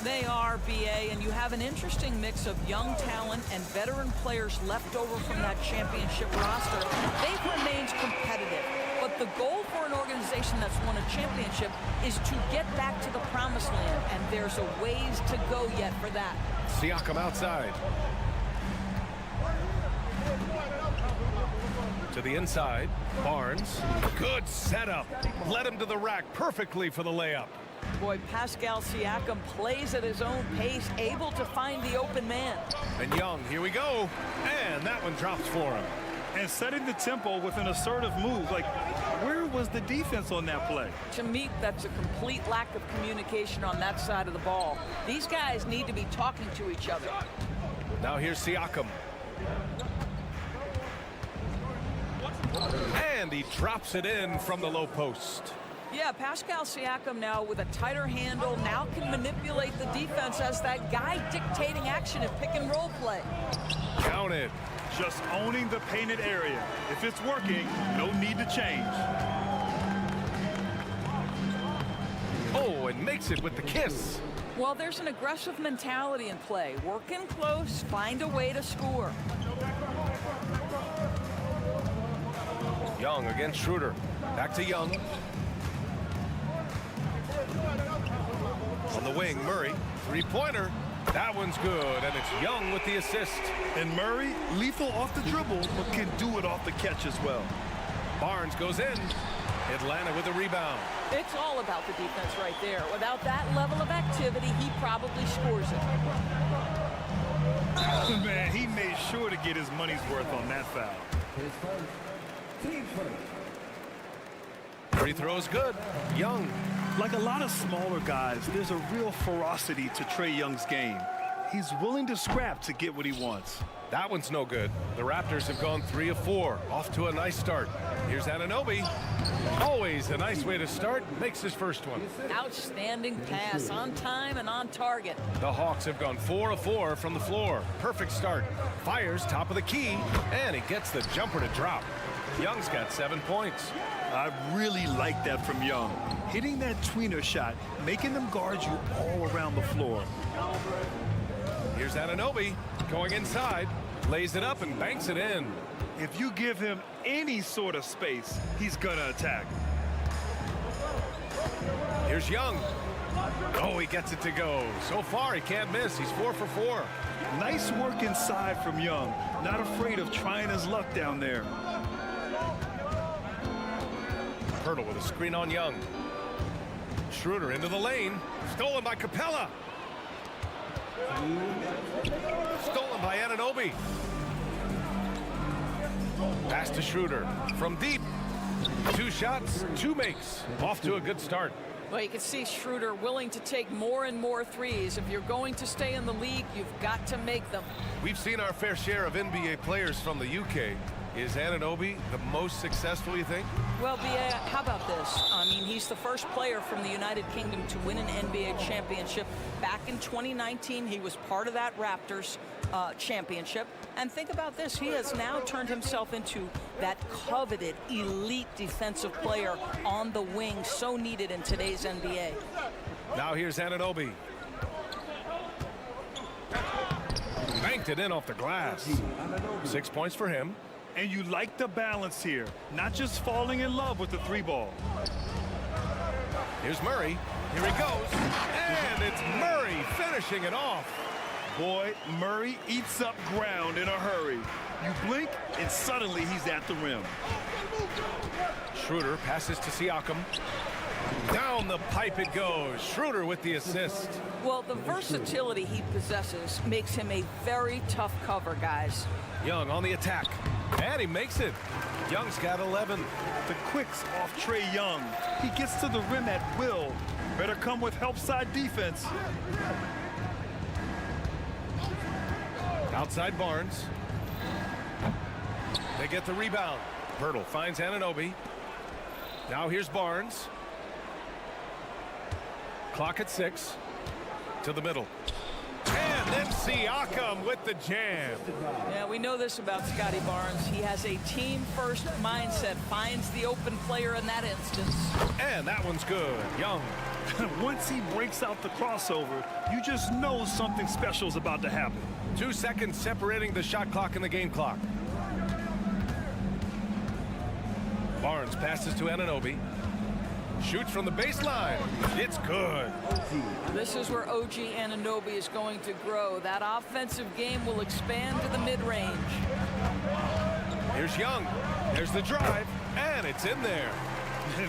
They are, BA, and you have an interesting mix of young talent and veteran players left over from that championship roster. They've remained competitive, but the goal for an organization that's won a championship is to get back to the promised land, and there's a ways to go yet for that. Siakam outside. To the inside, Barnes. Good setup. Led him to the rack perfectly for the layup. Boy, Pascal Siakam plays at his own pace, able to find the open man. And Young, here we go. And that one drops for him. And setting the tempo with an assertive move. Like, where was the defense on that play? To me, that's a complete lack of communication on that side of the ball. These guys need to be talking to each other. Now here's Siakam. And he drops it in from the low post. Yeah, Pascal Siakam now with a tighter handle, now can manipulate the defense as that guy dictating action in pick and roll play. Counted. Just owning the painted area. If it's working, no need to change. Oh, and makes it with the kiss. Well, there's an aggressive mentality in play. Working close, find a way to score. Young against Schroeder. Back to Young. On the wing, Murray. Three-pointer. That one's good, and it's Young with the assist. And Murray, lethal off the dribble, but can do it off the catch as well. Barnes goes in. Atlanta with a rebound. It's all about the defense right there. Without that level of activity, he probably scores it. Man, he made sure to get his money's worth on that foul. Free throw's good. Young. Like a lot of smaller guys, there's a real ferocity to Trae Young's game. He's willing to scrap to get what he wants. That one's no good. The Raptors have gone 3 of 4. Off to a nice start. Here's Anunoby. Always a nice way to start. Makes his first one. Outstanding pass, on time and on target. The Hawks have gone 4 of 4 from the floor. Perfect start. Fires top of the key, and he gets the jumper to drop. Young's got 7 points. I really like that from Young. Hitting that tweener shot, making them guard you all around the floor. Here's Anunoby going inside, lays it up and banks it in. If you give him any sort of space, he's gonna attack. Here's Young. Oh, he gets it to go. So far, he can't miss. He's 4 for 4. Nice work inside from Young. Not afraid of trying his luck down there. Pirtle with a screen on Young. Schroeder into the lane. Stolen by Capella. Stolen by Anunoby. Pass to Schroeder from deep. 2 shots, 2 makes. Off to a good start. Well, you can see Schroeder willing to take more and more threes. If you're going to stay in the league, you've got to make them. We've seen our fair share of NBA players from the UK. Is Anunoby the most successful, you think? Well, BA, how about this? I mean, he's the first player from the United Kingdom to win an NBA championship. Back in 2019, he was part of that Raptors championship. And think about this. He has now turned himself into that coveted elite defensive player on the wing, so needed in today's NBA. Now here's Anunoby. Banked it in off the glass. 6 points for him. And you like the balance here, not just falling in love with the 3-ball. Here's Murray. Here he goes. And it's Murray finishing it off. Boy, Murray eats up ground in a hurry. You blink, and suddenly he's at the rim. Schroeder passes to Siakam. Down the pipe it goes. Schroeder with the assist. Well, the versatility he possesses makes him a very tough cover, guys. Young on the attack. And he makes it. Young's got 11. The quicks off Trae Young. He gets to the rim at will. Better come with help side defense. Outside Barnes. They get the rebound. Pirtle finds Anunoby. Now here's Barnes. Clock at 6. To the middle. And then Siakam with the jam. Yeah, we know this about Scotty Barnes. He has a team-first mindset, finds the open player in that instance. And that one's good. Young. Once he breaks out the crossover, you just know something special is about to happen. 2 seconds separating the shot clock and the game clock. Barnes passes to Anunoby. Shoots from the baseline. It's good. This is where OG Anunoby is going to grow. That offensive game will expand to the mid-range. Here's Young. There's the drive, and it's in there.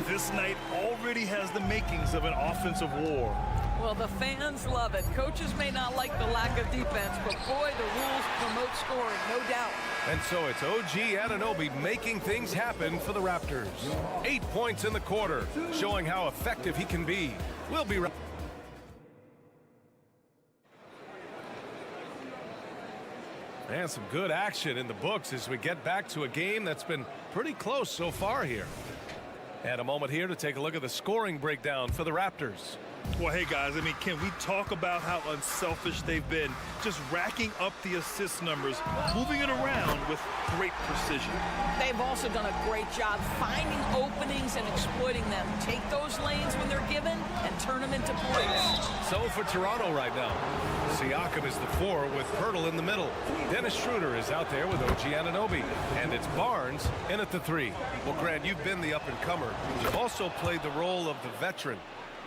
This night already has the makings of an offensive war. Well, the fans love it. Coaches may not like the lack of defense, but boy, the rules promote scoring, no doubt. And so it's OG Anunoby making things happen for the Raptors. 8 points in the quarter, showing how effective he can be. We'll be right. And some good action in the books as we get back to a game that's been pretty close so far here. And a moment here to take a look at the scoring breakdown for the Raptors. Well, hey, guys, I mean, can we talk about how unselfish they've been? Just racking up the assist numbers, moving it around with great precision. They've also done a great job finding openings and exploiting them. Take those lanes when they're given and turn them into points. So for Toronto right now, Siakam is the 4 with Pirtle in the middle. Dennis Schroeder is out there with OG Anunoby. And it's Barnes in at the 3. Well, Grant, you've been the up-and-comer. You've also played the role of the veteran.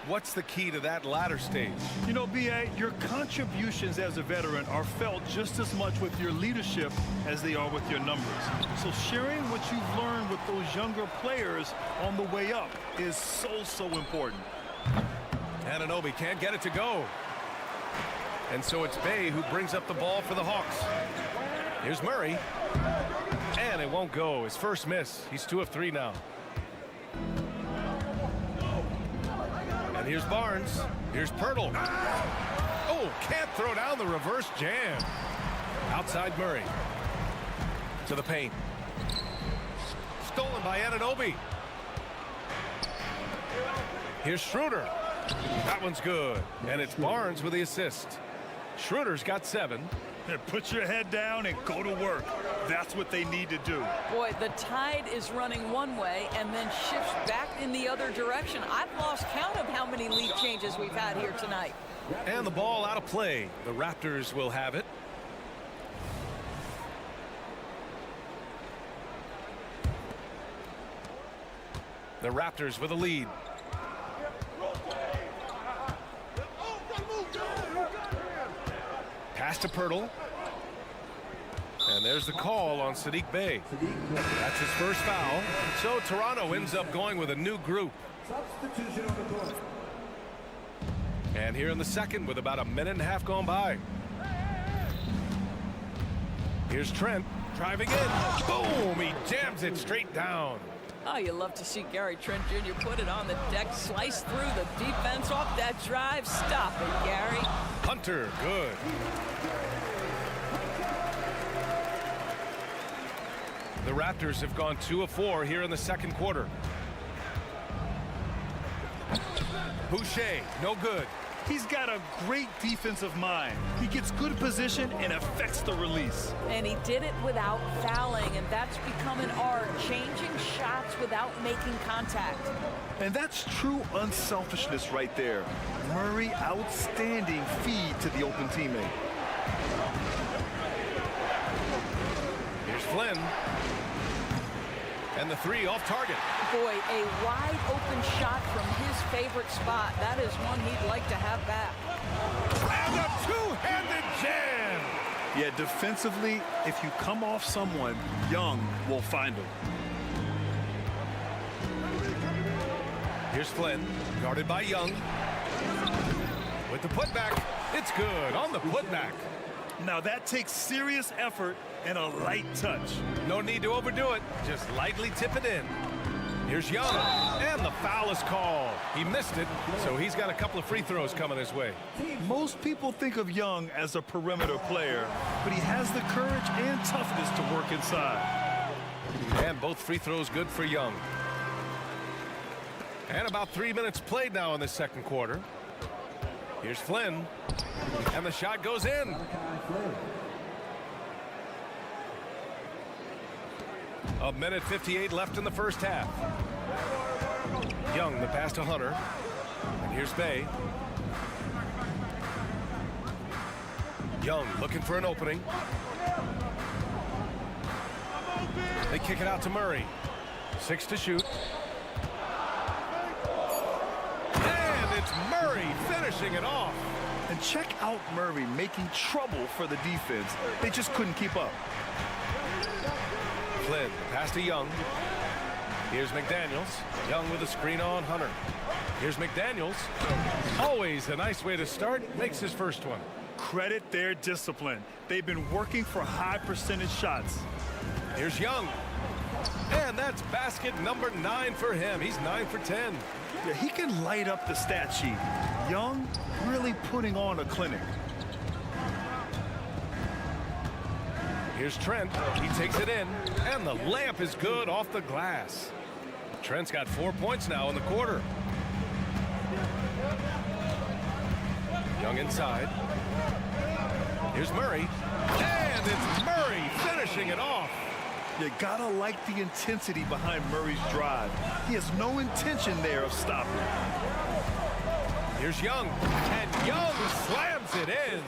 What's the key to that latter stage? You know, B.A., your contributions as a veteran are felt just as much with your leadership as they are with your numbers. So sharing what you've learned with those younger players on the way up is so important. Anunoby can't get it to go. And so it's Bay who brings up the ball for the Hawks. Here's Murray. And it won't go. His first miss. He's 2 of 3 now. And here's Barnes. Here's Pirtle. Oh, can't throw down the reverse jam. Outside Murray. To the paint. Stolen by Anunoby. Here's Schroeder. That one's good. And it's Barnes with the assist. Schroeder's got 7. Put your head down and go to work. That's what they need to do. Boy, the tide is running one way and then shifts back in the other direction. I've lost count of how many lead changes we've had here tonight. And the ball out of play. The Raptors will have it. The Raptors with a lead. Pass to Pirtle. And there's the call on Sadiq Bey. That's his first foul. So Toronto ends up going with a new group. Substitution on the court. And here in the second with about a minute and a half gone by. Here's Trent driving in. Boom! He jams it straight down. Oh, you love to see Gary Trent Jr. put it on the deck, slice through the defense off that drive. Stop it, Gary. Hunter, good. The Raptors have gone 2 of 4 here in the second quarter. Boucher, no good. He's got a great defensive mind. He gets good position and affects the release. And he did it without fouling, and that's become an art, changing shots without making contact. And that's true unselfishness right there. Murray, outstanding feed to the open teammate. Here's Flynn. And the three off target. Boy, a wide open shot from his favorite spot. That is one he'd like to have back. And a two-handed jam. Yeah, defensively, if you come off someone, Young will find him. Here's Flynn, guarded by Young. With the putback, it's good on the putback. Now that takes serious effort and a light touch. No need to overdo it, just lightly tip it in. Here's Young, and the foul is called. He missed it, so he's got a couple of free throws coming his way. Most people think of Young as a perimeter player, but he has the courage and toughness to work inside. And both free throws good for Young. And about 3 minutes played now in the second quarter. Here's Flynn, and the shot goes in. A minute 58 left in the first half. Young, the pass to Hunter. And here's Bey. Young looking for an opening. They kick it out to Murray. 6 to shoot. And it's Murray finishing it off. And check out Murray making trouble for the defense. They just couldn't keep up. Flynn, pass to Young. Here's McDaniels. Young with a screen on Hunter. Here's McDaniels. Always a nice way to start. Makes his first one. Credit their discipline. They've been working for high percentage shots. Here's Young. And that's basket number 9 for him. He's 9 for 10. Yeah, he can light up the stat sheet. Young really putting on a clinic. Here's Trent. He takes it in, and the layup is good off the glass. Trent's got 4 points now in the quarter. Young inside. Here's Murray. And it's Murray finishing it off. You gotta like the intensity behind Murray's drive. He has no intention there of stopping. Here's Young, and Young slams it in.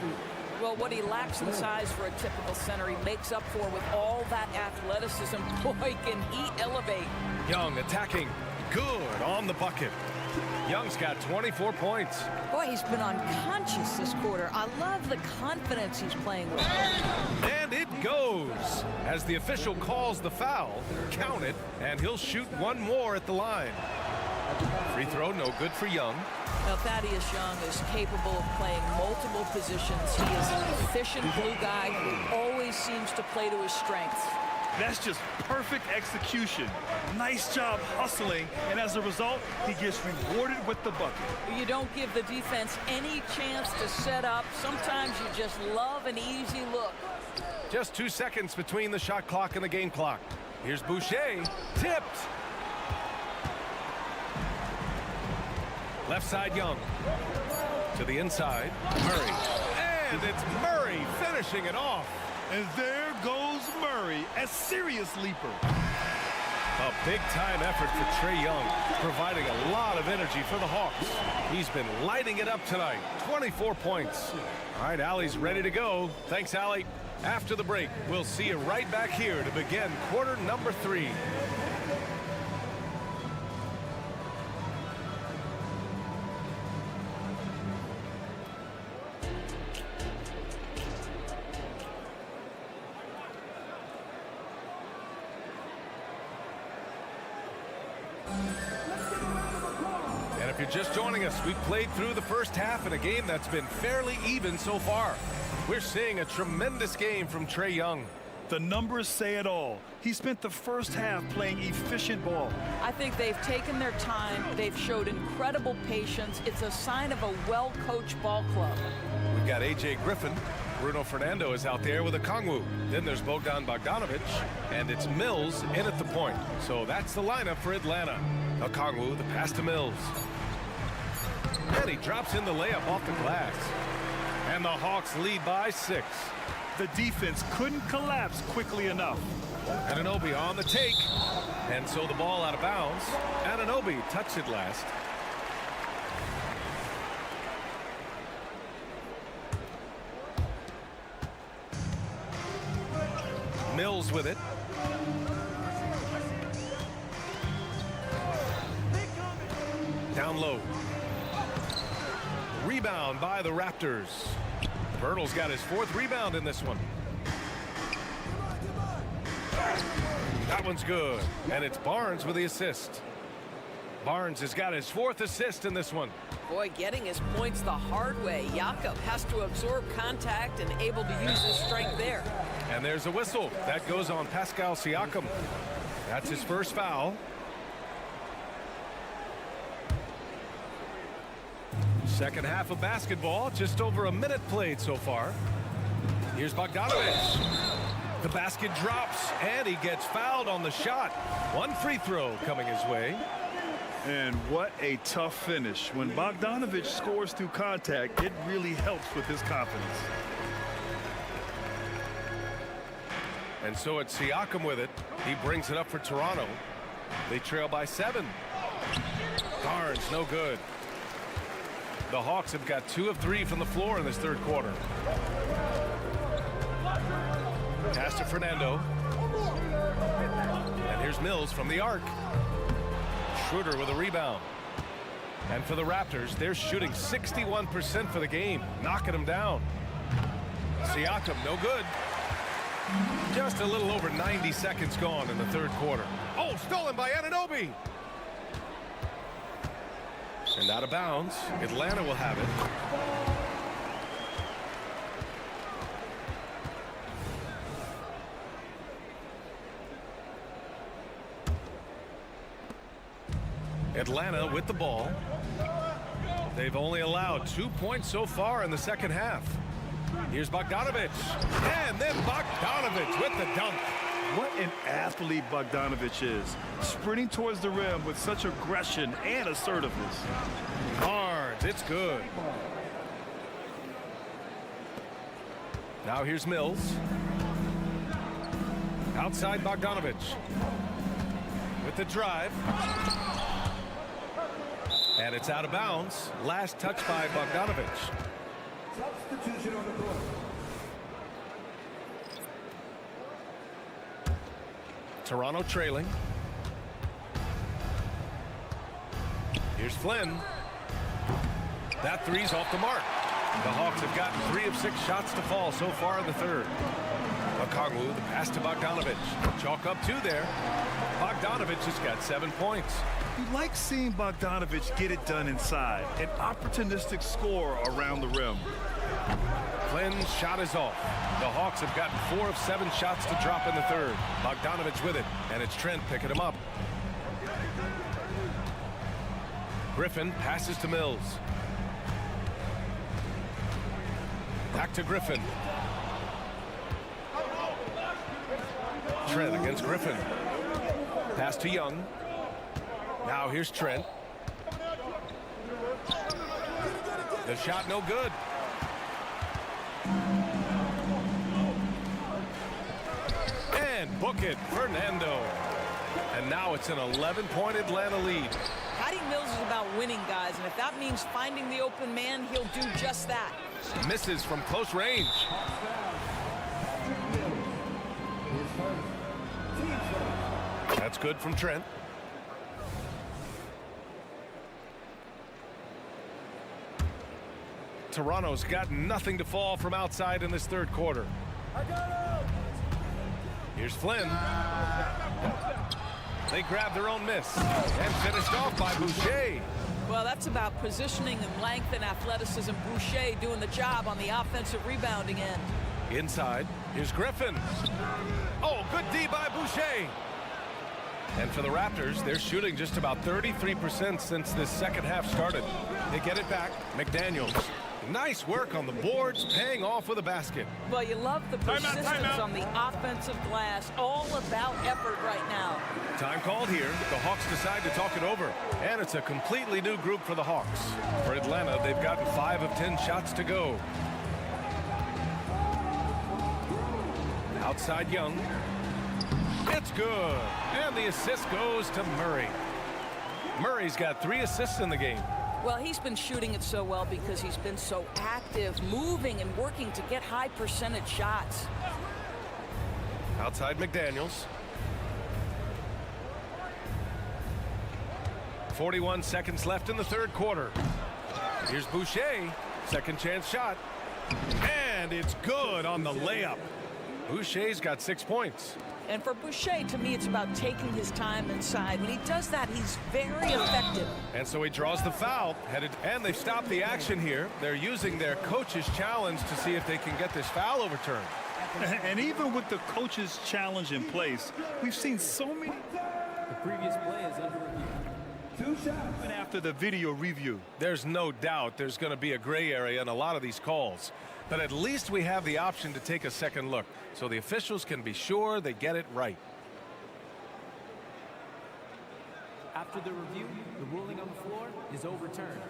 Well, what he lacks in size for a typical center, he makes up for with all that athleticism. Boy, can he elevate. Young attacking, good on the bucket. Young's got 24 points. Boy, he's been unconscious this quarter. I love the confidence he's playing with. And it goes. As the official calls the foul, count it, and he'll shoot one more at the line. Free throw, no good for Young. Now, Thaddeus Young is capable of playing multiple positions. He is an efficient glue guy who always seems to play to his strengths. That's just perfect execution. Nice job hustling, and as a result, he gets rewarded with the bucket. You don't give the defense any chance to set up. Sometimes you just love an easy look. Just 2 seconds between the shot clock and the game clock. Here's Boucher, tipped. Left side Young. To the inside, Murray. And it's Murray finishing it off. And there goes Murray, a serious leaper. A big-time effort for Trae Young, providing a lot of energy for the Hawks. He's been lighting it up tonight, 24 points. All right, Allie's ready to go. Thanks, Allie. After the break, we'll see you right back here to begin quarter number 3. you're just joining us, we've played through the first half in a game that's been fairly even so far. We're seeing a tremendous game from Trae Young. The numbers say it all. He spent the first half playing efficient ball. I think they've taken their time. They've showed incredible patience. It's a sign of a well-coached ball club. We've got A.J. Griffin. Bruno Fernando is out there with a Kongwu. Then there's Bogdan Bogdanovic, and it's Mills in at the point. So that's the lineup for Atlanta. A Kongwu, the pass to Mills. And he drops in the layup off the glass. And the Hawks lead by 6. The defense couldn't collapse quickly enough. Anunoby on the take. And so the ball out of bounds. Anunoby touched it last. Mills with it. Down low. Rebound by the Raptors. Birtle's got his 4th rebound in this one. That one's good. And it's Barnes with the assist. Barnes has got his 4th assist in this one. Boy, getting his points the hard way. Jakob has to absorb contact and able to use his strength there. And there's a whistle. That goes on Pascal Siakam. That's his first foul. Second half of basketball, just over a minute played so far. Here's Bogdanovic. The basket drops, and he gets fouled on the shot. One free throw coming his way. And what a tough finish. When Bogdanovic scores through contact, it really helps with his confidence. And so it's Siakam with it. He brings it up for Toronto. They trail by 7. Barnes, no good. The Hawks have got 2 of 3 from the floor in this third quarter. Pass to Fernando. And here's Mills from the arc. Schroeder with a rebound. And for the Raptors, they're shooting 61% for the game, knocking them down. Siakam, no good. Just a little over 90 seconds gone in the third quarter. Oh, stolen by Anunoby. And out of bounds. Atlanta will have it. Atlanta with the ball. They've only allowed 2 points so far in the second half. Here's Bogdanovic. And then Bogdanovic with the dunk. What an athlete Bogdanovic is. Sprinting towards the rim with such aggression and assertiveness. Barnes, it's good. Now here's Mills. Outside Bogdanovic. With the drive. And it's out of bounds. Last touch by Bogdanovic. Substitution on the court. Toronto trailing. Here's Flynn. That three's off the mark. The Hawks have gotten 3 of 6 shots to fall so far in the third. Okongwu, the pass to Bogdanovic. Chalk up 2 there. Bogdanovic has got 7 points. You like seeing Bogdanovic get it done inside. An opportunistic score around the rim. Flynn's shot is off. The Hawks have gotten 4 of 7 shots to drop in the third. Bogdanovic with it, and it's Trent picking him up. Griffin passes to Mills. Back to Griffin. Trent against Griffin. Pass to Young. Now here's Trent. The shot no good. And book it, Fernando. And now it's an 11-point Atlanta lead. Patty Mills is about winning, guys, and if that means finding the open man, he'll do just that. Misses from close range. That's good from Trent. Toronto's got nothing to fall from outside in this third quarter. Here's Flynn. They grab their own miss and finished off by Boucher. Well, that's about positioning and length and athleticism. Boucher doing the job on the offensive rebounding end. Inside, here's Griffin. Oh, good D by Boucher. And for the Raptors, they're shooting just about 33% since this second half started. They get it back. McDaniels. Nice work on the boards, paying off with a basket. Well, you love the persistence on the offensive glass. All about effort right now. Time called here. The Hawks decide to talk it over. And it's a completely new group for the Hawks. For Atlanta, they've gotten 5 of 10 shots to go. Outside Young. It's good. And the assist goes to Murray. Murray's got 3 assists in the game. Well, he's been shooting it so well because he's been so active, moving and working to get high percentage shots. Outside McDaniels. 41 seconds left in the third quarter. Here's Boucher. Second chance shot. And it's good on the layup. Boucher's got 6 points. And for Boucher, to me, it's about taking his time inside. When he does that, he's very effective. And so he draws the foul. And they've stopped the action here. They're using their coach's challenge to see if they can get this foul overturned. And even with the coach's challenge in place, we've seen so many. The previous play is under review. 2 shots. Even after the video review. There's no doubt there's going to be a gray area in a lot of these calls. But at least we have the option to take a second look, so the officials can be sure they get it right. After the review, the ruling on the floor is overturned.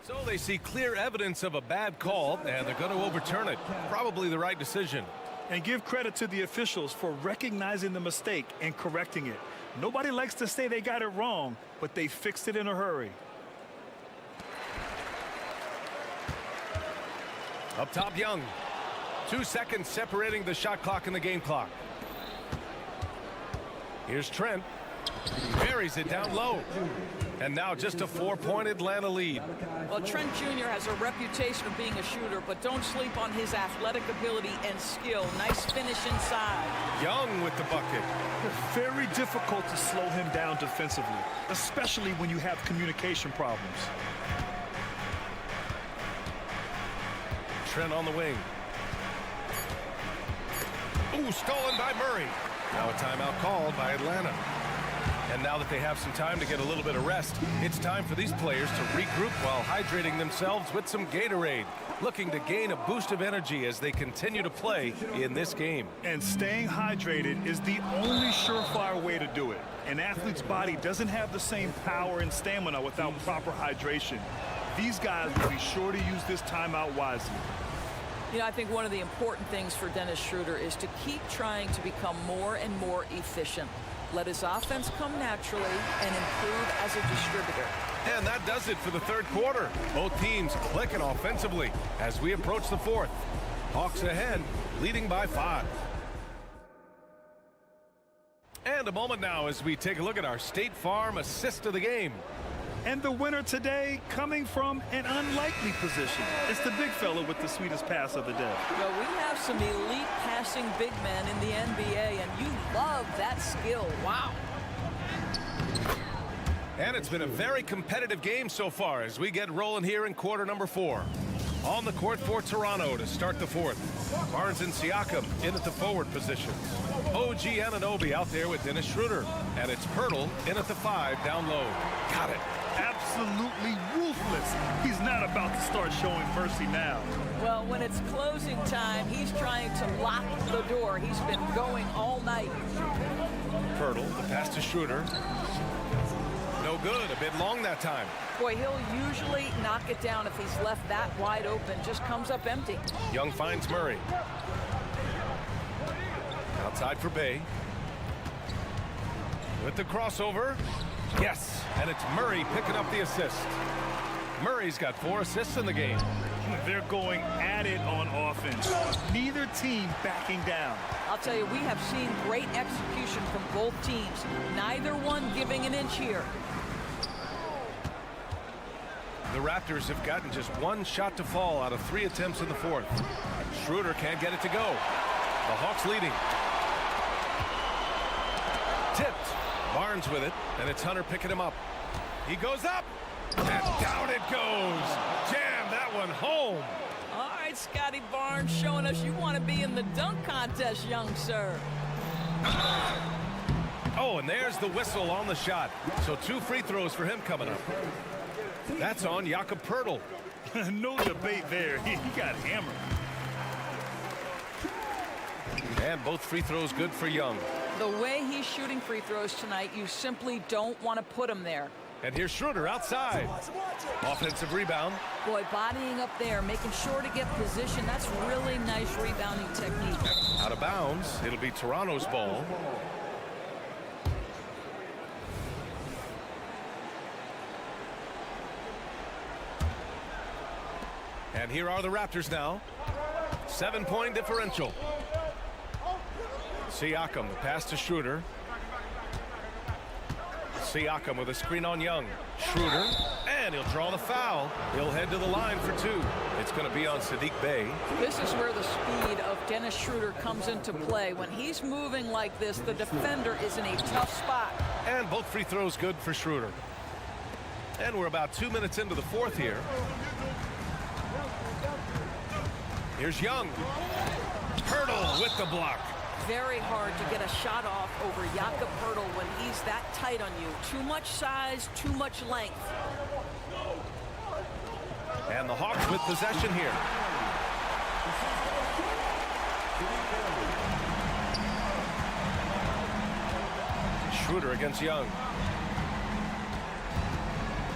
So they see clear evidence of a bad call, and they're going to overturn it. Probably the right decision. And give credit to the officials for recognizing the mistake and correcting it. Nobody likes to say they got it wrong, but they fixed it in a hurry. Up top, Young. 2 seconds separating the shot clock and the game clock. Here's Trent. Buries it down low. And now just a 4-point Atlanta lead. Well, Trent Jr. has a reputation of being a shooter, but don't sleep on his athletic ability and skill. Nice finish inside. Young with the bucket. Very difficult to slow him down defensively, especially when you have communication problems. Trent on the wing. Ooh, stolen by Murray. Now a timeout called by Atlanta. And now that they have some time to get a little bit of rest, it's time for these players to regroup while hydrating themselves with some Gatorade, looking to gain a boost of energy as they continue to play in this game. And staying hydrated is the only surefire way to do it. An athlete's body doesn't have the same power and stamina without proper hydration. These guys will be sure to use this timeout wisely. You know, I think one of the important things for Dennis Schroeder is to keep trying to become more and more efficient. Let his offense come naturally and improve as a distributor. And that does it for the third quarter. Both teams clicking offensively as we approach the fourth. Hawks ahead, leading by 5. And a moment now as we take a look at our State Farm assist of the game. And the winner today coming from an unlikely position. It's the big fella with the sweetest pass of the day. Well, we have some elite passing big men in the NBA, and you love that skill. Wow. And it's been a very competitive game so far as we get rolling here in quarter number 4. On the court for Toronto to start the fourth. Barnes and Siakam in at the forward positions. OG Anunoby out there with Dennis Schroeder. And it's Pirtle in at the 5 down low. Got it. Absolutely ruthless. He's not about to start showing mercy now. Well, when it's closing time, he's trying to lock the door. He's been going all night. Pirtle, the pass to Schroeder. No good, a bit long that time. Boy, he'll usually knock it down if he's left that wide open. Just comes up empty. Young finds Murray. Outside for Bay. With the crossover. Yes, and it's Murray picking up the assist. Murray's got 4 assists in the game. They're going at it on offense. Neither team backing down. I'll tell you, we have seen great execution from both teams. Neither one giving an inch here. The Raptors have gotten just 1 shot to fall out of 3 attempts in the fourth. Schroeder can't get it to go. The Hawks leading. Tipped. Barnes with it, and it's Hunter picking him up. He goes up, and down it goes. Jam that one home. All right, Scotty Barnes showing us you want to be in the dunk contest, young sir. Oh, and there's the whistle on the shot. So 2 free throws for him coming up. That's on Jakob Poeltl. No debate there. He got hammered. And both free throws good for Young. The way he's shooting free throws tonight, you simply don't want to put him there. And here's Schroeder outside. Offensive rebound. Boy, bodying up there, making sure to get position. That's really nice rebounding technique. Out of bounds. It'll be Toronto's ball. And here are the Raptors now. 7-point differential. Siakam, the pass to Schroeder. Siakam with a screen on Young. Schroeder, and he'll draw the foul. He'll head to the line for 2. It's going to be on Sadiq Bey. This is where the speed of Dennis Schroeder comes into play. When he's moving like this, the defender is in a tough spot. And both free throws good for Schroeder. And we're about 2 minutes into the 4th here. Here's Young. Poeltl with the block. Very hard to get a shot off over Jakob Poeltl when he's that tight on you. Too much size, too much length. And the Hawks with possession here. Schroeder against Young.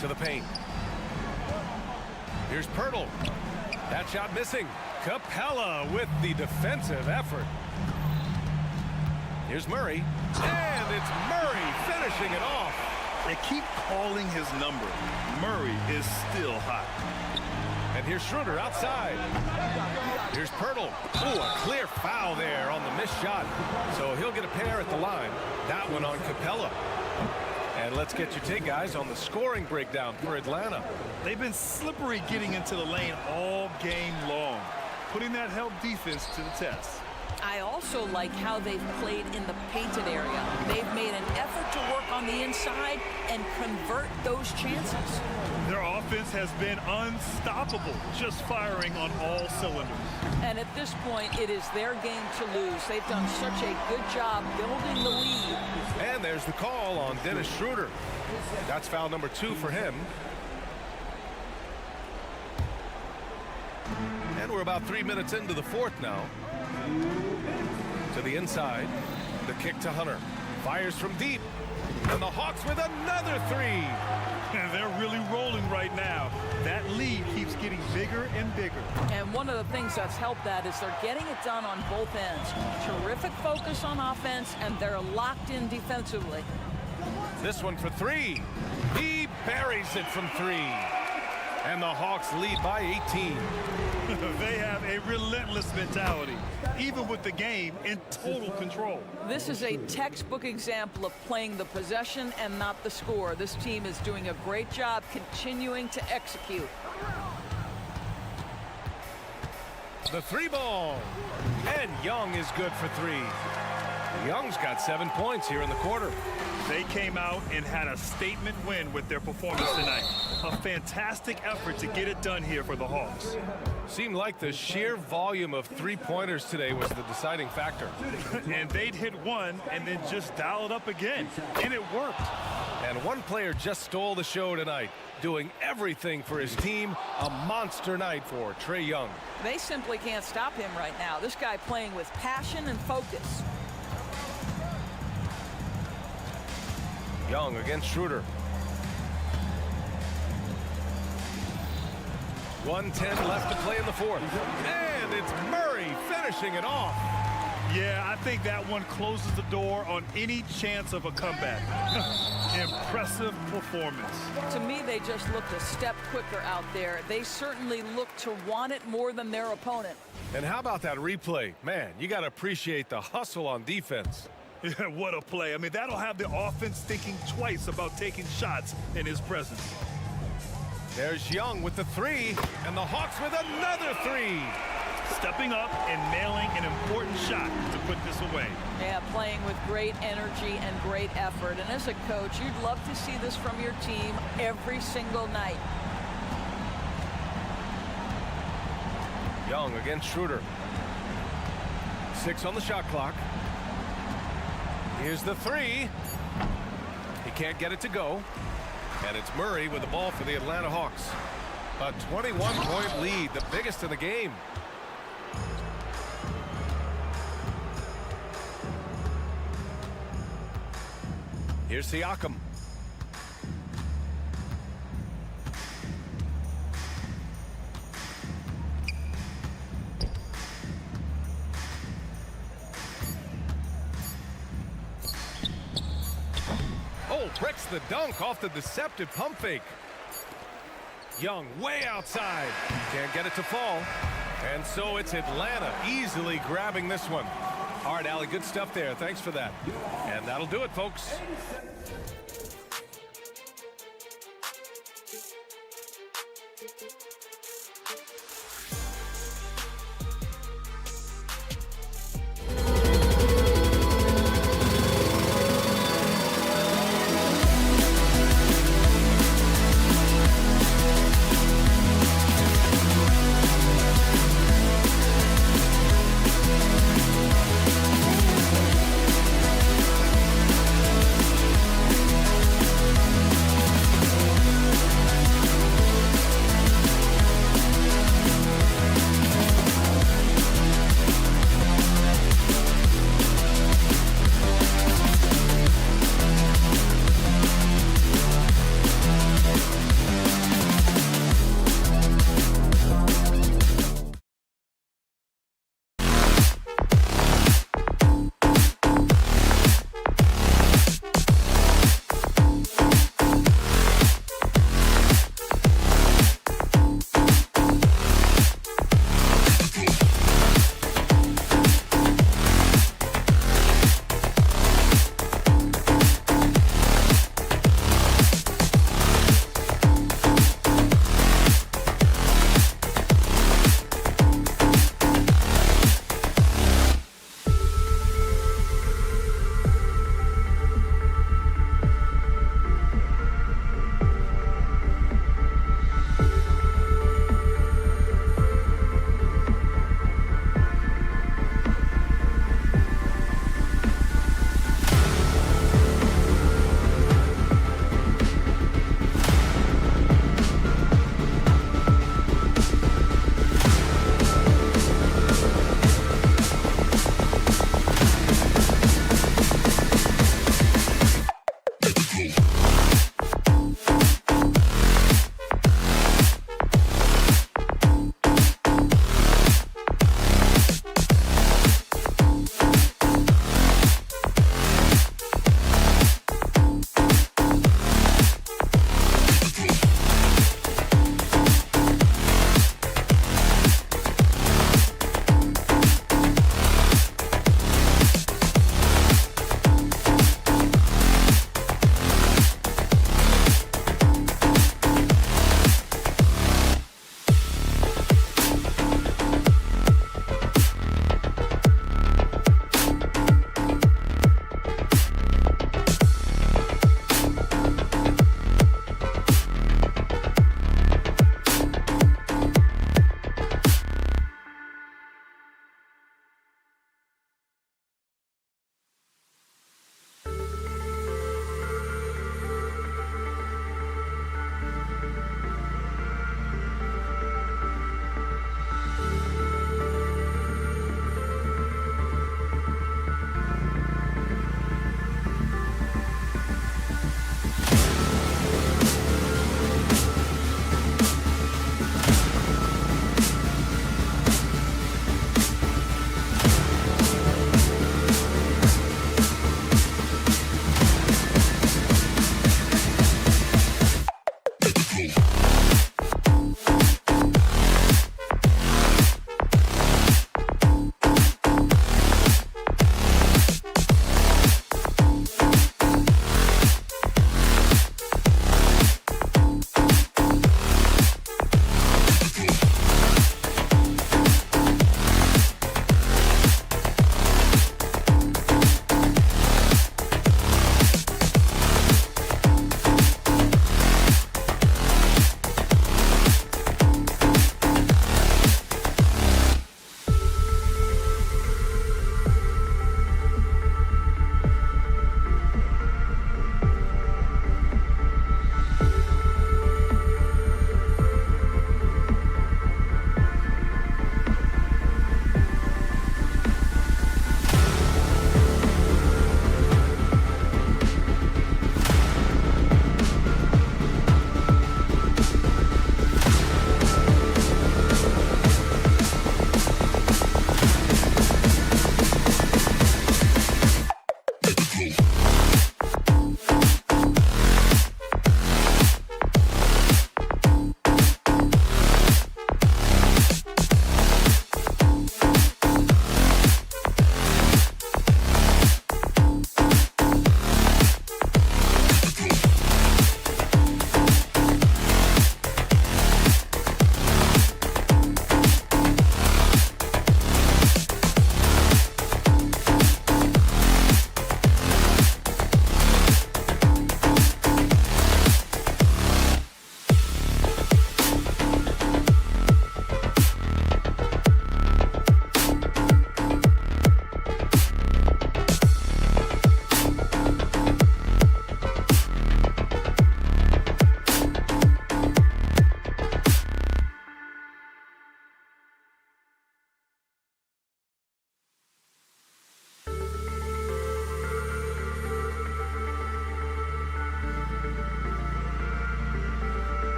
To the paint. Here's Poeltl. That shot missing. Capella with the defensive effort. Here's Murray. And it's Murray finishing it off. They keep calling his number. Murray is still hot. And here's Schroeder outside. Here's Poeltl. Ooh, a clear foul there on the missed shot. So he'll get a pair at the line. That one on Capella. And let's get your take, guys, on the scoring breakdown for Atlanta. They've been slippery getting into the lane all game long, putting that help defense to the test. I also like how they've played in the painted area. They've made an effort to work on the inside and convert those chances. Their offense has been unstoppable, just firing on all cylinders. And at this point, it is their game to lose. They've done such a good job building the lead. And there's the call on Dennis Schroeder. That's foul number 2 for him. And we're about 3 minutes into the 4th now. To the inside. The kick to Hunter. Fires from deep. And the Hawks with another 3. And they're really rolling right now. That lead keeps getting bigger and bigger. And one of the things that's helped that is they're getting it done on both ends. Terrific focus on offense, and they're locked in defensively. This one for 3. He buries it from 3. And the Hawks lead by 18. They have a relentless mentality, even with the game in total control. This is a textbook example of playing the possession and not the score. This team is doing a great job continuing to execute. The 3 ball. And Young is good for 3. Young's got 7 points here in the quarter. They came out and had a statement win with their performance tonight. A fantastic effort to get it done here for the Hawks. Seemed like the sheer volume of 3-pointers today was the deciding factor. And they'd hit one and then just dial it up again. And it worked. And one player just stole the show tonight, doing everything for his team. A monster night for Trae Young. They simply can't stop him right now. This guy playing with passion and focus. Young against Schroeder. 1:10 left to play in the 4th. And it's Murray finishing it off. Yeah, I think that one closes the door on any chance of a comeback. Impressive performance. To me, they just looked a step quicker out there. They certainly looked to want it more than their opponent. And how about that replay? Man, you got to appreciate the hustle on defense. Yeah, what a play. I mean, that'll have the offense thinking twice about taking shots in his presence. There's Young with the 3, and the Hawks with another 3. Stepping up and nailing an important shot to put this away. Yeah, playing with great energy and great effort. And as a coach, you'd love to see this from your team every single night. Young against Schroeder. 6 on the shot clock. Here's the 3. He can't get it to go. And it's Murray with the ball for the Atlanta Hawks. A 21-point lead, the biggest in the game. Here's Siakam. Oh, bricks the dunk off the deceptive pump fake. Young way outside. Can't get it to fall. And so it's Atlanta easily grabbing this one. All right, Allie, good stuff there. Thanks for that. And that'll do it, folks.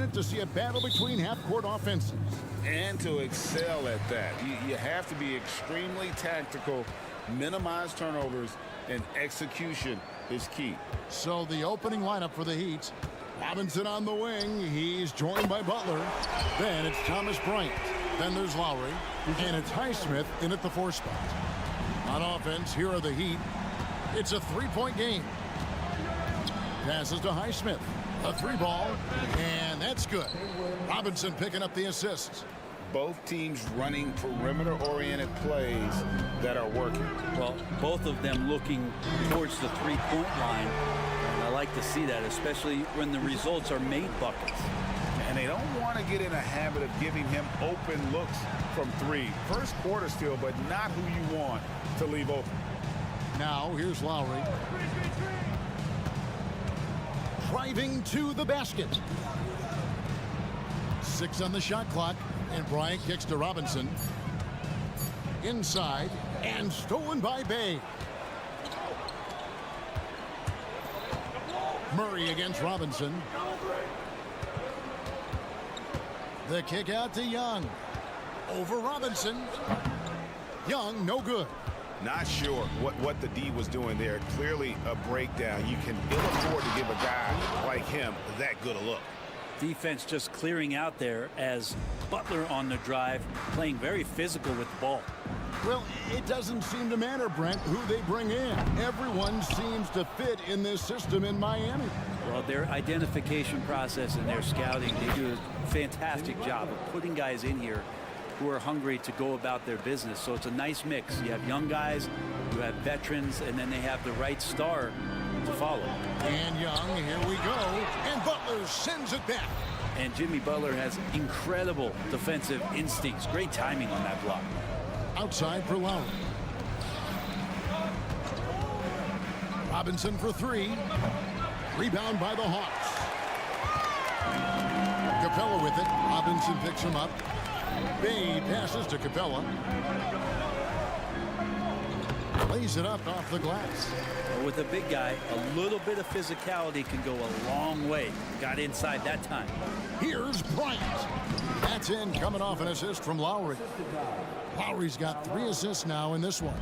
minute to see a battle between half-court offenses. And to excel at that, you have to be extremely tactical, minimize turnovers, and execution is key. So the opening lineup for the Heat. Robinson on the wing. He's joined by Butler. Then it's Thomas Bryant. Then there's Lowry. And it's Highsmith in at the 4 spot. On offense, here are the Heat. It's a 3-point game. Passes to Highsmith. A 3-ball. And that's good. Robinson picking up the assists. Both teams running perimeter-oriented plays that are working. Well, both of them looking towards the 3-point line. And I like to see that, especially when the results are made buckets. And they don't want to get in a habit of giving him open looks from 3. First quarter still, but not who you want to leave open. Now, here's Lowry. Driving to the basket. 6 on the shot clock. And Bryant kicks to Robinson. Inside. And stolen by Bay. Murray against Robinson. The kick out to Young. Over Robinson. Young, no good. Not sure what the D was doing there. Clearly a breakdown. You can ill afford to give a guy like him that good a look. Defense just clearing out there as Butler on the drive, playing very physical with the ball. Well, it doesn't seem to matter, Brent, who they bring in. Everyone seems to fit in this system in Miami. Well, their identification process and their scouting, they do a fantastic job of putting guys in here who are hungry to go about their business. So it's a nice mix. You have young guys, you have veterans, and then they have the right star to follow. And Young, here we go. And Butler sends it back. And Jimmy Butler has incredible defensive instincts. Great timing on that block. Outside for Lowry. Robinson for 3. Rebound by the Hawks. Capella with it. Robinson picks him up. Bay passes to Capella. Lays it up off the glass. Well, with a big guy, a little bit of physicality can go a long way. Got inside that time. Here's Bryant. That's in, coming off an assist from Lowry. Lowry's got 3 assists now in this one.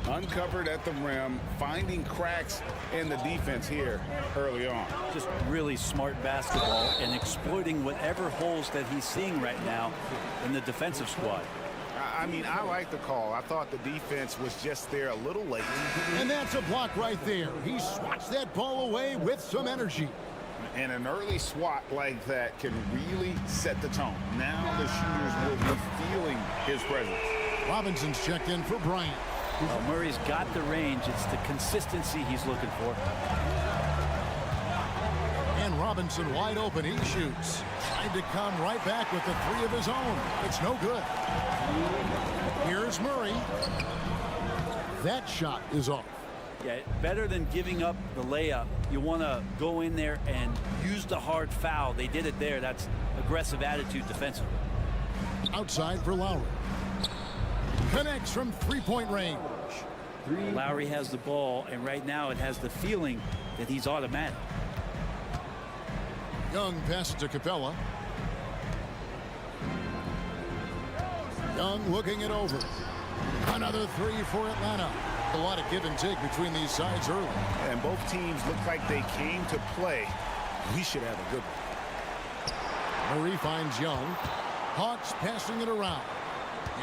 Uncovered at the rim, finding cracks in the defense here early on. Just really smart basketball and exploiting whatever holes that he's seeing right now in the defensive squad. I mean, I like the call. I thought the defense was just there a little late. And that's a block right there. He swats that ball away with some energy. And an early swat like that can really set the tone. Now the shooters will be feeling his presence. Robinson's checked in for Bryant. Well, Murray's got the range. It's the consistency he's looking for. And Robinson wide open. He shoots. Tried to come right back with the 3 of his own. It's no good. Here's Murray. That shot is off. Yeah, better than giving up the layup. You want to go in there and use the hard foul. They did it there. That's aggressive attitude defensively. Outside for Lowry. Connects from 3-point range. Lowry has the ball, and right now it has the feeling that he's automatic. Young passes to Capella. Young looking it over. Another 3 for Atlanta. A lot of give and take between these sides early. And both teams look like they came to play. We should have a good one. Murray finds Young. Hawks passing it around.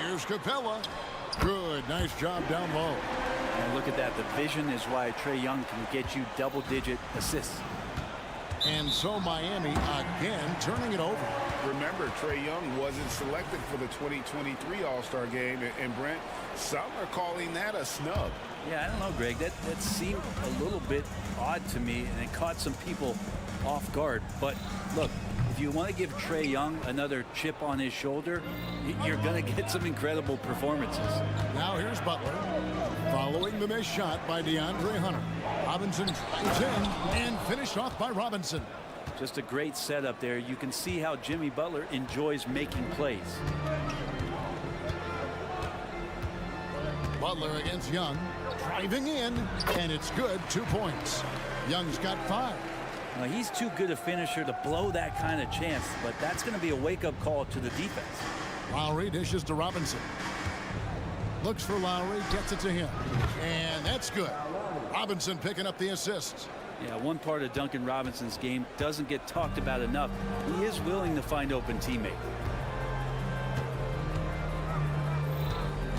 Here's Capella. Good. Nice job down low. And look at that. The vision is why Trae Young can get you double-digit assists. And so Miami again turning it over. Remember, Trae Young wasn't selected for the 2023 All-Star game. And Brent, some are calling that a snub. Yeah, I don't know, Greg. That seemed a little bit odd to me, and it caught some people off guard. But look, if you want to give Trae Young another chip on his shoulder, you're going to get some incredible performances. Now here's Butler. Following the missed shot by DeAndre Hunter. Robinson drives in and finished off by Robinson. Just a great setup there. You can see how Jimmy Butler enjoys making plays. Butler against Young. Driving in, and it's good. 2 points. Young's got 5. He's too good a finisher to blow that kind of chance, but that's going to be a wake-up call to the defense. Lowry dishes to Robinson. Looks for Lowry, gets it to him. And that's good. Robinson picking up the assist. Yeah, one part of Duncan Robinson's game doesn't get talked about enough. He is willing to find open teammates.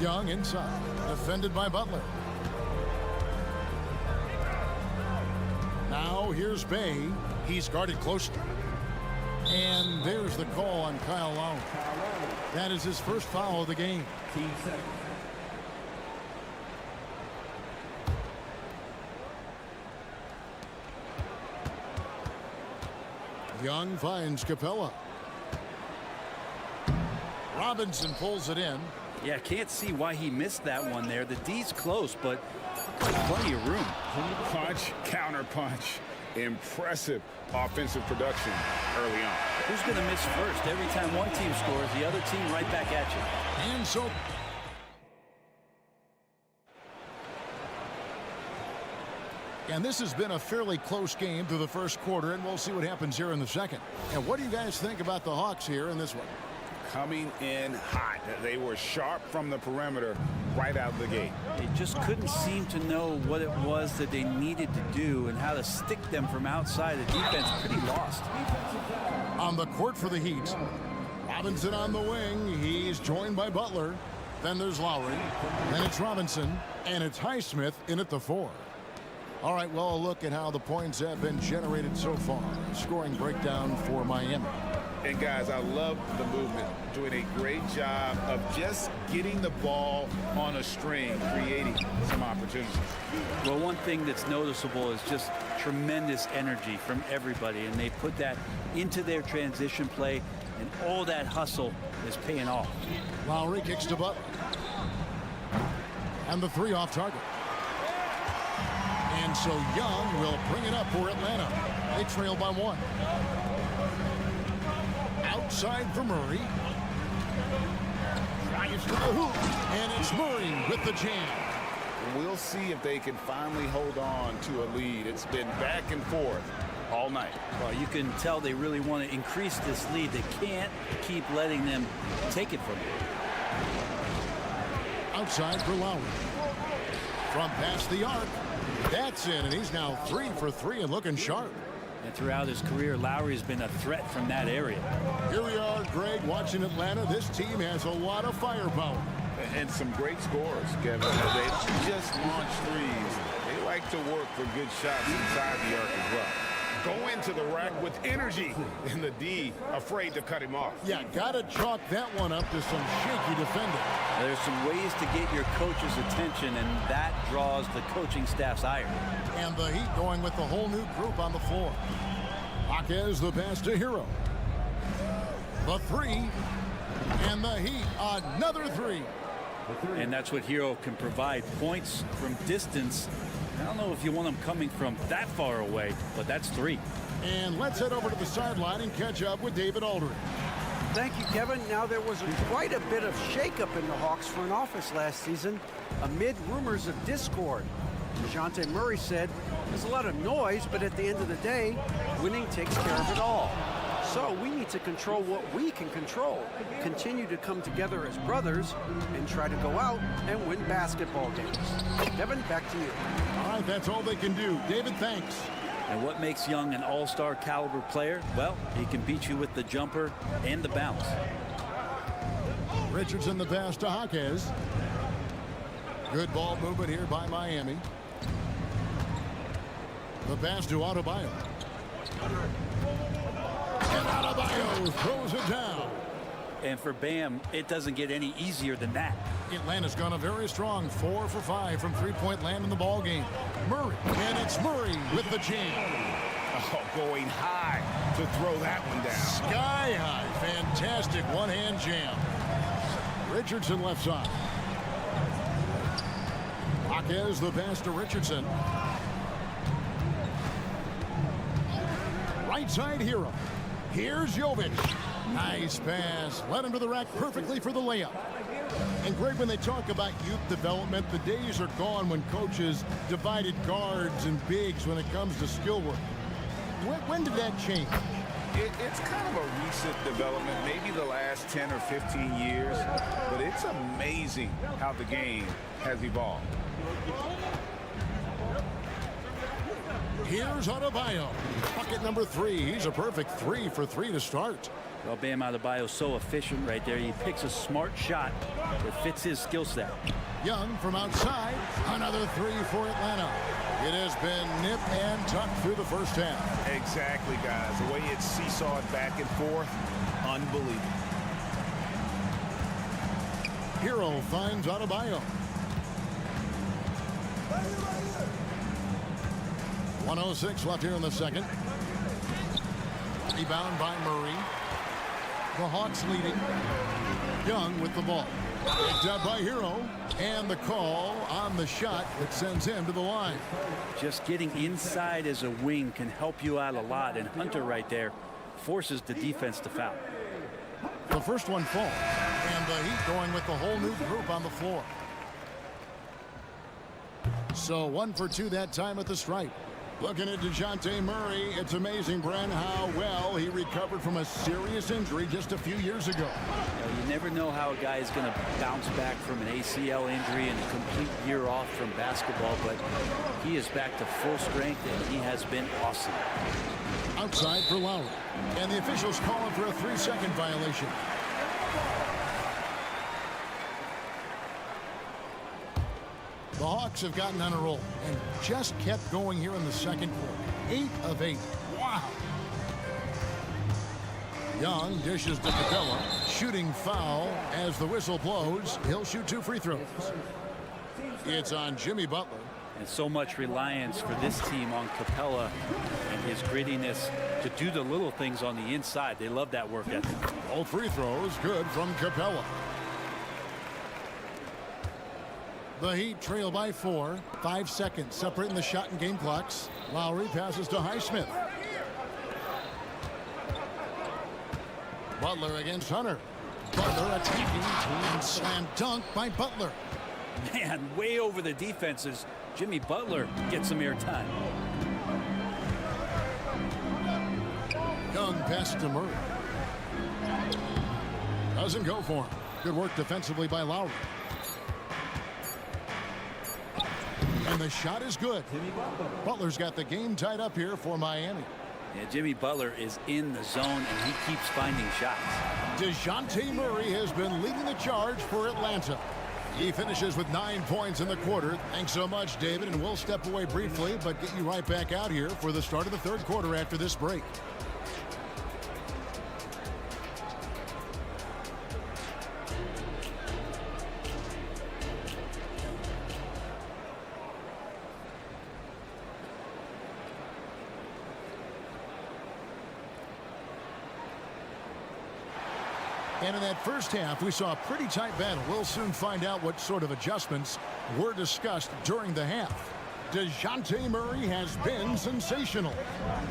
Young inside, defended by Butler. Now here's Bay. He's guarded closely. And there's the call on Kyle Lowry. That is his first foul of the game. Young finds Capella. Robinson pulls it in. Yeah, can't see why he missed that one there. The D's close, but plenty of room. Punch, counter punch. Impressive offensive production early on. Who's going to miss first? Every time one team scores, the other team right back at you. And so and this has been a fairly close game through the first quarter, and we'll see what happens here in the second. And what do you guys think about the Hawks here in this one? Coming in hot. They were sharp from the perimeter right out of the gate. They just couldn't seem to know what it was that they needed to do and how to stick them from outside. The defense pretty lost. On the court for the Heat, Robinson on the wing. He's joined by Butler. Then there's Lowry. Then it's Robinson. And it's Highsmith in at the 4. All right, well, a look at how the points have been generated so far. Scoring breakdown for Miami. And guys, I love the movement. Doing a great job of just getting the ball on a string, creating some opportunities. Well, one thing that's noticeable is just tremendous energy from everybody, and they put that into their transition play, and all that hustle is paying off. Lowry kicks to Butler. And the 3 off target. And so Young will bring it up for Atlanta. They trail by 1. Outside for Murray. Drives to the hoop. And it's Murray with the jam. We'll see if they can finally hold on to a lead. It's been back and forth all night. Well, you can tell they really want to increase this lead. They can't keep letting them take it from them. Outside for Lowry. From past the arc. That's in, and he's now 3 for 3 and looking sharp. And throughout his career, Lowry's been a threat from that area. Here we are, Greg, watching Atlanta. This team has a lot of firepower. And some great scores, Kevin. They don't just launch threes. They like to work for good shots inside the arc as well. Go into the rack with energy, and the D afraid to cut him off. Yeah, got to chalk that one up to some shaky defending. There's some ways to get your coach's attention, and that draws the coaching staff's ire. And the Heat going with the whole new group on the floor. Jaquez the pass to Hero. The 3. And the Heat, another 3. And that's what Hero can provide. Points from distance. I don't know if you want them coming from that far away, but that's 3. And let's head over to the sideline and catch up with David Aldridge. Thank you, Kevin. Now, there was quite a bit of shakeup in the Hawks front office last season amid rumors of discord. DeJounte Murray said, there's a lot of noise, but at the end of the day, winning takes care of it all. So we need to control what we can control, continue to come together as brothers, and try to go out and win basketball games. Kevin, back to you. All right, that's all they can do. David, thanks. And what makes Young an all-star caliber player? Well, he can beat you with the jumper and the bounce. Richardson the pass to Jaquez. Good ball movement here by Miami. The pass to Adebayo. And Adebayo throws it down. And for Bam, it doesn't get any easier than that. Atlanta's gone a very strong 4 for 5 from three-point land in the ball game. Murray, and it's Murray with the jam. Oh, going high to throw that one down. Sky high, fantastic one-hand jam. Richardson left side. Jaquez the pass to Richardson. Right side Hero. Here's Jovic. Nice pass. Led him to the rack perfectly for the layup. And Greg, when they talk about youth development, the days are gone when coaches divided guards and bigs when it comes to skill work. when did that change? It's kind of a recent development, maybe the last 10 or 15 years, but it's amazing how the game has evolved. Here's Adebayo. Bucket number 3. He's a perfect 3 for 3 to start. Well, Bam Adebayo's so efficient right there. He picks a smart shot that fits his skill set. Young from outside. Another 3 for Atlanta. It has been nip and tuck through the first half. Exactly, guys. The way it's seesawed back and forth, unbelievable. Hero finds Adebayo. 1:06 left here in the second. Rebound by Murray. The Hawks leading. Young with the ball. Picked up by Hero. And the call on the shot that sends him to the line. Just getting inside as a wing can help you out a lot. And Hunter right there forces the defense to foul. The first one falls. And the Heat going with the whole new group on the floor. So 1 for 2 that time at the stripe. Looking at DeJounte Murray, it's amazing, Brent, how well he recovered from a serious injury just a few years ago. You never know how a guy is going to bounce back from an ACL injury and a complete year off from basketball, but he is back to full strength, and he has been awesome. Outside for Lowry, and the officials calling for a 3-second violation. The Hawks have gotten on a roll and just kept going here in the second quarter. 8 of 8. Wow. Young dishes to Capella. Shooting foul as the whistle blows. He'll shoot 2 free throws. It's on Jimmy Butler. And so much reliance for this team on Capella and his grittiness to do the little things on the inside. They love that work ethic. All free throws good from Capella. The Heat trail by 4. 5 seconds separating the shot and game clocks. Lowry passes to Highsmith. Butler against Hunter. Butler attacking and slam dunk by Butler. Man, way over the defenses. Jimmy Butler gets some airtime. Young pass to Murray. Doesn't go for him. Good work defensively by Lowry. And the shot is good. Butler's got the game tied up here for Miami. Yeah, Jimmy Butler is in the zone, and he keeps finding shots. DeJounte Murray has been leading the charge for Atlanta. He finishes with 9 points in the quarter. Thanks so much, David, and we'll step away briefly, but get you right back out here for the start of the third quarter after this break. And in that first half, we saw a pretty tight battle. We'll soon find out what sort of adjustments were discussed during the half. DeJounte Murray has been sensational.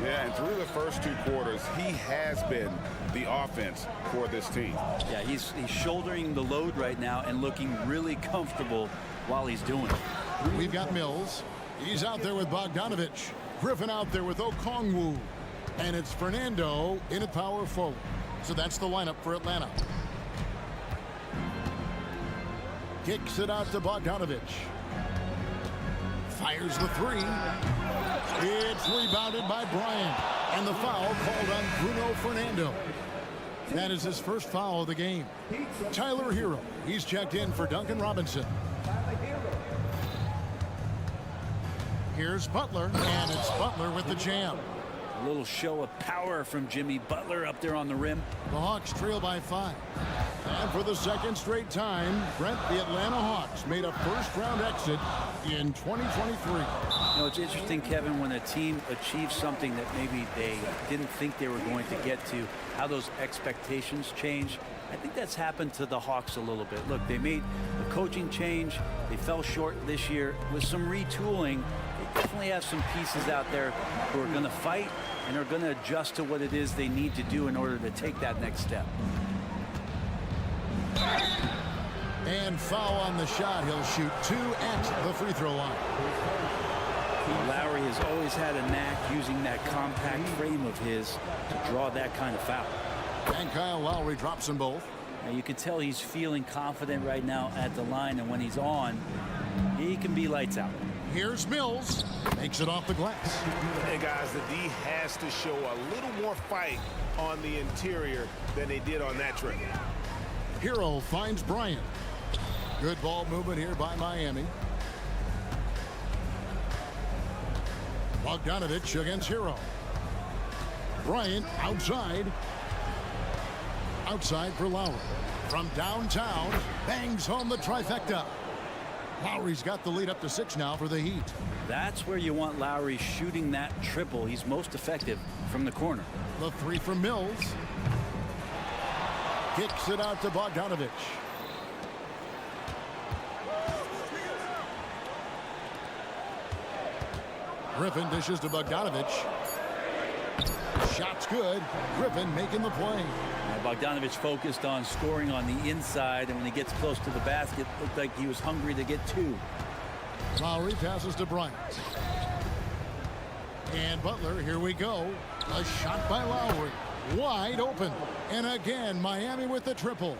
Yeah, and through the first 2 quarters, he has been the offense for this team. Yeah, he's shouldering the load right now and looking really comfortable while he's doing it. We've got Mills. He's out there with Bogdanovich. Griffin out there with Okongwu. And it's Fernando in at power forward. So that's the lineup for Atlanta. Kicks it out to Bogdanovich. Fires the 3. It's rebounded by Bryant. And the foul called on Bruno Fernando. That is his first foul of the game. Tyler Hero. He's checked in for Duncan Robinson. Here's Butler. And it's Butler with the jam. A little show of power from Jimmy Butler up there on the rim. The Hawks trail by 5. And for the second straight time, Brent, the Atlanta Hawks made a first-round exit in 2023. You know, it's interesting, Kevin, when a team achieves something that maybe they didn't think they were going to get to, how those expectations change. I think that's happened to the Hawks a little bit. Look, they made a coaching change. They fell short this year. With some retooling, they definitely have some pieces out there who are going to fight and are going to adjust to what it is they need to do in order to take that next step. And foul on the shot. He'll shoot 2 at the free throw line. Lowry has always had a knack using that compact frame of his to draw that kind of foul. And Kyle Lowry drops them both. Now you can tell he's feeling confident right now at the line, and when he's on, he can be lights out. Here's Mills. Makes it off the glass. Hey, guys, the D has to show a little more fight on the interior than they did on that trip. Hero finds Bryant. Good ball movement here by Miami. Bogdanovich against Hero. Bryant outside. Outside for Lowry. From downtown, bangs home the trifecta. Lowry's got the lead up to 6 now for the Heat. That's where you want Lowry shooting that triple. He's most effective from the corner. The 3 from Mills. Kicks it out to Bogdanovich. Griffin dishes to Bogdanovich. Shot's good. Griffin making the play. Bogdanovich focused on scoring on the inside, and when he gets close to the basket, looked like he was hungry to get 2. Lowry passes to Bryant. And Butler, here we go. A shot by Lowry. Wide open. And again, Miami with the triple.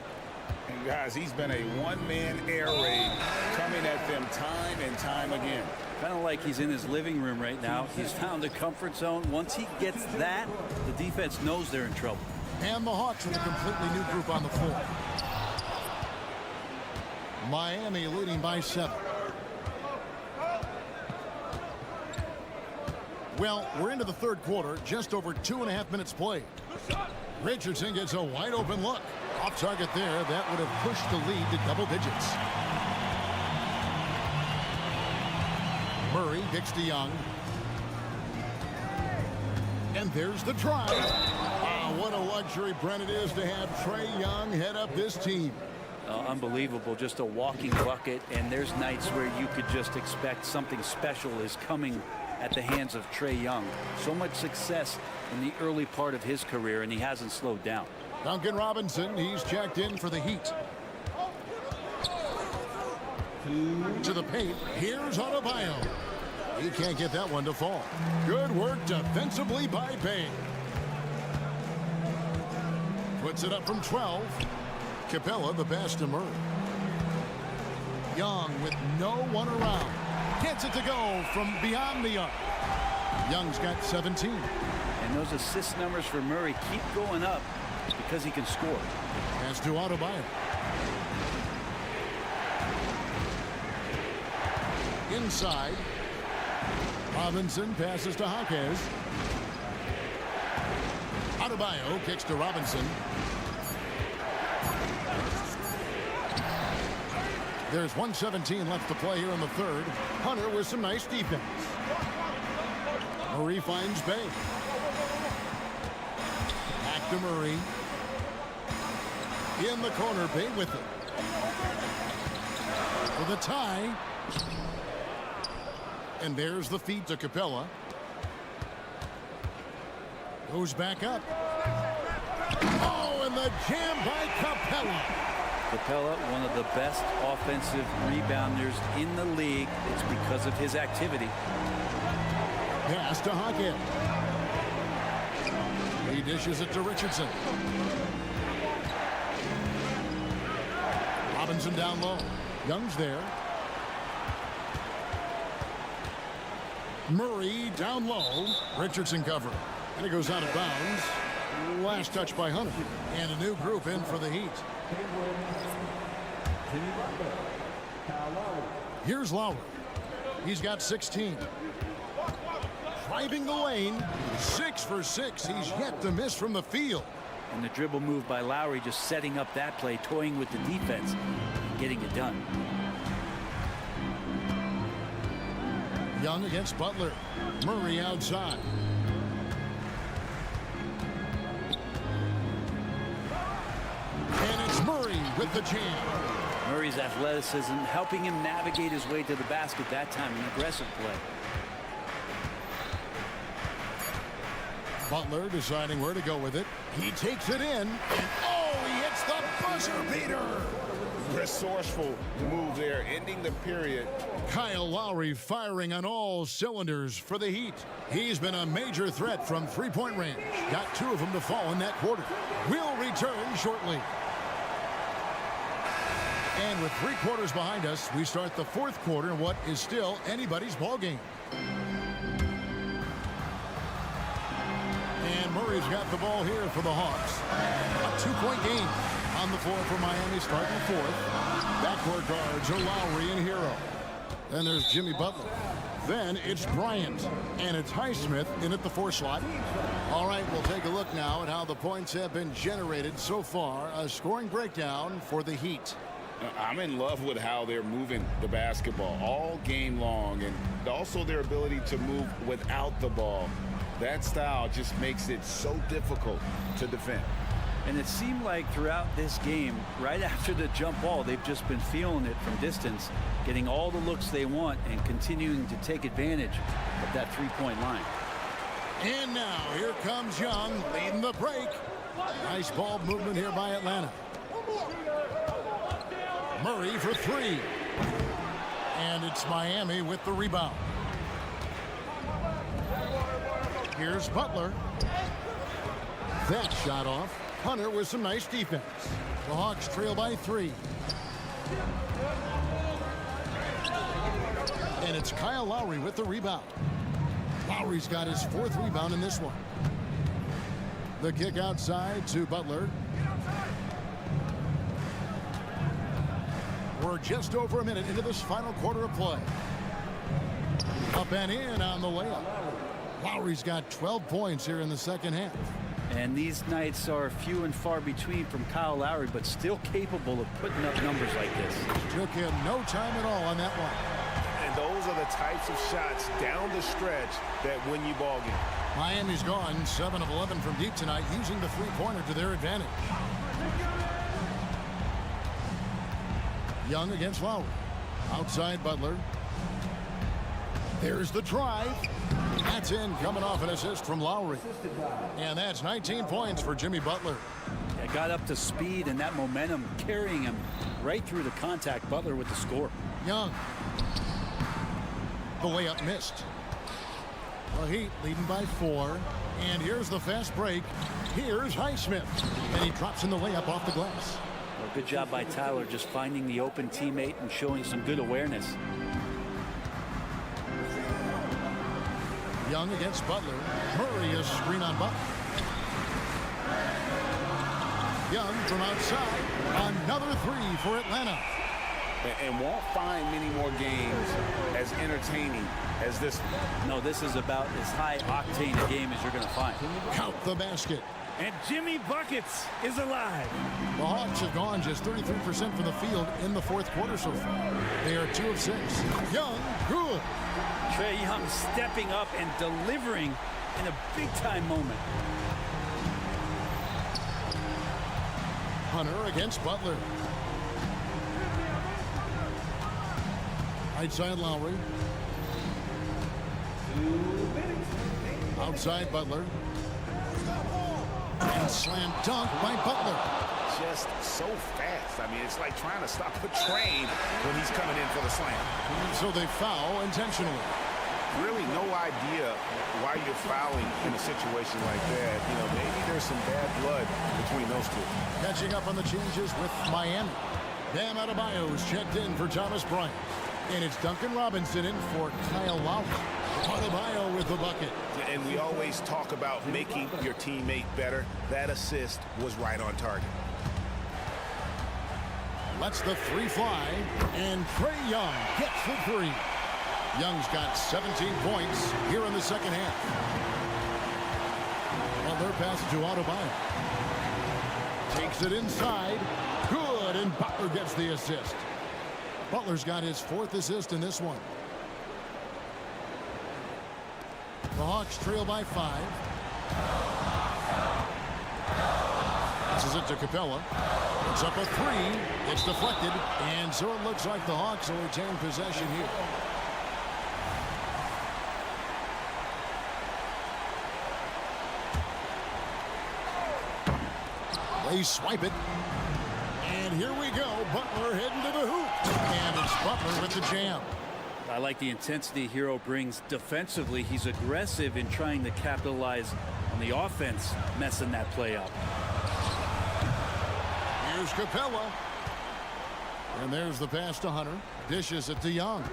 And guys, he's been a one-man air raid coming at them time and time again. Kind of like he's in his living room right now. He's found a comfort zone. Once he gets that, the defense knows they're in trouble. And the Hawks with a completely new group on the floor. Miami leading by 7. Well, we're into the third quarter, just over 2.5 minutes played. Richardson gets a wide open look. Off target there, that would have pushed the lead to double digits. Murray kicks to Young. And there's the try. Wow, what a luxury, Brent, it is to have Trae Young head up this team. Unbelievable, just a walking bucket, and there's nights where you could just expect something special is coming at the hands of Trae Young. So much success in the early part of his career, and he hasn't slowed down. Duncan Robinson, he's checked in for the Heat. To the paint, here's Adebayo. He can't get that one to fall. Good work defensively by Bay. Puts it up from 12. Capella the pass to Murray. Young with no one around. Gets it to go from beyond the arc. Young's got 17. And those assist numbers for Murray keep going up because he can score. Pass to Adebayo. Inside. Robinson passes to Hawkes. Adebayo kicks to Robinson. There's 1:17 left to play here in the third. Hunter with some nice defense. Murray finds Bay. Back to Murray. In the corner, Bay with it. For the tie. And there's the feed to Capella. Goes back up. Oh, and the jam by Capella. Capella, one of the best offensive rebounders in the league. It's because of his activity. Pass to Hawkins. He dishes it to Richardson. Robinson down low. Young's there. Murray down low. Richardson cover. And it goes out of bounds. Last touch by Hunter. And a new group in for the Heat. Here's Lowry. He's got 16. Driving the lane. 6 for 6. He's yet to miss from the field. And the dribble move by Lowry, just setting up that play, toying with the defense, and getting it done. Young against Butler. Murray outside. And it's Murray with the jam. Murray's athleticism helping him navigate his way to the basket that time, an aggressive play. Butler deciding where to go with it. He takes it in, and oh, he hits the buzzer beater. resourceful move there, ending the period. Kyle Lowry firing on all cylinders for the Heat. He's been a major threat from three-point range. Got 2 of them to fall in that quarter. We'll return shortly. And with 3 quarters behind us, we start the 4th quarter in what is still anybody's ball game. And Murray's got the ball here for the Hawks. A 2-point game on the floor for Miami starting the 4th. Backcourt guards are Lowry and Hero. Then there's Jimmy Butler. Then it's Bryant. And it's Highsmith in at the 4 slot. All right, we'll take a look now at how the points have been generated so far. A scoring breakdown for the Heat. I'm in love with how they're moving the basketball all game long, and also their ability to move without the ball. That style just makes it so difficult to defend. And it seemed like throughout this game, right after the jump ball, they've just been feeling it from distance, getting all the looks they want and continuing to take advantage of that 3-point line. And now here comes Young leading the break. Nice ball movement here by Atlanta. Murray for 3. And it's Miami with the rebound. Here's Butler. That shot off. Hunter with some nice defense. The Hawks trail by 3. And it's Kyle Lowry with the rebound. Lowry's got his 4th rebound in this one. The kick outside to Butler. We're just over a minute into this final quarter of play. Up and in on the layup. Lowry's got 12 points here in the second half. And these nights are few and far between from Kyle Lowry, but still capable of putting up numbers like this. Took him no time at all on that one. And those are the types of shots down the stretch that win you ball games. Miami's gone 7 of 11 from deep tonight, using the 3-pointer to their advantage. Young against Lowry. Outside Butler. There's the drive. That's in, coming off an assist from Lowry. And that's 19 points for Jimmy Butler. It got up to speed, and that momentum carrying him right through the contact. Butler with the score. Young. The layup missed. The Heat leading by 4. And here's the fast break. Here's Highsmith. And he drops in the layup off the glass. Well, good job by Tyler just finding the open teammate and showing some good awareness. Young against Butler. Murray is screen on Butler. Young from outside. Another 3 for Atlanta. And won't find many more games as entertaining as this one. No, this is about as high octane a game as you're going to find. Count the basket. And Jimmy Buckets is alive. The Hawks have gone just 33% from the field in the 4th quarter so far. They are 2 of 6. Young, good. Trae Young stepping up and delivering in a big-time moment. Hunter against Butler. Right side Lowry. Outside Butler. And slam dunk by Butler. Just so fast. I mean, it's like trying to stop a train when he's coming in for the slam. So they foul intentionally. Really no idea why you're fouling in a situation like that. You know, maybe there's some bad blood between those two. Catching up on the changes with Miami. Bam Adebayo's checked in for Thomas Bryant. And it's Duncan Robinson in for Kyle Lowry. Adebayo with the bucket. And we always talk about making your teammate better. That assist was right on target. Lets the 3 fly. And Trae Young gets the 3. Young's got 17 points here in the second half. Butler passes to Adebayo. Takes it inside. Good, and Butler gets the assist. Butler's got his 4th assist in this one. The Hawks trail by 5. This is it to Capella. It's up a 3. It's deflected. And so it looks like the Hawks will retain possession here. They swipe it. And here we go. Butler heading to the hoop. And it's Butler with the jam. I like the intensity Hero brings defensively. He's aggressive in trying to capitalize on the offense, messing that play up. Here's Capella. And there's the pass to Hunter. Dishes it to Young.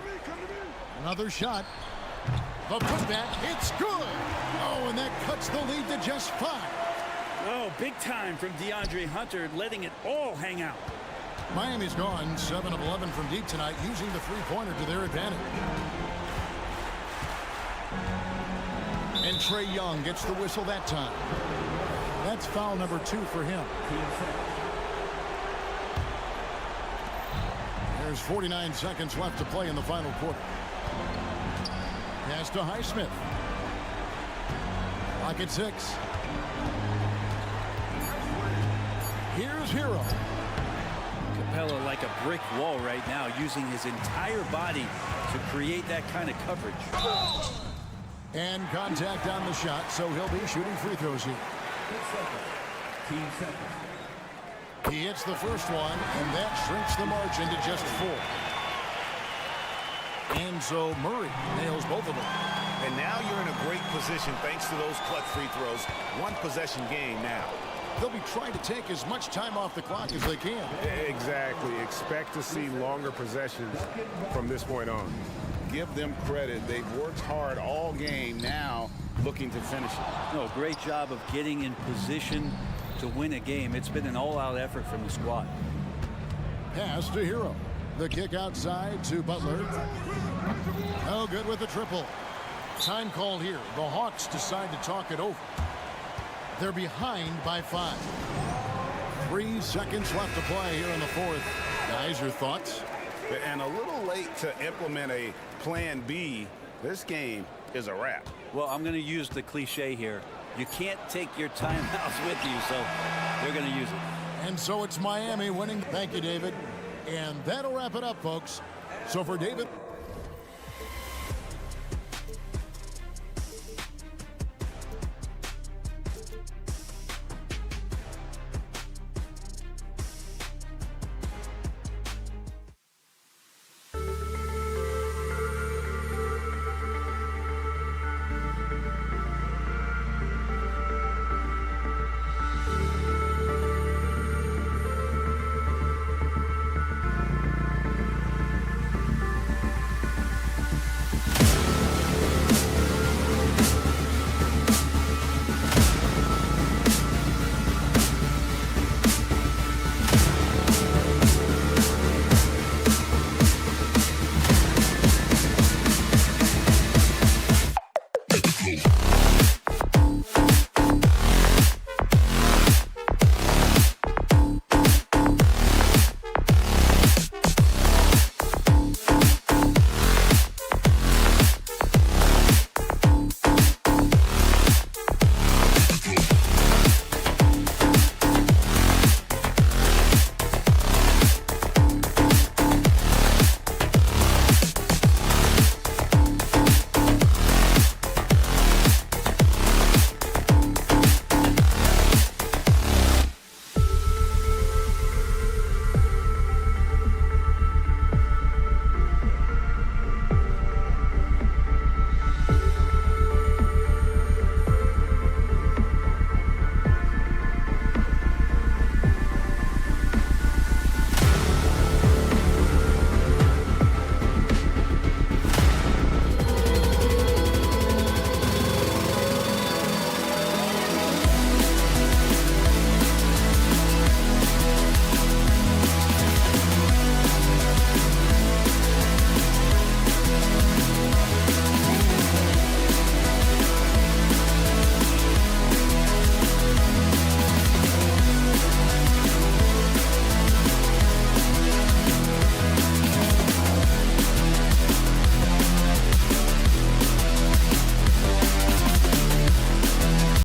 Another shot. The putback. It's good. Oh, and that cuts the lead to just 5. Oh, big time from DeAndre Hunter, letting it all hang out. Miami's gone 7 of 11 from deep tonight, using the three-pointer to their advantage. And Trae Young gets the whistle that time. That's foul number 2 for him. There's 49 seconds left to play in the final quarter. Pass to Highsmith. Clock at 6. Here's Hero. Capella like a brick wall right now, using his entire body to create that kind of coverage. And contact on the shot, so he'll be shooting free throws here. He hits the first one, and that shrinks the margin to just 4. And so Murray nails both of them. And now you're in a great position thanks to those clutch free throws. One possession game now. They'll be trying to take as much time off the clock as they can. Exactly. Expect to see longer possessions from this point on. Give them credit. They've worked hard all game, now looking to finish it. No, great job of getting in position to win a game. It's been an all-out effort from the squad. Pass to Hero. The kick outside to Butler. Oh, good with the triple. Time called here. The Hawks decide to talk it over. They're behind by 5. 3 seconds left to play here in the fourth. Guys, your thoughts? And a little late to implement a plan B. This game is a wrap. Well, I'm going to use the cliche here. You can't take your timeouts with you, so they're going to use it. And so it's Miami winning. Thank you, David. And that'll wrap it up, folks. So for David.